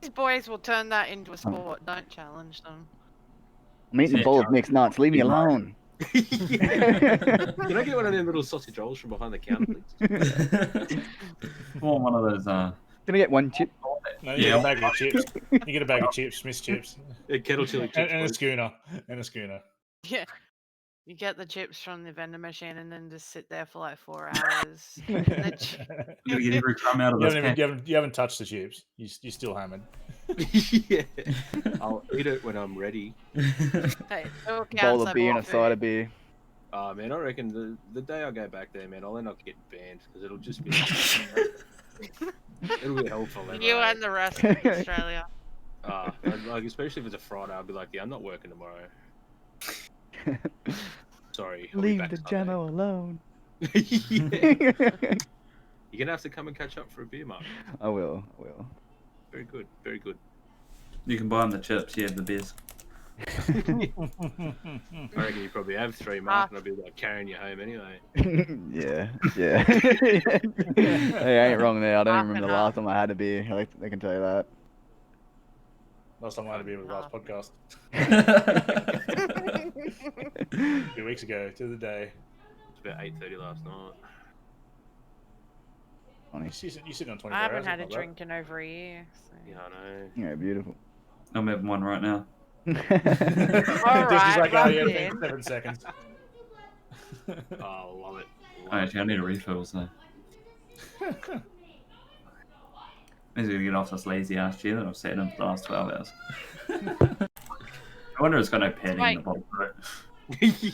These boys will turn that into a sport. Don't challenge them. I'm eating a bowl of mixed nuts. Leave me alone. Can I get one of them little sausage rolls from behind the counter, please? I want one of those. Can I get one chip? No, you Yeah. get a bag of chips. You get a bag of chips, Smith's chips, Kettle chili chips. and a please. schooner, and a schooner. Yeah. You get the chips from the vending machine and then just sit there for like 4 hours. you And the ch- Gotta get every crumb out of this haven't, pack. you haven't touched the chips. You're still hammered. Yeah. I'll eat it when I'm ready. Hey, all Bowl counts of as beer and a food. side of beer. Man, I reckon the day I go back there, man, I'll end up getting banned because it'll just be. It'll be helpful. You and the rest of Australia. Like especially if it's a Friday, I'll be like, yeah, I'm not working tomorrow. Sorry. I'll be Leave back the Sunday." Jamo alone. Yeah. You're gonna have to come and catch up for a beer, Mark. I will. I will. Very good. Very good. You can buy them the chips, yeah, the beers. I reckon you probably have 3, Mark, and I'll be like carrying you home anyway. Yeah. Yeah. Hey, I ain't wrong there. I don't even remember the Half last time I had a beer. I can tell you that. Last time I had a beer was last podcast. 2 weeks ago to the day. It's about 8:30 last night. Funny. You sitting on 24 I haven't hours. had a that's not drink in over a year. So. Yeah, I know. Yeah, beautiful. I'm having one right now. bad. All Just right, like, oh, yeah, lock in. 7 seconds. Oh, love it. Oh, actually, I need a refill, so. I'm gonna get off this lazy ass chair that I've sat in for the last 12 hours. I wonder if it's got no padding in the bottom of it.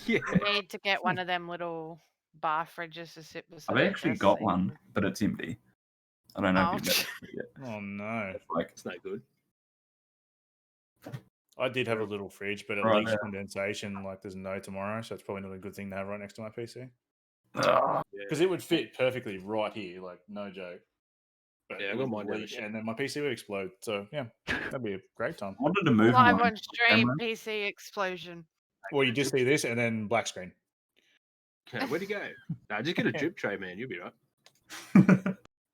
Yeah. You need to get one of them little bar fridges to sit beside. I've your actually desk got so you one, can- but it's empty. I don't know Oh. if you've got it yet. Oh no. It's like, It's no good. I did have a little fridge, but it Right, leaks yeah. condensation like there's no tomorrow, so it's probably not a good thing to have right next to my PC. ugh. Because it would fit perfectly right here, like no joke. But Yeah, I it got would mine down the leak, shed. and then my PC would explode. So yeah, that'd be a great time. I wanted to move Live mine on stream, camera. PC explosion. Well, you just see this and then black screen. Okay, where'd he go? Nah, just get a drip tray, man. You'll be right.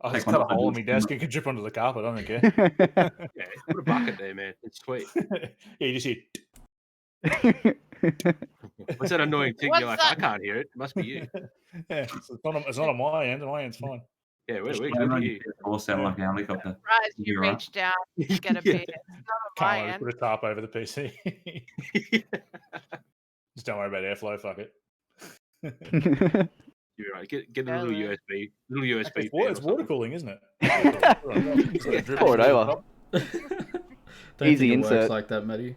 I'll Take just one cut a off the hole in my news desk camera. and can drip onto the carpet. I don't care. Yeah, put a bucket there, man. It's sweet. Yeah, you just hear. What's that annoying tick? What's You're like, that? I can't hear it. It must be you. Yeah, so it's not on my end. My end's fine. Yeah, we're Just good land to on you. your all sound like a helicopter. Right, you You're right. reach down to get a Yeah. beer. It's not on Can't my wait to end. put a tarp over the PC. Just don't worry about airflow. Fuck it. You're right. Get a little Yeah, USB. Little USB. Actually, fan or it's water something. cooling, isn't it? Yeah. Pour it over. Don't Easy think it works insert. like that, Matty.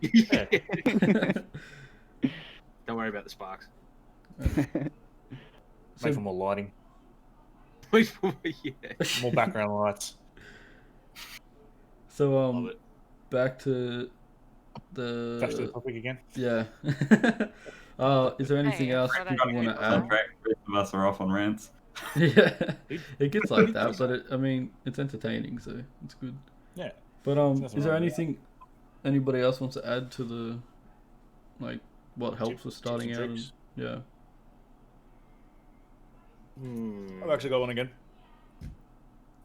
Don't worry about the sparks. Make So, for more lighting, Yeah. more background lights. so Love it. back to Back to the the topic again. yeah. Is there anything Hey, else I thought people I want knew to that. add? Soundtrack, the rest of us are off on rants. Yeah, it gets like that, but I mean, it's entertaining, so it's good. Yeah. But nothing is there wrong with that. anything anybody else wants to add to the, like, what helps with Tips starting and out? And, tricks. yeah. I've actually got one again.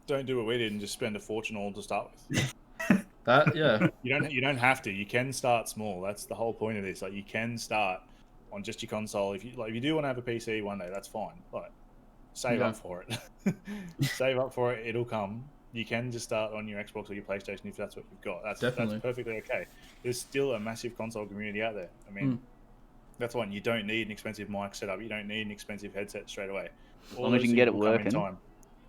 Don't do what we did and just spend a fortune all to start with. That yeah. You don't have to. You can start small. That's the whole point of this. Like you can start on just your console. If you do want to have a PC one day, that's fine. But save Yeah. up for it. Save up for it. It'll come. You can just start on your Xbox or your PlayStation if that's what you've got. That's Definitely. perfectly okay. There's still a massive console community out there. I mean, that's one. You don't need an expensive mic setup. You don't need an expensive headset straight away. As long as you can get it working.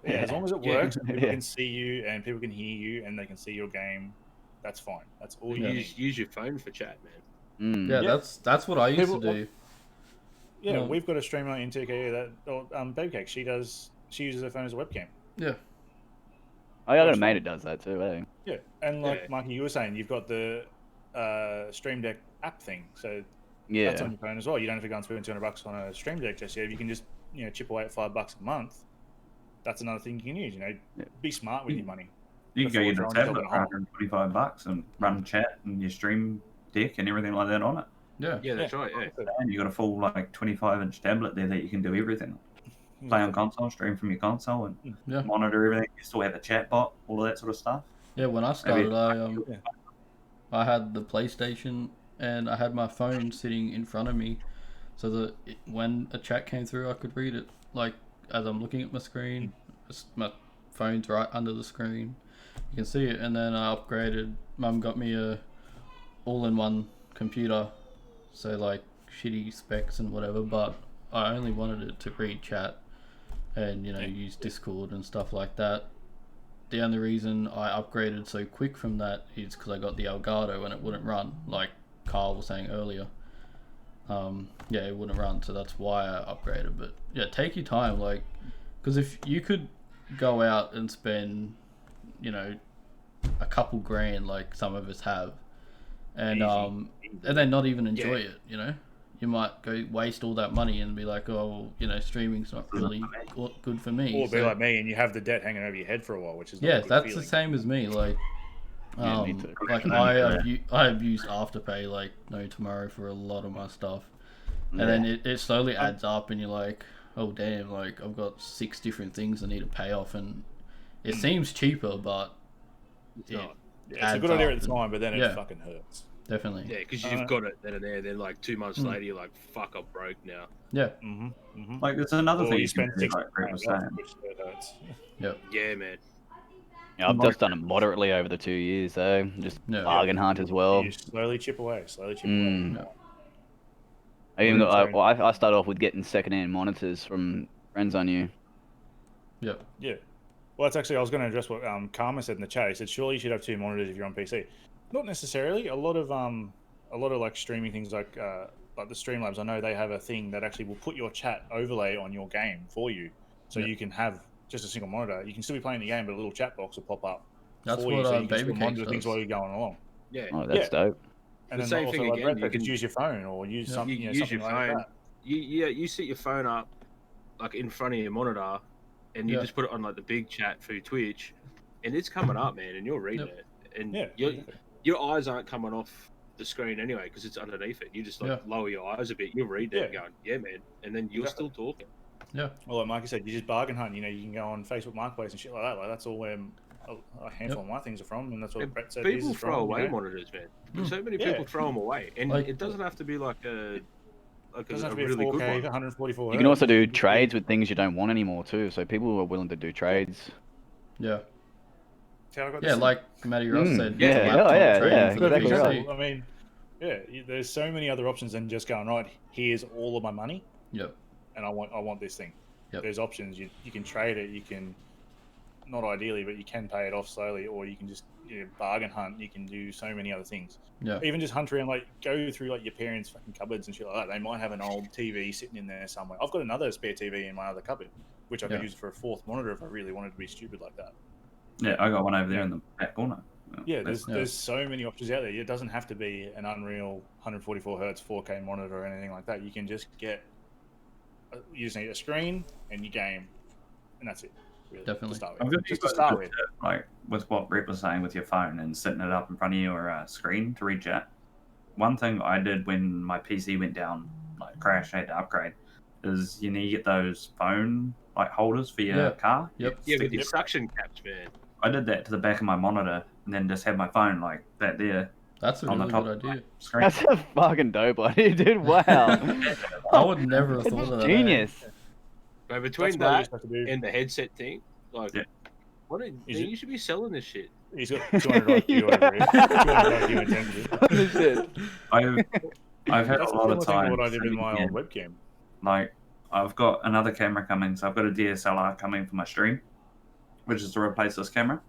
Yeah, as long as it Yeah. works, and people Yeah. can see you and people can hear you and they can see your game. That's fine. That's all you Yeah. need. Use your phone for chat, man. Yeah, Yeah. that's what I used People- to do. Yeah, Well- we've got a streamer in TK that Babecake. She uses her phone as a webcam. Yeah. Oh, yeah, I got a That's mate fine. that does that too. Eh? Yeah, and like Yeah. Mikey, you were saying, you've got the Stream Deck app thing, so Yeah. that's on your phone as well. You don't have to go and spend $200 on a Stream Deck just yet. You can just chip away at $5 a month. That's another thing you can use. Yeah. Be smart with your money. You can go Before get a throwing tablet yourself for in a hole. $125 and run chat and your stream deck and everything like that on it. Yeah. Yeah, that's right. Yeah. And you got a full like 25-inch tablet there that you can do everything. Play on console, stream from your console, and Yeah. monitor everything. You still have a chat bot, all of that sort of stuff. Yeah, when I started, Yeah. I had the PlayStation and I had my phone sitting in front of me, so that when a chat came through, I could read it. Like as I'm looking at my screen, my phone's right under the screen. You can see it. And then I upgraded. Mum got me a all-in-one computer, so like shitty specs and whatever. But I only wanted it to read chat and use Discord and stuff like that. The only reason I upgraded so quick from that is because I got the Elgato and it wouldn't run, like Carl was saying earlier. It wouldn't run, so that's why I upgraded. But yeah, take your time, like, because if you could go out and spend, a couple grand, like some of us have, and and then not even enjoy it, you might go waste all that money and be like, oh, streaming's not really good for me. Or be like me and you have the debt hanging over your head for a while, which is not a Yeah, good that's feeling. the same as me. Like, Yeah, me too. like I have used Afterpay like no tomorrow for a lot of my stuff, and then it slowly adds up, and you're like, oh damn, like I've got 6 different things I need to pay off, and it seems cheaper, but It's it not. Yeah, it's a adds good idea up at the and- time, but then yeah. it fucking hurts. Definitely. Yeah, because you've got it then and there. Then like 2 months later, you're like, "Fuck, I'm broke now." Yeah. Mm-hmm. Mm-hmm. Like, there's another Or thing you you spend can do, 60 like Greg was grand, saying. which hurts. Yeah, man. Yeah, I've just done it moderately over the 2 years, though. Just Yeah. bargain hunt as well. You slowly chip away, slowly chip Mm. away. I even got, Sorry. I started off with getting second-hand monitors from Friends on you. Yep. Yeah. Well, that's actually, I was going to address what Karma said in the chat. He said, surely you should have 2 monitors if you're on PC. Not necessarily. A lot of like streaming things like the Streamlabs, I know they have a thing that actually will put your chat overlay on your game for you. So you can have just a single monitor. You can still be playing the game, but a little chat box will pop up That's for what you, so you can Baby still Cakes monitor things does. while you're going along. Yeah. Oh, that's dope. And The then same also, thing like again, Red you Pack, can- just use your phone or use You something, use something your like phone. that. You set your phone up like in front of your monitor, and you Yeah. just put it on like the big chat through Twitch, and it's coming up, man, and you're reading it, and Yeah. your eyes aren't coming off the screen anyway because it's underneath it. You just like lower your eyes a bit, you read it, going, yeah, man, and then you're still talking. Yeah. Well, like Mikey said, you just bargain hunt. You know, you can go on Facebook Marketplace and shit like that. Like that's all where a handful of my things are from, and that's what And Brett said. people his is throw from, away you know? monitors, man. Mm. So many Yeah. people throw them away, and Like- it doesn't have to be like a Doesn't have to be a really good 4K, one. 144. You can also hertz. do trades with things you don't want anymore too. So people are willing to do trades. Yeah. See how I got Yeah, this? like Matty Ross Mm. said. Yeah, laptop yeah, trading yeah, for the exactly PC. right. I mean, yeah, there's so many other options than just going, right, here's all of my money Yep. and I want this thing. Yep. There's options. You can trade it. You can, not ideally, but you can pay it off slowly, or you can just bargain hunt. You can do so many other things. Yeah. Even just hunt around, like go through like your parents' fucking cupboards and shit like that. They might have an old TV sitting in there somewhere. I've got another spare TV in my other cupboard, which I could Yeah. use for a 4th monitor if I really wanted to be stupid like that. Yeah, I got one over there in the back corner. Yeah, That's- there's so many options out there. It doesn't have to be an Unreal 144 hertz 4K monitor or anything like that. You can just get, you just need a screen and your game, and that's it. Really, Definitely. To start I'm with. good Just to start with. Like with what Brett was saying with your phone and setting it up in front of your screen to read chat. One thing I did when my PC went down, like crashed, I had to upgrade, is you need to get those phone like holders for your Yeah. car. Yep. Yeah, with Stick your it- suction caps, man. I did that to the back of my monitor and then just had my phone like that there That's a on the really top good of my idea. screen. That's a fucking dope idea, dude. Wow. I would never have thought of It's that. genius. But between That's what you that just have to do. and the headset thing, like, Yeah. what? Is it- You should be selling this shit. He's got 200 IQ over here. 200 IQ intensity. Shit. I've had That's a lot of similar thing to time. what I did with sitting my here. old webcam. Like, I've got another camera coming, so I've got a DSLR coming for my stream, which is to replace this camera.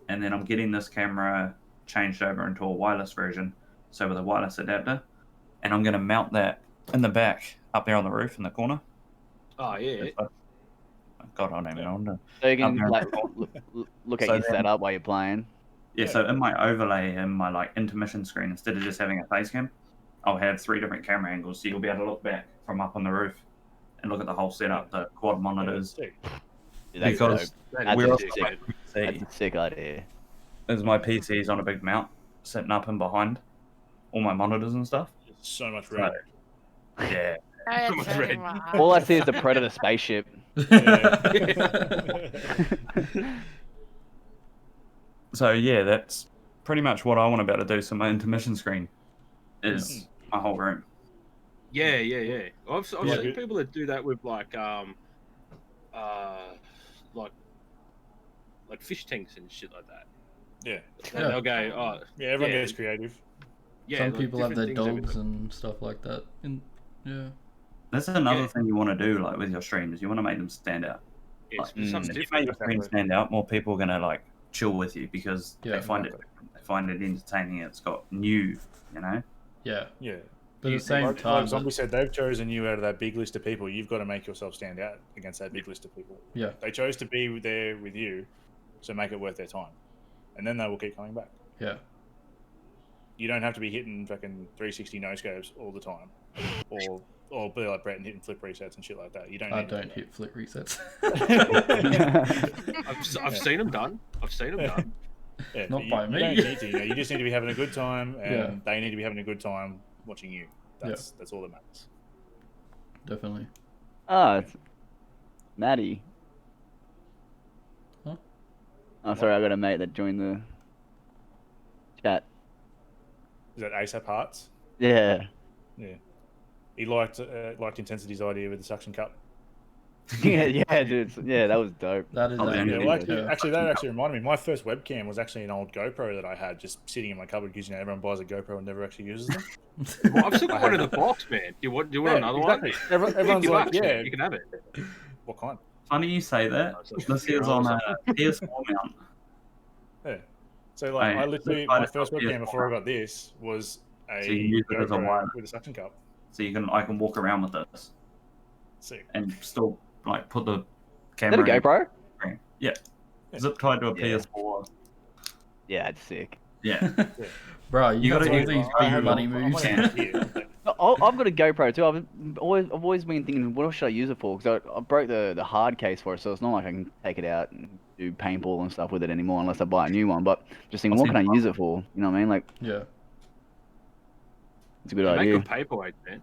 And then I'm getting this camera changed over into a wireless version, so with a wireless adapter. And I'm going to mount that in the back, up there on the roof in the corner. Oh yeah. God, I don't even know. So you can Up there in like the corner. look at So your then- setup while you're playing. Yeah, so in my overlay, in my like intermission screen, instead of just having a face cam, I'll have 3 different camera angles, so you'll be able to look back from up on the roof and look at the whole setup, the quad monitors. Sick. Dude, that's Because dope. That we're is also sick, sick. man. That's see, a sick idea. is my PC's on a big mount, sitting up and behind all my monitors and stuff. So much So, red. yeah. It's much hurting red. my All I eyes. see is the Predator spaceship. So yeah, that's pretty much what I want to be able to do. So my intermission screen is my whole room. Yeah. I've Yeah. seen people that do that with like like fish tanks and shit like that. Yeah. And they'll go, oh Yeah, everyone Yeah. gets creative. yeah. Some like people have their different things dogs and stuff like that. Yeah. That's another Yeah. thing you want to do, like with your streams. You want to make them stand out. It's Mm. something If you different. make your stream stand out, more people are gonna like chill with you because Yeah, they find it different. They find it entertaining. It's got new, you know. Yeah. Yeah. But at the same like time, Zombie said, they've chosen you out of that big list of people. You've got to make yourself stand out against that big list of people. Yeah. They chose to be there with you, so make it worth their time. And then they will keep coming back. yeah. You don't have to be hitting fucking 360 no scopes all the time. Or be like Brett and hitting flip resets and shit like that. You don't I need to don't do hit flick resets. I've seen them done. I've seen them done. that. Yeah, Not you, by you me. don't need to, you just need to be having a good time, and Yeah. they need to be having a good time watching you. That's all that matters. Definitely. Oh, it's Maddie. Huh? Oh, sorry, I got a mate that joined the chat. Is that ASAP Hearts? Yeah. Yeah. He liked Intensity's idea with the suction cup. yeah, dude. Yeah, that was dope. That is Oh, yeah, actually Yeah, Yeah. well, good, yeah. actually, that actually reminded me. My first webcam was actually an old GoPro that I had just sitting in my cupboard because everyone buys a GoPro and never actually uses them. Well, I've still got one in the box, man. Do you want another exactly. one? Everyone's 50 like, bucks, yeah. man. You can have it. What kind? Funny you say that. Oh, so it's This is zero on or a PS4 mount. Yeah. So like, Hey, I literally look, my I first got webcam PS4. before I got this was a So you use it as a GoPro wireless. with a suction cup. So I can walk around with this Sick. and still like put the Is that a camera. in GoPro? the screen. Yeah. Zip tied to a Yeah. PS4. Yeah, it's sick. Yeah. Bro, You you got gotta all use- these I big have money I'm moves. only out here. I've got a GoPro too. I've always been thinking, what should I use it for? Because I broke the hard case for it, so it's not like I can take it out and do paintball and stuff with it anymore unless I buy a new one. But just thinking, I've what can I seen use it for? You know what I mean? Like, Yeah. it's a good Make idea. good paperweight, man.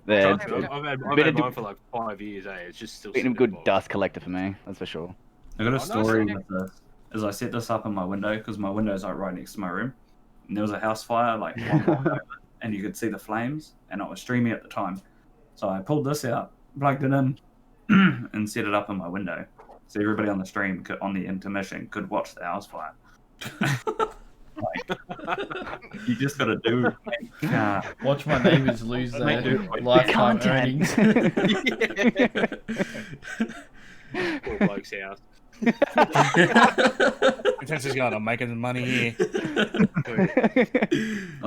There, Trust me, I've had bit of mine for like 5 years. It's just still. been a sitting in good the box. dust collector for me. That's for sure. I got a Oh, story nice. with this. As I set this up in my window, because my window's like right next to my room, and there was a house fire like one block over, and you could see the flames, and I was streaming at the time. So I pulled this out, plugged it in, and set it up in my window, so everybody on the stream on the intermission could watch the house fire. Like, you just gotta do. Watch my neighbors lose Make their do- lifetime Content. earnings. Poor bloke's house. Intensity's going, I'm making money here. I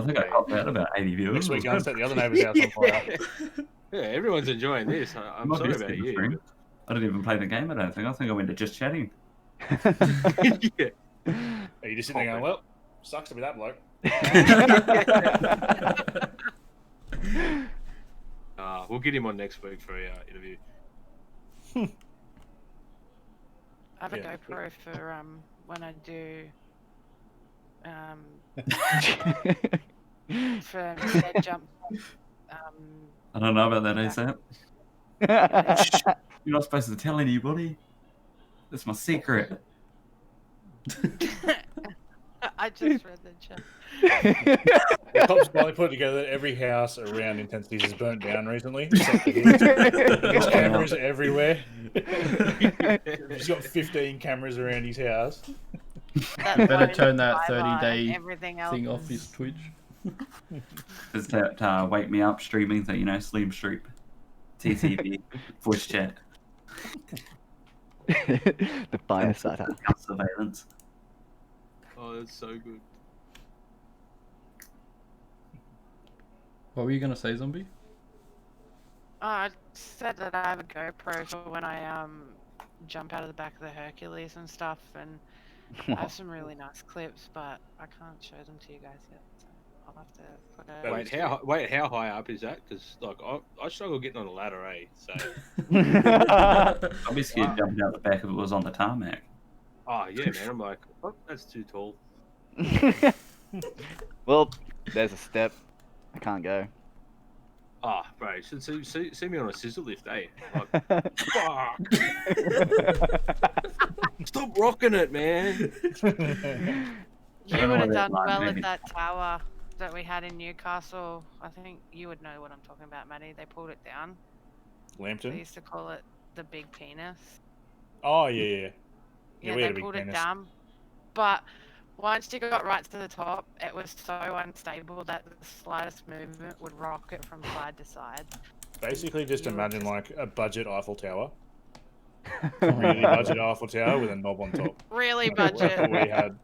think I got that about 80 viewers. Next week, I'll set the other neighbour's house on fire. Yeah, everyone's enjoying this. I'm Might be sorry a about second you. stream. I didn't even play the game. I don't think. I think I went to just chatting. Yeah. Are you just sitting there going, well, sucks to be that bloke. We'll get him on next week for our interview. I have a Yeah. GoPro for when I do for dead jump. I don't know about that, ASAP. You're not supposed to tell anybody. That's my secret. I just read the chat. The cops finally put together that every house around Intensities is burnt down recently. except for his. There's cameras everywhere. He's got 15 cameras around his house. That Better one turn that fiber 30-day and everything else thing off is- his Twitch. Is that wake me up streaming that, you know, Slim Street, TTV, voice chat, The fire starter. house surveillance. Oh, that's so good. What were you gonna say, Zombie? Oh, I said that I have a GoPro for when I jump out of the back of the Hercules and stuff, and I have some really nice clips, but I can't show them to you guys yet. So I'll have to put a. Wait, how high up is that? Because like I struggle getting on a ladder, eh? So I'd be scared jumping out the back if it was on the tarmac. oh yeah, man. I'm like, oh, that's too tall. Well, there's a step. I can't go. Ah, bro, you should see me on a scissor lift, eh? Like, fuck. Stop rocking it, man. You don't know would what have that done line well at means. that tower that we had in Newcastle. I think you would know what I'm talking about, Maddie. They pulled it down. They Lambton? used to call it the big penis. Oh, yeah. Yeah, we had they a big pulled it penis. down. But once you got right to the top, it was so unstable that the slightest movement would rock it from side to side. Basically, just You would imagine just- like a budget Eiffel Tower. Really budget Eiffel Tower with a knob on top. Really That's what budget. we had.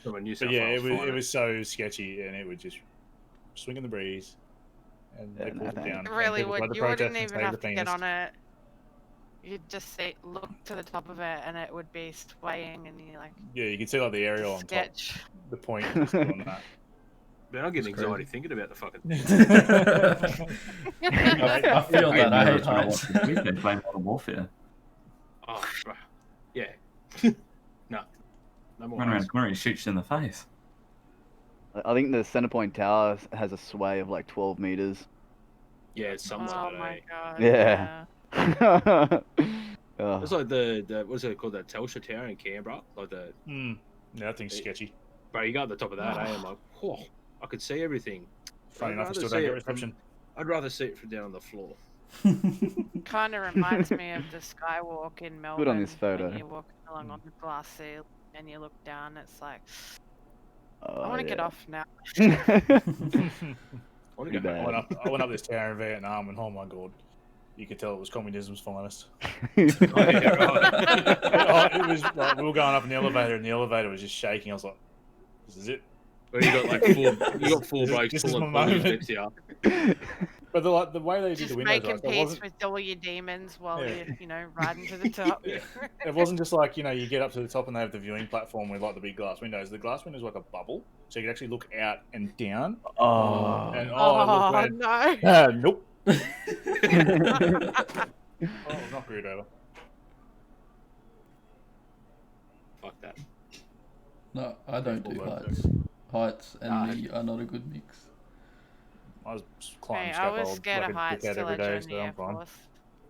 From a New But South yeah, Wales it fire. was so sketchy, and it would just swing in the breeze, and they Yeah, pulled no it thanks. down. It and really people tried would. to You wouldn't protest and even save have the to penis. get on it. You'd just look to the top of it, and it would be swaying, and you like Yeah, you can see like the aerial on top. sketch. The point is doing that. Man, I'm getting It's anxiety crazy. thinking about the fucking. I feel that. I hate When I heights. watched this weekend playing Modern Warfare. Oh, bro. Yeah. No. No more. Run around heights. the corner and shoots you in the face. I think the Centerpoint Tower has a sway of like 12 meters. Yeah, it's something Oh like that. my Eh? god. Yeah. Oh. It's like the what's it called, that Telstra Tower in Canberra? Like the Hmm. Yeah, that thing's sketchy. bro, you got at the top of that, eh? I'm like, whoa, I could see everything. Funny I'd enough, you rather still see don't get it from- reception. I'd rather see it from down on the floor. Kind of reminds me of the Skywalk in Melbourne. on this photo. When you're walking along on the glass seal and you look down, it's like, Oh, I want to get yeah. off now. I want to Pretty go bad. I went up this tower in Vietnam, and oh my god, you could tell it was communism's finest. Oh, yeah, right. It was like we were going up in the elevator, and the elevator was just shaking. I was like, "This is it." Where you got like four blokes This is pulling my pulleys moment. next to you. But the way they did Just the windows, making like, it peace wasn't. with all your demons while Yeah. you're, riding to the top. Yeah. It wasn't just like, you get up to the top and they have the viewing platform with like the big glass windows. The glass windows were like a bubble, so you could actually look out and down. Oh. And Oh, look, no. nope. Oh, not good over. Fuck that. No, I don't do Full heights. Heights and Ah, me are not a good mix. I was climbing Hey, I scaffold was scared like of a heights dickhead till I every day, joined the so Air I'm fine. Force.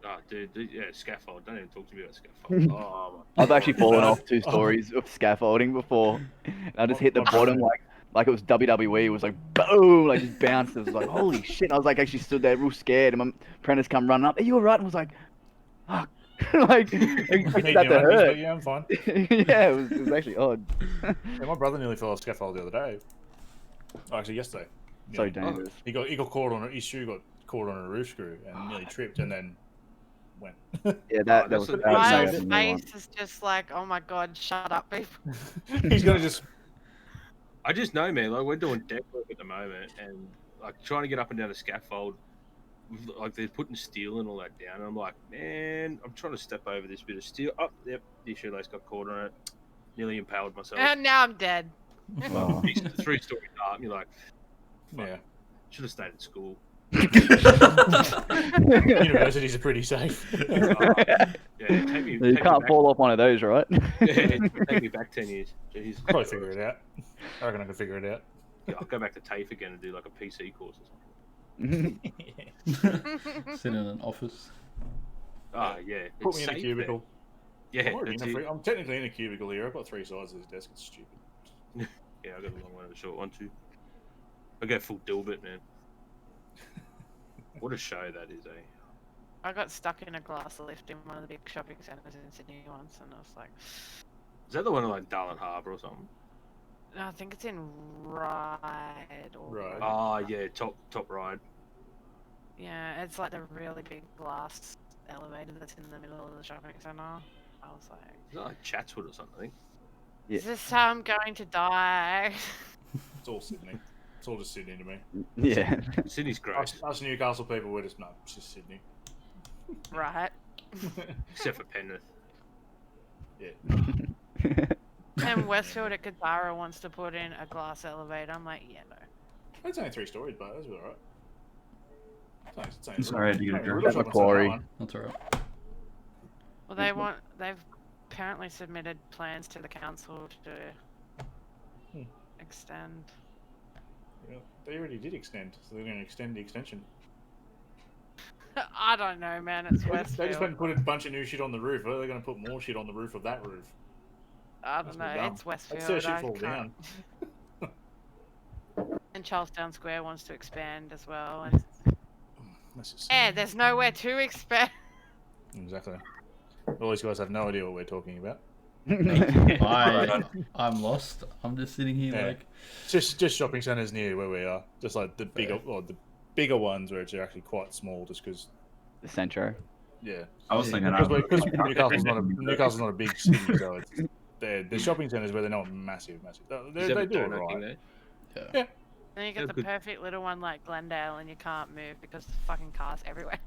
Oh, dude, yeah, scaffold. Don't even talk to me about scaffold. Oh, my I've actually fallen off 2 Oh. stories of scaffolding before. And I just hit the My bottom brother- like it was WWE. It was like boom, like just bounced. It was like holy shit. And I was like actually stood there real scared. And my apprentice come running up. Are you alright? And I was like, fuck. like expected Me that doing to this, but hurt. yeah, I'm fine. Yeah, it was actually odd. Yeah, my brother nearly fell off scaffold the other day. Oh, actually, yesterday. So Yeah. dangerous. He got caught on his shoe got caught on a roof screw and nearly tripped and then went. Yeah, that that's was a- that was My that's a new one. face is just like, oh my god, shut up, people. He's gonna just I just know, man. Like we're doing deck work at the moment, and like trying to get up and down the scaffold, like they're putting steel and all that down. And I'm like, man, I'm trying to step over this bit of steel. Oh, yep, the shoelace got caught on it. Nearly impaled myself. And now I'm dead. Oh. 3-story up. And you're like, yeah. should have stayed at school. Universities are pretty safe. Yeah, take me. You take me can't back, fall off one of those, right? Yeah, take me back 10 years. Jeez. Probably figure it out. I reckon I can figure it out. Yeah, I'll go back to TAFE again and do like a PC course or something. Sit in an office. Ah, yeah. Put it's me in a safe cubicle. there. Yeah, I'm, already that's in a it. free, I'm technically in a cubicle here. I've got 3 sides of this desk. It's stupid. Yeah, I got a long one and a short one too. I go full Dilbert, man. What a show that is, eh? I got stuck in a glass lift in one of the big shopping centres in Sydney once, and I was like, Is that the one in like Darlin Harbour or something? no, I think it's in Ride. Or Right. Ah, yeah, top ride. Yeah, it's like the really big glass elevator that's in the middle of the shopping centre. I was like, Is that like Chatswood or something? Yeah. is this how I'm going to die? It's all Sydney. It's all just Sydney to me. Yeah. Sydney's great, Us Newcastle people, we're just no, it's just Sydney. Right. except for Penrith. Yeah. And Westfield at Katara wants to put in a glass elevator. I'm like, yeah, no. It's only 3 stories, but that's alright. Sorry, I had to get a drink. That's Macquarie. That's alright. Well, they've apparently submitted plans to the council to Hmm. extend. Yeah, they already did extend, so they're going to extend the extension. I don't know, man. It's They Westfield. just went and put a bunch of new shit on the roof. Are they going to put more shit on the roof of that roof? I That's don't know. dumb. It's Westfield. Let's see shit I fall can't- down. And Charlestown Square wants to expand as well. And That's just yeah, there's nowhere to expand. Exactly. All these guys have no idea what we're talking about. I'm lost. I'm just sitting here Yeah. like, Just shopping centres near where we are. Just like the bigger ones where it's actually quite small, just because. The Centro. Yeah. I was thinking Because Newcastle's not a big city, so it's the shopping centres where they're not massive. Is They that do it Victoria King right. there? yeah. Then you Yeah, get the good. perfect little one like Glendale, and you can't move because there's fucking cars everywhere.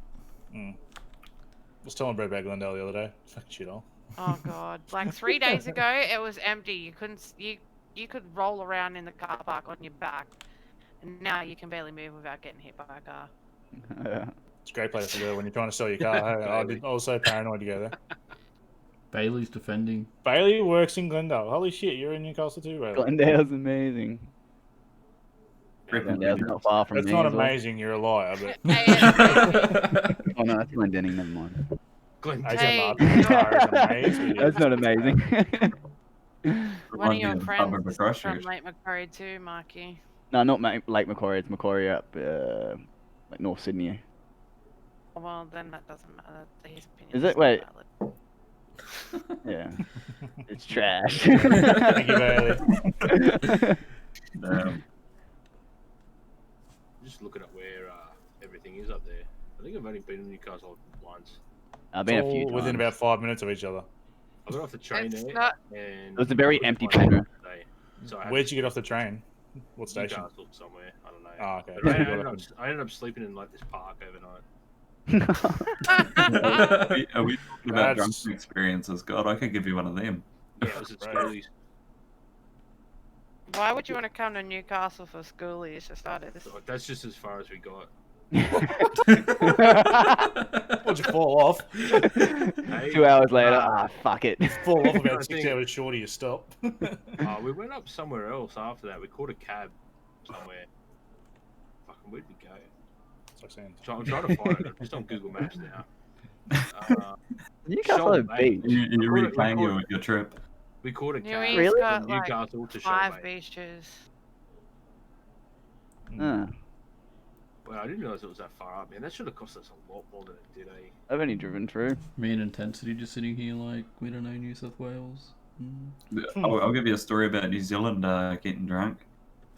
Mm. I was telling Brett about Glendale the other day. Fucking shit all. Oh god! Like 3 days ago, it was empty. You couldn't. You could roll around in the car park on your back, and now you can barely move without getting hit by a car. Yeah. It's a great place to go when you're trying to sell your car. Hey, I was so paranoid to go there. Bailey's defending. Bailey works in Glendale. Holy shit, you're in Newcastle too, Bailey. Glendale's amazing. Glendale's not far from That's me. not as well. amazing. You're a liar, but Oh no, that's Glendenning. Never mind. Glen- AJ Hey, Martin's car is amazing. That's not amazing. One of Reminds me your of friends Suburb of is from Christchurch. Lake Macquarie too, Marky. No, not Lake Macquarie. It's Macquarie up, like North Sydney. Well, then that doesn't matter. His opinion Is it? not Wait. valid. Yeah. It's trash. Thank you, Bailey. Um, Just looking at where everything is up there. I think I've only been in Newcastle once. I've been a few times. within about 5 minutes of each other. I got off the train It's there, not- and It was a very couldn't empty find train a ride. today. So I had Where'd to you get off the train? What station? Newcastle somewhere. I don't know. Oh, okay. But I ended up sleeping in like this park overnight. Are we talking about That's- drunken experiences? God, I could give you one of them. Yeah, it was at Right. Schoolies. Why would you want to come to Newcastle for schoolies to start this? So that's just as far as we got. Would you fall off? Hey, 2 hours later, fuck it. Fall off I about 6 think- hours short of your stop. we went up somewhere else after that. We caught a cab somewhere. Fucking, where'd we go? It's like saying, So I'm trying to find it. I'm just on Google Maps now. Newcastle Shoal Bay. Beach. You're Record- replaying record- your trip. We caught a New cab East Really? got from like Newcastle to 5 Shoal Bay. beaches. Huh. Well, I didn't realize it was that far up, man. That should have cost us a lot more than it did, eh? I've only driven through. Me and Intensity just sitting here like we don't know New South Wales. I'll give you a story about New Zealand getting drunk.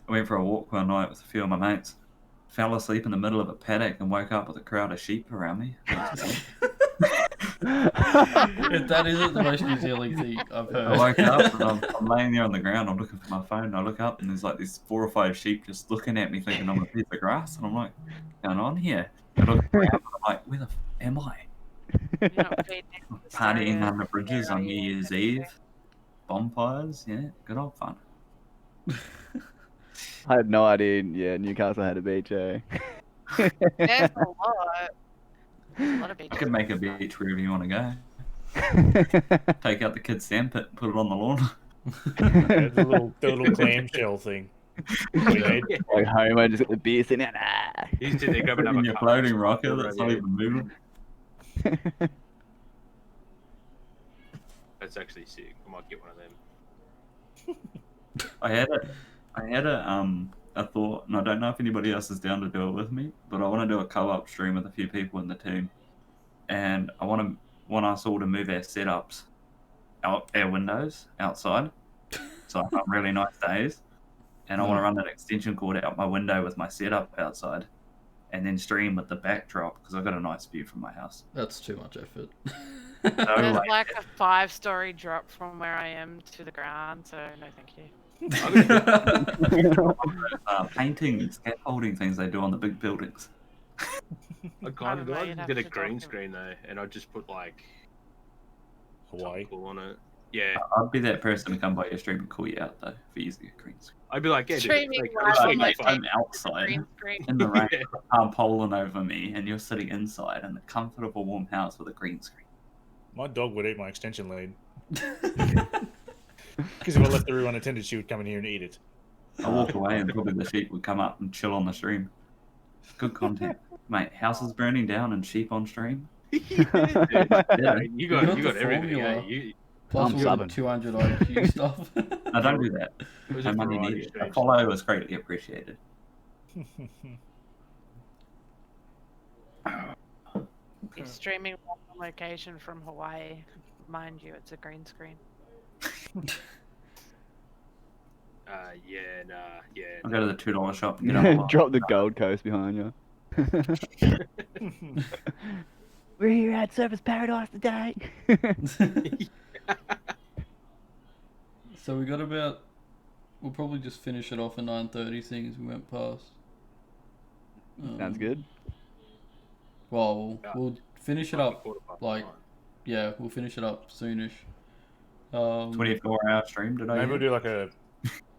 I went for a walk one night with a few of my mates. Fell asleep in the middle of a paddock and woke up with a crowd of sheep around me. If that isn't the most New Zealand thing I've heard. I woke up and I'm laying there on the ground. I'm looking for my phone. And I look up and there's like these 4 or 5 sheep just looking at me, thinking I'm a piece of grass. And I'm like, what's going on here? I look around and I'm like, where the am I? You're not feeding into the Partying stereo- on the bridges on New Year's Eve. Bonfires, yeah, good old fun. I had no idea. Yeah, Newcastle had a beach. Eh? There's a lot. There's a lot of You beaches. can make a beach wherever you want to go. Take out the kids' sandpit and put it on the lawn. yeah, the little clamshell thing. What do you need? Like home, I just got the beer sitting there. Ah. He's sitting there grabbing In another your cup. floating rocket Over that's there. not even moving. That's actually sick. I might get one of them. I had a thought, and I don't know if anybody else is down to do it with me, but I want to do a co-op stream with a few people in the team, and I want us all to move our setups out our windows outside, so I have really nice days, and I want to run that extension cord out my window with my setup outside, and then stream with the backdrop because I've got a nice view from my house. That's too much effort. So, There's like, like a 5-story drop from where I am to the ground, so no thank you. painting and scaffolding things they do on the big buildings. I kind of know, you'd did have a to talk green to- screen though, and I just put like Hawaii. something cool on it. Yeah, I'd be that person to come by your stream and call you out though for using a green screen. I'd be like, yeah, dude, Streaming like, live it's on like my fun. I'm The outside green screen. in the rain, Yeah. tarpaulin over me, and you're sitting inside in the comfort of a warm house with a green screen. My dog would eat my extension lead. Because if I left the room unattended, she would come in here and eat it. I walk away and probably the sheep would come up and chill on the stream. Good content, mate. Houses burning down and sheep on stream. Yeah, you You got got you got the everything. Yeah, formula. you, Plus I'm all the subbing. 200 IQ stuff. I don't do that. it was No a money variety needed. A stream. follow is greatly appreciated. He's streaming from a location from Hawaii. Mind you, it's a green screen. Yeah, nah, yeah. I'll go to the $2 shop and get on. Drop the Gold Coast behind you. We're here at Surface Paradise today. So we got about. We'll probably just finish it off at 9:30, seeing as we went past. Sounds good. Well, we'll finish it up. Quarter past like- nine. Yeah, we'll finish it up soonish. 24-hour stream today. Maybe we'll do like a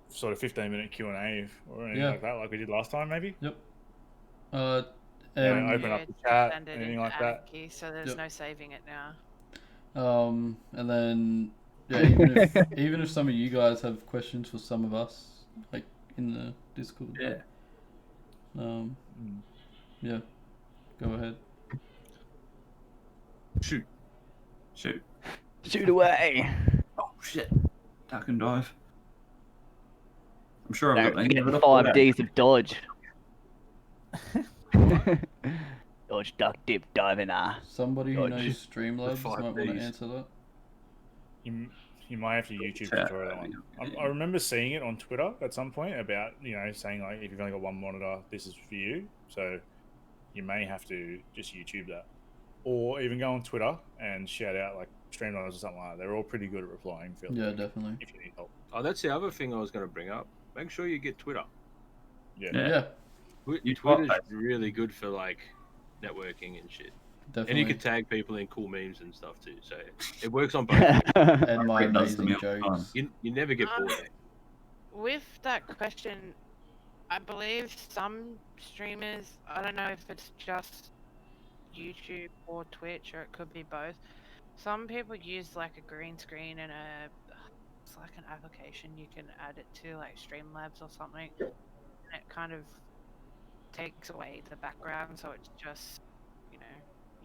sort of 15-minute Q&A or anything Yeah. like that, like we did last time, maybe. Uh, Yeah, and open up it's the chat, extended anything into like that. Anarchy, so there's Yep. no saving it now. and then yeah, even if some of you guys have questions for some of us, like in the Discord. Yeah. Yeah. Go ahead. Shoot. Shoot. Shoot away. Oh shit. Duck and dive. I'm sure I've got Don't the hang of forget it. I'll 5 put Ds of dodge. Dodge, duck, dip, dive, and Somebody who Dodge. knows Streamlabs five might want to Ds. answer that. You might have to YouTube Yeah. tutorial that one. I remember seeing it on Twitter at some point about, saying like, if you've only got one monitor, this is for you. So you may have to just YouTube that, or even go on Twitter and shout out like Streamlabs or something like that. They're all pretty good at replying. Yeah, definitely. If you need help. Oh, that's the other thing I was going to bring up. Make sure you get Twitter. Yeah. Yeah, Twitter's really good for like networking and shit. definitely. And you can tag people in cool memes and stuff too. So it works on both. And my Rick does the amazing meal jokes. time. You never get bored. With that question, I believe some streamers, I don't know if it's just YouTube or Twitch, or it could be both. Some people use like a green screen and it's like an application you can add it to, like Streamlabs or something, and it kind of takes away the background, so it's just, you know,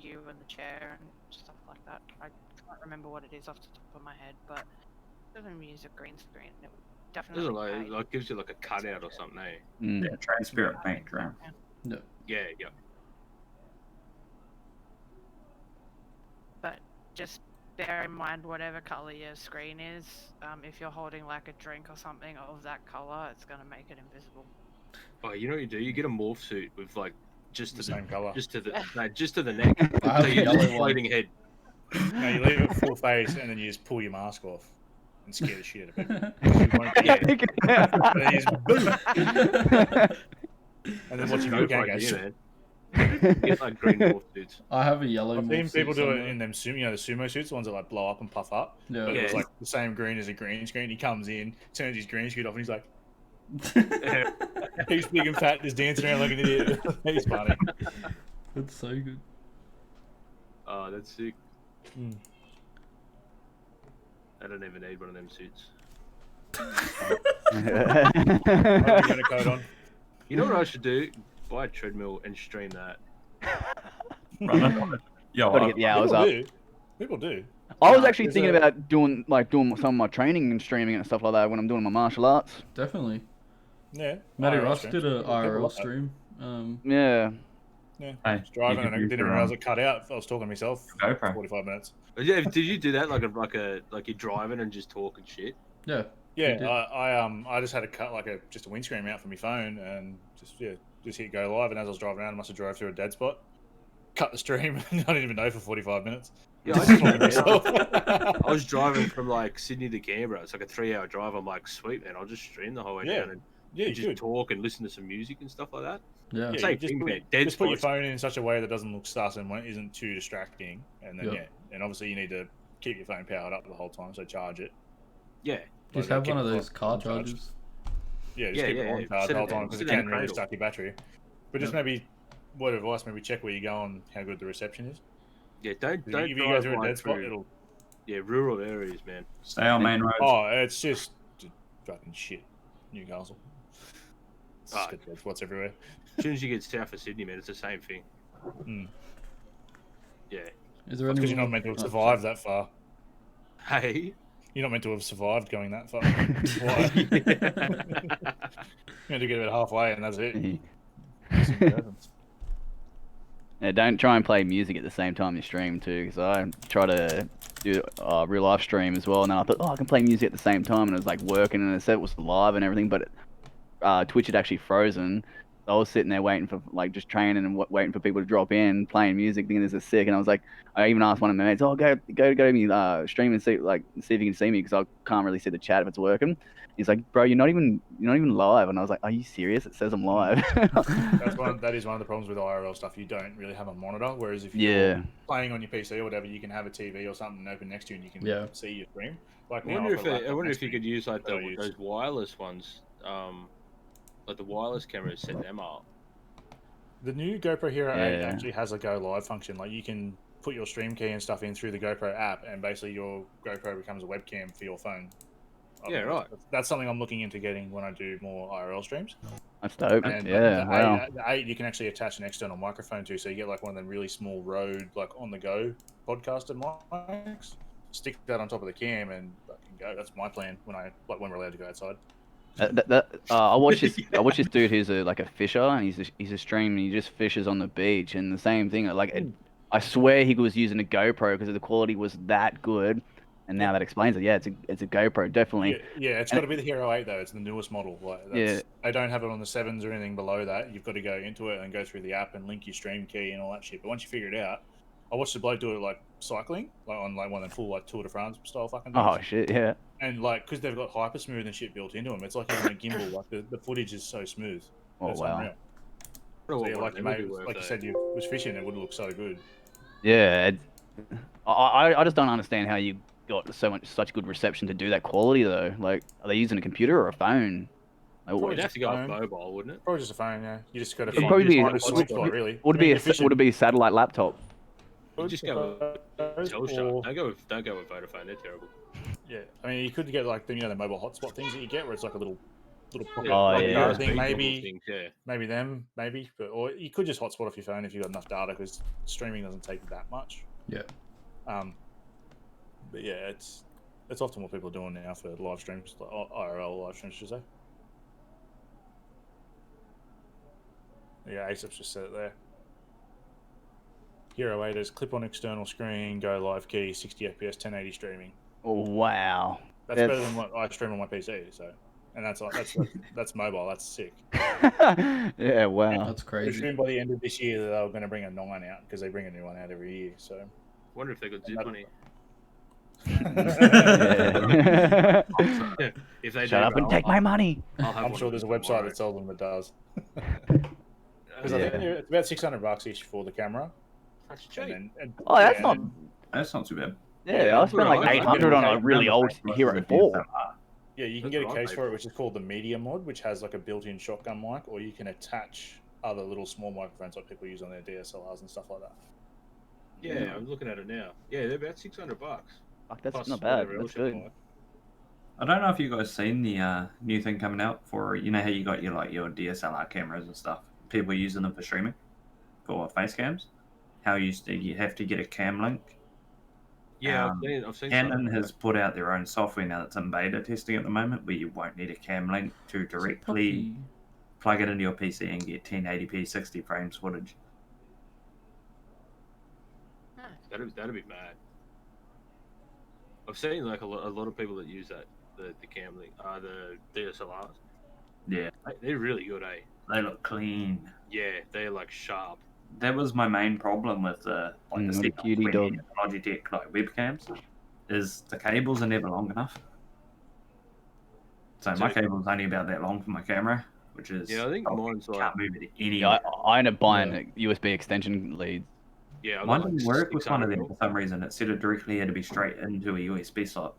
you and the chair and stuff like that. I can't remember what it is off the top of my head, but it doesn't use a green screen. It would definitely Doesn't like gives you like a cutout or something, eh? Mm. Yeah, transparent background. Yeah, yeah. But just bear in mind whatever color your screen is. If you're holding like a drink or something of that color, it's gonna make it invisible. Oh, you know what you do? You get a morph suit with like just The to the same color. just to the no, just to the neck. I have So a you're yellow just one. floating head. No, you leave it full face and then you just pull your mask off and scare the shit out of people. You won't Yeah. get it. And then you just boom. And then That's watch a your dope video idea, goes. man. Get like green morph suits. I have a yellow. I've seen morph people suit do it somewhere. in them sumo, the sumo suits, the ones that like blow up and puff up. Yeah. But it was Yeah. like the same green as a green screen. He comes in, turns his green screen off, and he's like, he's big and fat, just dancing around like an idiot. He's funny. That's so good. Oh, that's sick. Mm. I don't even need one of them suits. I'm gonna code on. You know what I should do? Buy a treadmill and stream that. Run it. Yo, Gotta get the hours People up. do. People do. I was Yeah, actually there's thinking a- about doing some of my training and streaming and stuff like that when I'm doing my martial arts. Definitely. Yeah. Matty IRL Ross streams. did a People IRL like that. stream. Yeah. Yeah. Hey, I was driving you and I can didn't use realize it cut out. I was talking to myself for GoPro. 45 minutes. But yeah, did you do that like you're driving and just talking shit? Yeah. Yeah, did. I just had to cut like just a windscreen out for my phone and just hit go live. And as I was driving around, I must have drove through a dead spot, cut the stream, and I didn't even know for 45 minutes. Yeah, Just talking to myself. I was driving from like Sydney to Canberra. It's like a 3-hour drive. I'm like, sweet man, I'll just stream the whole way Yeah. down and Yeah, you just could. talk and listen to some music and stuff like that. Yeah. Yeah, Same you just thing, put, man. Dead just put your spots. phone in such a way that doesn't look sus and isn't too distracting. And then Yep. and obviously you need to keep your phone powered up the whole time, so charge it. Yeah. Just Like, have keep one of it those on car charge. chargers. Yeah, just Yeah, keep yeah, it on yeah. charge Sit the whole in- time because sit it in can a really cradle. stuck your battery. But just maybe word of advice, maybe check where you go and how good the reception is. Yeah, don't If you go drive through a right dead spot, through- it'll. Yeah, rural areas, man. Stay on main roads. Oh, it's just fucking shit. Newcastle. It's just Ah. got dead spots everywhere. As soon as you get south of Sydney, man, it's the same thing. Mm. Yeah. Is there Because any? you're not meant to have Oh, survived that far. Hey. You're not meant to have survived going that far. Why? You had to get about halfway and that's it. Yeah, don't try and play music at the same time you stream too, because I try to do real life stream as well, and then I thought, oh, I can play music at the same time, and it was like working, and it said it was live and everything, but Twitch had actually frozen. I was sitting there waiting for like just training and waiting for people to drop in, playing music, thinking this is sick, and I was like, I even asked one of my mates, oh, go to me stream and see if you can see me, because I can't really see the chat if it's working. He's like, bro, you're not even live, and I was like, are you serious? It says I'm live. That is one of the problems with IRL stuff. You don't really have a monitor, whereas if you're Yeah. playing on your PC or whatever, you can have a TV or something open next to you and you can see your stream. Like I now, wonder I've got a I laptop wonder next if you to me. could use like that I use. those wireless ones, like the wireless cameras, set them up. The new GoPro Hero 8 Yeah. actually has a go live function. Like you can put your stream key and stuff in through the GoPro app, and basically your GoPro becomes a webcam for your phone. Yeah, right. That's something I'm looking into getting when I do more IRL streams. That's dope. And Yeah, wow. the 8 you can actually attach an external microphone to, so you get like one of them really small Rode, like on the go podcaster mics. Stick that on top of the cam and fucking go. That's my plan when we're allowed to go outside. I watched this dude who's like a fisher, and he's a stream, and he just fishes on the beach, and the same thing. I swear he was using a GoPro because the quality was that good, And now that explains it. Yeah, it's a GoPro, definitely. Yeah, it's got to be the Hero 8 though. It's the newest model. Like, Yeah. They don't have it on the 7s or anything below that. You've got to go into it and go through the app and link your stream key and all that shit. But once you figure it out, I watched the bloke do it like cycling, like on like one of them full like Tour de France style fucking things. Oh shit, yeah. And like, because they've got hyper smooth and shit built into them, it's like having a gimbal. Like the footage is so smooth. Oh It's wow. unreal. So, yeah, like you said, you was fishing, it would look so good. Yeah. I just don't understand how you got such good reception to do that quality though. Like, are they using a computer or a phone? Like, Probably It'd have to go with phone. mobile, wouldn't it? Probably just a phone, yeah. You just got to It'd probably be- find a sweet spot, really. would I mean, it be a satellite laptop? You just go with Telstra. or- Don't go with Vodafone. They're terrible. Yeah, I mean, you could get like the the mobile hotspot things that you get, where it's like a little pocket Oh, like yeah. USB thing, USB maybe things, yeah. maybe them, maybe, but or you could just hotspot off your phone if you got enough data, because streaming doesn't take that much. Yeah. But yeah, it's often what people are doing now for live streams, like IRL live streams, should I say? Yeah, ASAP's just said it there. Hero 8 is clip on external screen, go live key, 60 FPS, 1080 streaming. Oh wow. That's better than what I stream on my PC. So, and that's mobile. That's sick. Yeah, wow. That's I crazy. assume by the end of this year they were going to bring a 9 out, because they bring a new one out every year. So, Wonder if they got zip money. Yeah. If they Shut do, up and take my money. I'll have I'm one sure of there's a them website tomorrow. that sells them that does. Uh, Because I think it's about $600 each for the camera. That's cheap. Oh, that's yeah, not. and That's not too bad. Yeah, I spent like Right. 800 on a really old Hero 4. yeah, you can That's get a what I case paid for it, for. which is called the Media Mod, which has like a built-in shotgun mic, or you can attach other little small microphones like people use on their DSLRs and stuff like that. Yeah, I'm looking at it now. Yeah, they're about $600. Fuck, that's Plus not bad. whatever That's else you good. buy. I don't know if you guys seen the new thing coming out for, you know how you got your DSLR cameras and stuff. People using them for streaming, for face cams. How you have to get a cam link. Yeah, I've seen Canon something. has put out their own software now that's in beta testing at the moment, where you won't need a cam link to directly plug it into your PC and get 1080p 60 frames footage. That'd be mad. I've seen like a lot of people that use that the cam link, the DSLRs. Yeah, They're really good, eh? they look clean. Yeah, they're like sharp. That was my main problem with the what a setup cutie when dog. you get Logitech like webcams, is the cables are never long enough. So my cable's only about that long for my camera, which is Yeah, I think mine's like can't move it Yeah, anywhere. I ended up buying USB extension leads. yeah. I've Mine got, like, didn't work with one of 600 them for some reason. It said it directly had to be straight into a USB slot.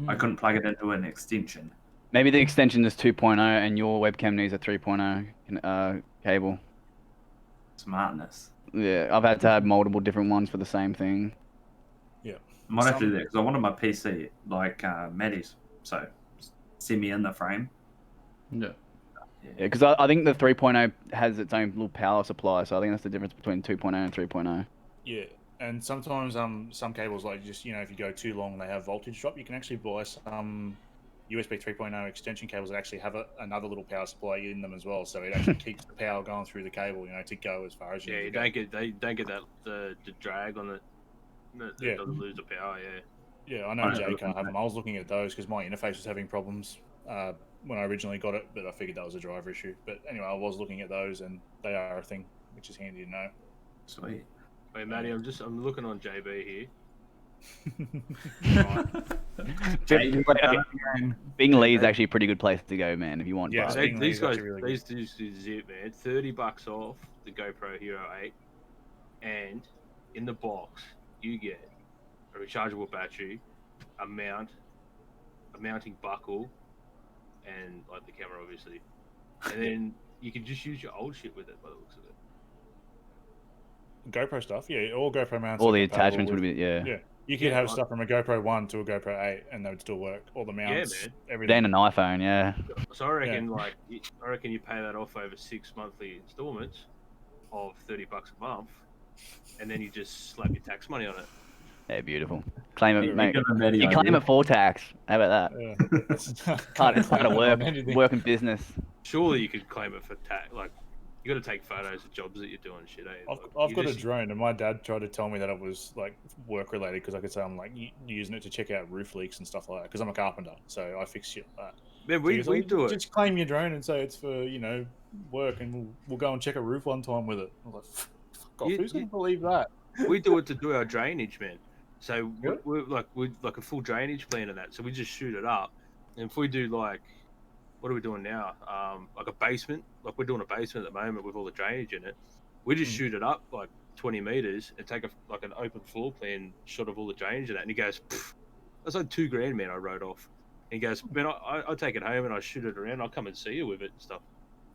I couldn't plug it into an extension. Maybe the extension is 2.0 and your webcam needs a 3.0 cable. Smartness. Yeah, I've had to have multiple different ones for the same thing. I might have to do that because I wanted my PC like Maddie's, so send me in the frame. Yeah. Yeah, because I think the 3.0 has its own little power supply, so I think that's the difference between 2.0 and 3.0. Yeah, and sometimes some cables, like just if you go too long, they have voltage drop. You can actually buy some USB 3.0 extension cables that actually have another little power supply in them as well, so it actually keeps the power going through the cable, to go as far as you Yeah, need you to go. don't get that the drag on it. It doesn't lose the power. Yeah. Yeah, I know Jay can't have them. I was looking at those because my interface was having problems when I originally got it, but I figured that was a driver issue. But anyway, I was looking at those, and they are a thing, which is handy to know. Sweet. Wait, Matty, I'm looking on JB here. Bing Lee is actually a pretty good place to go, man, if you want. Yeah, bars. Bing These Lee's guys, actually really these dudes do zip, man. $30 off the GoPro Hero 8, and in the box you get a rechargeable battery, a mounting buckle, and like the camera, obviously. And then you can just use your old shit with it, by the looks of it. GoPro stuff, yeah, all GoPro mounts. All are the compatible attachments would with- be, yeah. Yeah, you could Yeah, have I- stuff from a GoPro 1 to a GoPro 8, and they would still work. All the mounts, man. everything. Then an iPhone, yeah. So I reckon, I reckon you pay that off over 6 monthly installments of $30 a month, and then you just slap your tax money on it. Yeah, beautiful. Claim it, mate. Give them Maddie You claim idea. it for tax. How about that? Yeah. Can't work in business. Surely you could claim it for tax, like You got to take photos of jobs that you're doing, shit. Eh? I've You got a just- drone, and my dad tried to tell me that it was like work related because I could say I'm like using it to check out roof leaks and stuff like that. Because I'm a carpenter, so I fix shit like that. Man, So we he goes, do "Oh, it. Just claim your drone and say it's for work, and we'll go and check a roof one time with it. I was like, fuck off, who's gonna believe that? We do it to do our drainage, man. So Really? we're like a full drainage plan of that. So we just shoot it up, and if we do like, what are we doing now? Like a basement. Like we're doing a basement at the moment with all the drainage in it. We just shoot it up like 20 meters and take like an open floor plan shot of all the drainage in that. And he goes, that's like $2,000, man. I wrote off. And he goes, man, I take it home and I shoot it around. I'll come and see you with it and stuff.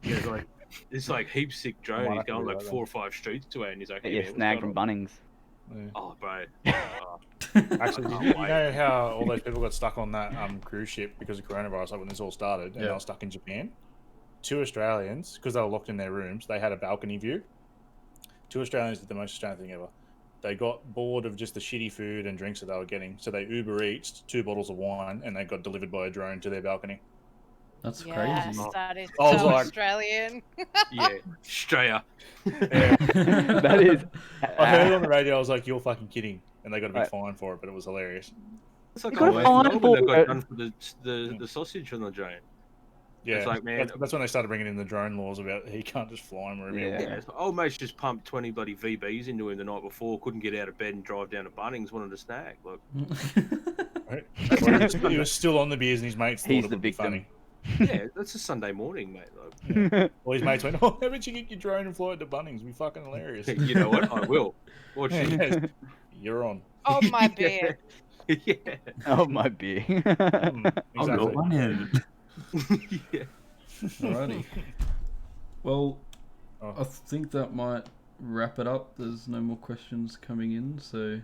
He goes like, it's like heaps sick drone. might He's have to going do like that 4 or 5 streets away, and he's like, Get hey, your man, what's snag going from on? Bunnings. Yeah. Oh, bro. Actually, Oh, you wait. know how all those people got stuck on that cruise ship because of coronavirus, like when this all started, and Yeah. they were stuck in Japan? 2 Australians, because they were locked in their rooms, they had a balcony view. 2 Australians did the most Australian thing ever. They got bored of just the shitty food and drinks that they were getting, so they Uber Eats 2 bottles of wine, and they got delivered by a drone to their balcony. That's Yes, crazy. that is I was so like- Australian. Yeah, Australia. That is. I heard it on the radio. I was like, "You're fucking kidding!" And they got a big Right. fine for it, but it was hilarious. It's like You gotta always find Melbourne, for they got it. done for the sausage on the drone. Yeah, It's like, man- that's when they started bringing in the drone laws about he can't just fly them wherever he Yeah. wants. Yeah, it's like, old mate's just pumped 20 bloody VBs into him the night before, couldn't get out of bed and drive down to Bunnings, wanted a snack. Like, Right? He was still on the beers, and his mates thought He's it the would be victim. funny. yeah, that's a Sunday morning, mate. Well, his mates went, "Oh, how about you get your drone and fly it to Bunnings? It'd be fucking hilarious." Like, you know what? I will. Watch it. Yes, you're on. Oh my beard. Yeah. Oh, my beer. Mm, I've exactly. got one head. Yeah. Alrighty. Well, Oh. I think that might wrap it up. There's no more questions coming in, so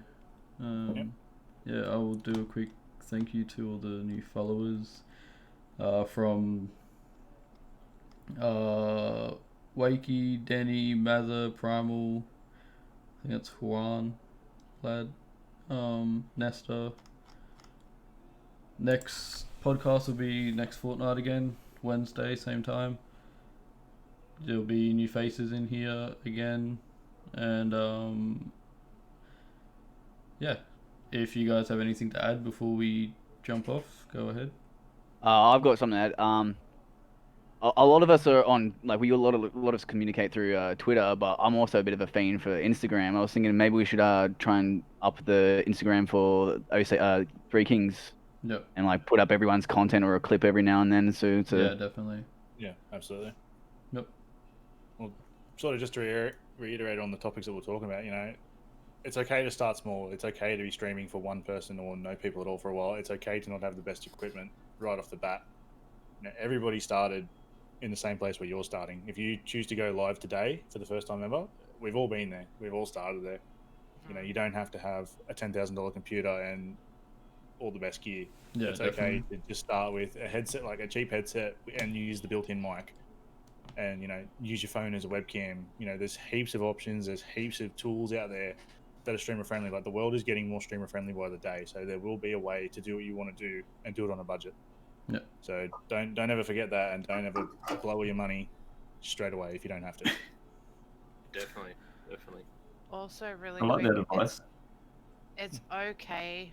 yeah, I will do a quick thank you to all the new followers from Wakey, Denny, Mather, Primal. I think that's Juan, Lad, Nesta. Next podcast will be next fortnight again, Wednesday, same time. There'll be new faces in here again, and yeah. If you guys have anything to add before we jump off, go ahead. I've got something to add. A lot of us are on, like, a lot of us communicate through Twitter, but I'm also a bit of a fiend for Instagram. I was thinking maybe we should try and up the Instagram for Three Kings Yep. and like put up everyone's content or a clip every now and then. So Yeah, definitely. Yeah, absolutely. Yep. Well, sort of just to reiterate on the topics that we're talking about, it's okay to start small. It's okay to be streaming for one person or no people at all for a while. It's okay to not have the best equipment right off the bat. Everybody started in the same place where you're starting. If you choose to go live today for the first time ever, we've all been there. We've all started there. You don't have to have a $10,000 computer and all the best gear. Yeah, It's definitely. okay to just start with a headset, like a cheap headset, and use the built-in mic. And use your phone as a webcam. There's heaps of options. There's heaps of tools out there that are streamer friendly. Like, the world is getting more streamer friendly by the day, so there will be a way to do what you want to do and do it on a budget. Yeah. So don't ever forget that, and don't ever blow all your money straight away if you don't have to. Definitely. Also, really I like quick, that advice. it's okay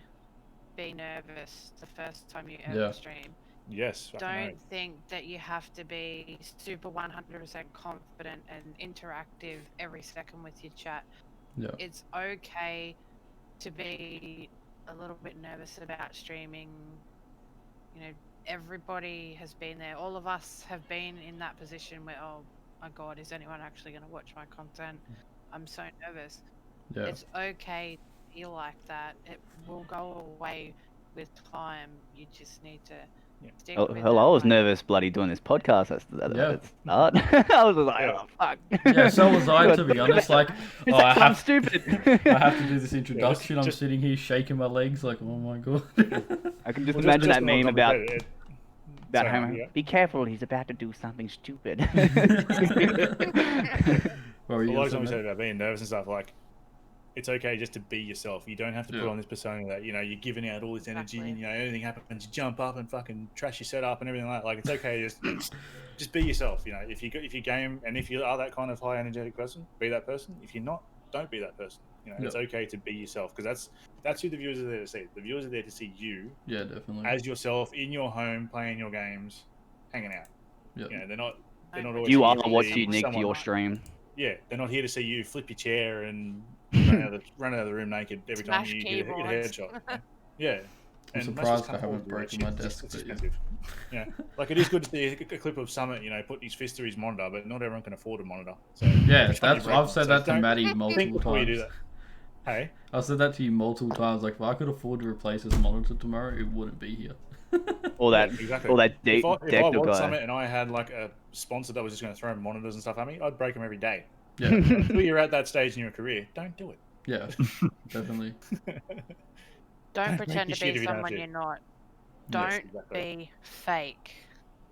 be nervous the first time you Yeah. ever stream. Yes. fucking Don't oath. think that you have to be super 100% confident and interactive every second with your chat. Yeah. It's okay to be a little bit nervous about streaming. Everybody has been there. All of us have been in that position where, oh my god, is anyone actually going to watch my content? I'm so nervous. Yeah. It's okay to feel like that. It will go away with time. You just need to stick with hell, I it, was like- nervous bloody doing this podcast. That's Yeah. start. I was just like, Yeah. oh fuck. Yeah, so was I, to be honest. Like, It's I I'm have stupid. I have to do this introduction. I'm just- sitting here shaking my legs like, oh my god. I can just Well, imagine that on meme top of about it, Homer. sorry, yeah. Be careful, he's about to do something stupid. What were you A lot gonna of say, times we mate? said about being nervous and stuff, like, it's okay just to be yourself. You don't have to put on this persona that, you know, you're giving out all this energy, Exactly. and, you know, anything happens, you jump up and fucking trash your setup and everything like that. Like, it's okay, just be yourself. You know, if you game and if you are that kind of high energetic person, be that person. If you're not, don't be that person. You know, it's okay to be yourself, because that's who the viewers are there to see. The viewers are there to see you, definitely, as yourself in your home, playing your games, hanging out. Yeah, You know, they're not always You here are to what's see unique to someone. your stream. Yeah, they're not here to see you flip your chair and run out of the room naked every time Smash you get a keyboards. headshot. Yeah. I'm And surprised I can't haven't afford to do broken that my shit. desk, It's but yeah. expensive. Yeah, like, it is good to see a clip of Summit, you know, putting his fist through his monitor, but not everyone can afford a monitor. So Yeah, every time you that's break I've one. said So that to don't Maddie think multiple before you do times. that. Hey, I've said that to you multiple times. Like, if I could afford to replace this monitor tomorrow, it wouldn't be here. Or that, exactly. or that If I Dector was guy. Summit and I had like a sponsor that was just going to throw monitors and stuff at me, I'd break them every day. Yeah, Until you're at that stage in your career, don't do it. yeah, definitely. Don't break pretend your to shit be if you don't have someone to. you're not. Yes, Don't exactly. be fake.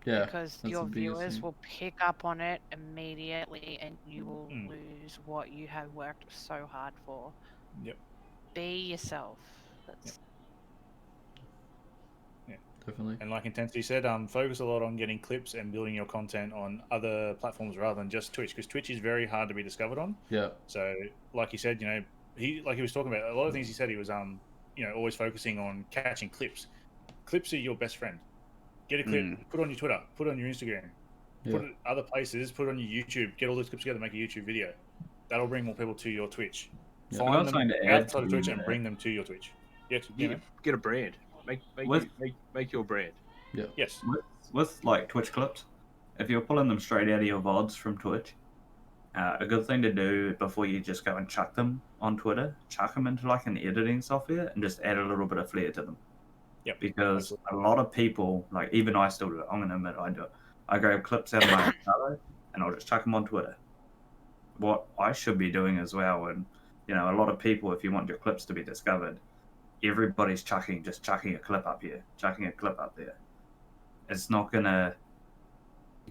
Yeah, Because that's your the biggest viewers thing. will pick up on it immediately, and you will Mm. lose what you have worked so hard for. Yep. Be yourself. That's Definitely. And like Intensity said, focus a lot on getting clips and building your content on other platforms rather than just Twitch, because Twitch is very hard to be discovered on. Yeah, So, like he said, you know, he was talking about a lot of things. He said he was you know, always focusing on catching clips. Clips are your best friend. Get a clip, put it on your Twitter, put it on your Instagram, put it other places, put it on your YouTube. Get all those clips together, make a YouTube video. That'll bring more people to your Twitch. Yeah. Find them something to add outside of to Twitch and that. bring them to your Twitch. Yeah, Get a brand. Make your brand. yes. With like Twitch clips, if you're pulling them straight out of your VODs from Twitch, a good thing to do before you just go and chuck them on Twitter, chuck them into like an editing software and just add a little bit of flair to them. Yep. Because a lot of people, like even I still do it, I'm going to admit I do it. I grab clips out of my Elgato and I'll just chuck them on Twitter. What I should be doing as well, and you know, a lot of people, if you want your clips to be discovered, everybody's chucking a clip up here, chucking a clip up there. It's not gonna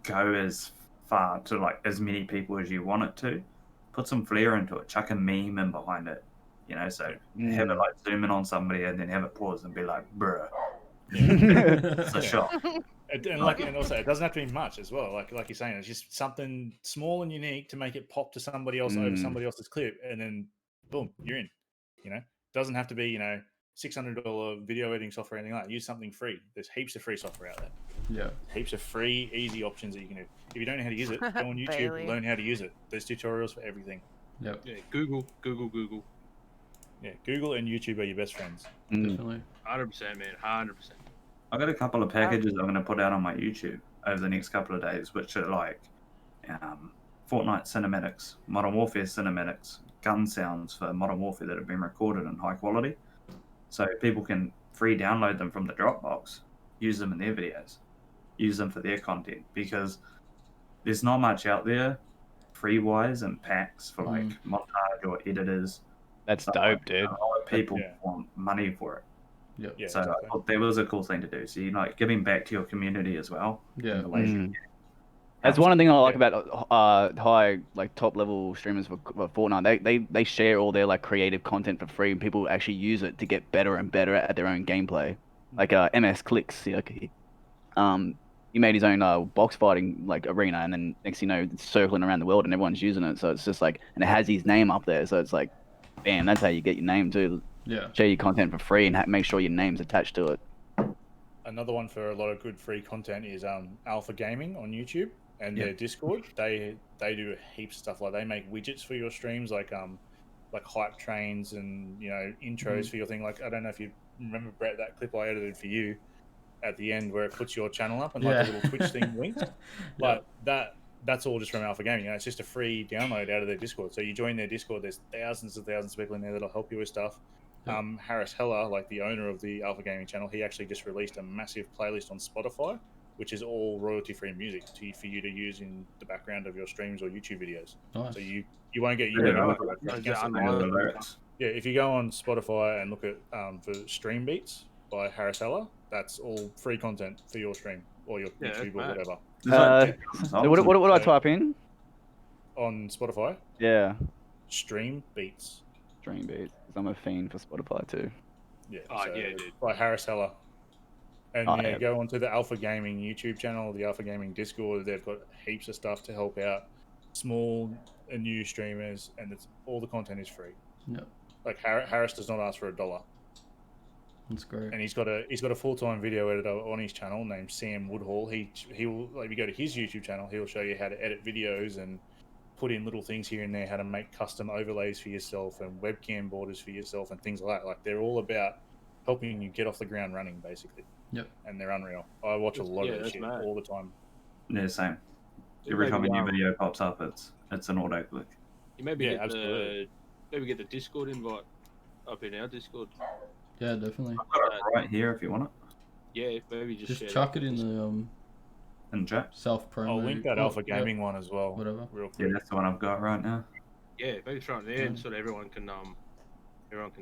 go as far to like as many people as you want it to. Put some flair into it, chuck a meme in behind it, you know, so have it like zoom in on somebody and then have it pause and be like, bruh. It's a shot. And also, it doesn't have to be much as well. Like you're saying, it's just something small and unique to make it pop to somebody else over somebody else's clip, and then boom, you're in. You know, it doesn't have to be, you know, $600 video editing software or anything like that. Use something free. There's heaps of free software out there. Yeah. Heaps of free, easy options that you can do. If you don't know how to use it, go on YouTube, Bailey. learn how to use it. There's tutorials for everything. Yep. Yeah, Google. Yeah, Google and YouTube are your best friends. Definitely. 100%, man. 100%. I've got a couple of packages I'm going to put out on my YouTube over the next couple of days, which are like Fortnite cinematics, Modern Warfare cinematics, gun sounds for Modern Warfare that have been recorded in high quality. So people can free download them from the Dropbox, use them in their videos, use them for their content, because there's not much out there free-wise and packs for like montage or editors. That's dope, dude. A lot of people want money for it. Yep. Yeah, So I thought that was a cool thing to do. So you like giving back to your community as well. Yeah. in the ways you can. That's one thing I like about high, like, top level streamers for Fortnite. They share all their like creative content for free, and people actually use it to get better and better at their own gameplay. Like MS Clicks, he made his own box fighting like arena, and then next thing you know, it's circling around the world, and everyone's using it. So it's just like, and it has his name up there. So it's like, bam, that's how you get your name too. Yeah. Share your content for free and make sure your name's attached to it. Another one for a lot of good free content is Alpha Gaming on YouTube and their Discord. They do heaps of stuff. Like they make widgets for your streams, like hype trains and, you know, intros for your thing. Like, I don't know if you remember, Brett, that clip I edited for you at the end where it puts your channel up and like the little Twitch thing links. Like that's all just from Alpha Gaming. You know, it's just a free download out of their Discord. So you join their Discord. There's thousands and thousands of people in there that'll help you with stuff. Harris Heller, like the owner of the Alpha Gaming channel, he actually just released a massive playlist on Spotify, which is all royalty-free music for you to use in the background of your streams or YouTube videos. Nice. So you won't get if you go on Spotify and look at for Stream Beats by Harris Heller, that's all free content for your stream or your YouTube or whatever. What do I type in on Spotify? Yeah. Stream Beats. stream beats because I'm a fiend for Spotify too. Yeah. Oh, so yeah, dude. By Harris Heller. And Oh, yeah, yeah. go onto the Alpha Gaming YouTube channel, the Alpha Gaming Discord. They've got heaps of stuff to help out small and new streamers, and all the content is free. Yep. Like Harris does not ask for $1, That's great. and he's got a full-time video editor on his channel named Sam Woodhall. He will, like, if you go to his YouTube channel, he'll show you how to edit videos and put in little things here and there, how to make custom overlays for yourself and webcam borders for yourself and things like that. Like, they're all about helping you get off the ground running, basically. Yep. And they're unreal. I watch a lot Yeah, of this that's shit mad. all the time. Yeah, same. You Every time a maybe, new video pops up, it's an auto click. You maybe Yeah, get absolutely. the Discord invite up in our Discord. Yeah, definitely. I've got it right here if you want it Yeah, maybe just Just share chuck that. it in the in the chat. self promo. I'll link that Oh, Alpha yeah, Gaming one as well. Whatever. Real Yeah, quick. that's the one I've got right now. Yeah, maybe throw it there and Yeah. so that everyone can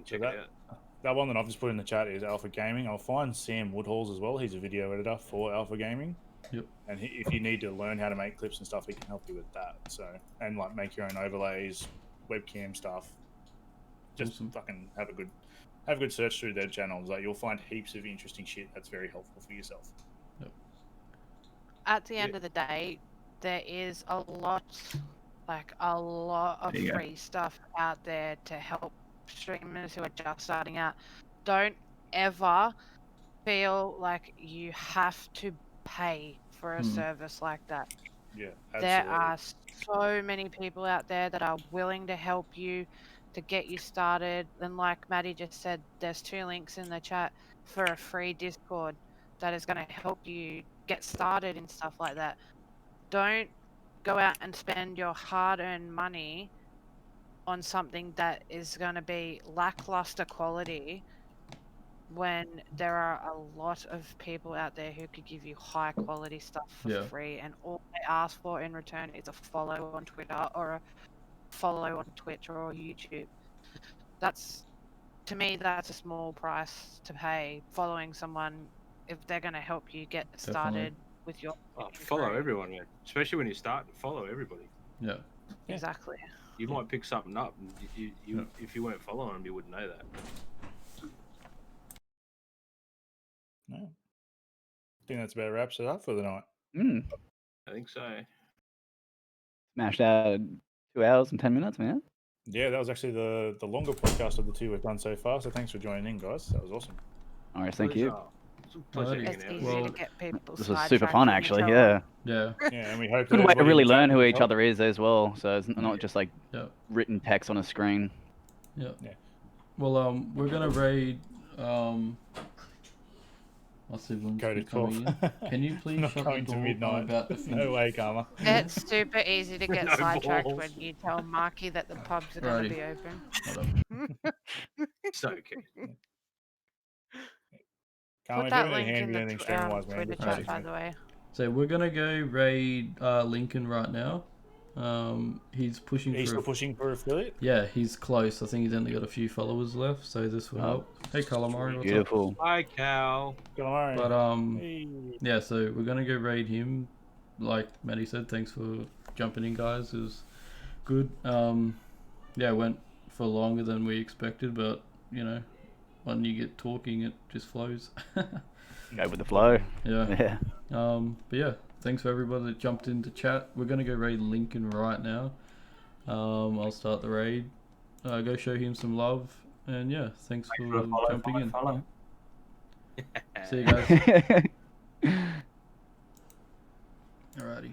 check that- it out. That one that I've just put in the chat is Alpha Gaming. I'll find Sam Woodhalls as well. He's a video editor for Alpha Gaming. Yep. And if you need to learn how to make clips and stuff, he can help you with that. So, and like make your own overlays, webcam stuff. Just Awesome. fucking have a good search through their channels. Like, you'll find heaps of interesting shit that's very helpful for yourself. At the end Yeah. of the day, there is a lot of There you go. free stuff out there to help streamers who are just starting out. Don't ever feel like you have to pay for a Hmm. service like that. Yeah, absolutely. There are so many people out there that are willing to help you to get you started. And like Maddie just said, there's 2 links in the chat for a free Discord that is going to help you get started and stuff like that. Don't go out and spend your hard-earned money on something that is going to be lackluster quality when there are a lot of people out there who could give you high quality stuff for Yeah. free, and all they ask for in return is a follow on Twitter or a follow on Twitch or YouTube. That's, to me, that's a small price to pay following someone if they're going to help you get started with your Oh, Twitch follow career. everyone, man. Especially when you start, follow everybody. Yeah. Yeah. Exactly. You might pick something up, and if you weren't following them, you wouldn't know that. No. I think that's about wraps it up for the night. I think so. Smashed out 2 hours and 10 minutes, man. Yeah, that was actually the longer podcast of the 2 we've done so far. So thanks for joining in, guys. That was awesome. All right, thank you. Pleasure. It's a pleasure Alrighty. It's hanging out. easy Well, to get people This was super sidetracked fun, with each actually. other. Yeah. Yeah. Yeah, and we hope Good way to everybody really in the chat learn who can each help. other is as well. So it's not just like Yeah. written text on a screen. Yeah. Yeah. Well, we're gonna raid my siblings Go to keep coming 12. in. Can you please Not shut the going to door? I'm midnight. about to finish. No way, Karma. It's super easy to get No sidetracked balls. when you tell Marky that the pubs are going Righty. to be open. Hold up. It's okay. Karma, Put if you that have any link handy in the anything streaming-wise, man, Twitter just chat, message by me. the way. So we're gonna go raid Lincoln right now. He's pushing Are you for. still pushing for affiliate? Yeah, he's close. I think he's only got a few followers left, so this will Oh. help. Hey, Calamari, what's up? Beautiful. Hi, Cal. Calamari. But Hey. yeah, so we're gonna go raid him. Like Maddie said, thanks for jumping in, guys. It was good. Yeah, it went for longer than we expected, but you know, when you get talking, it just flows. Go with the flow. Yeah. Yeah. But yeah, thanks for everybody that jumped into chat. We're gonna go raid Lincoln right now. I'll start the raid. Go show him some love, and yeah, thanks Make for sure to follow, jumping in. follow. See you guys. Alrighty.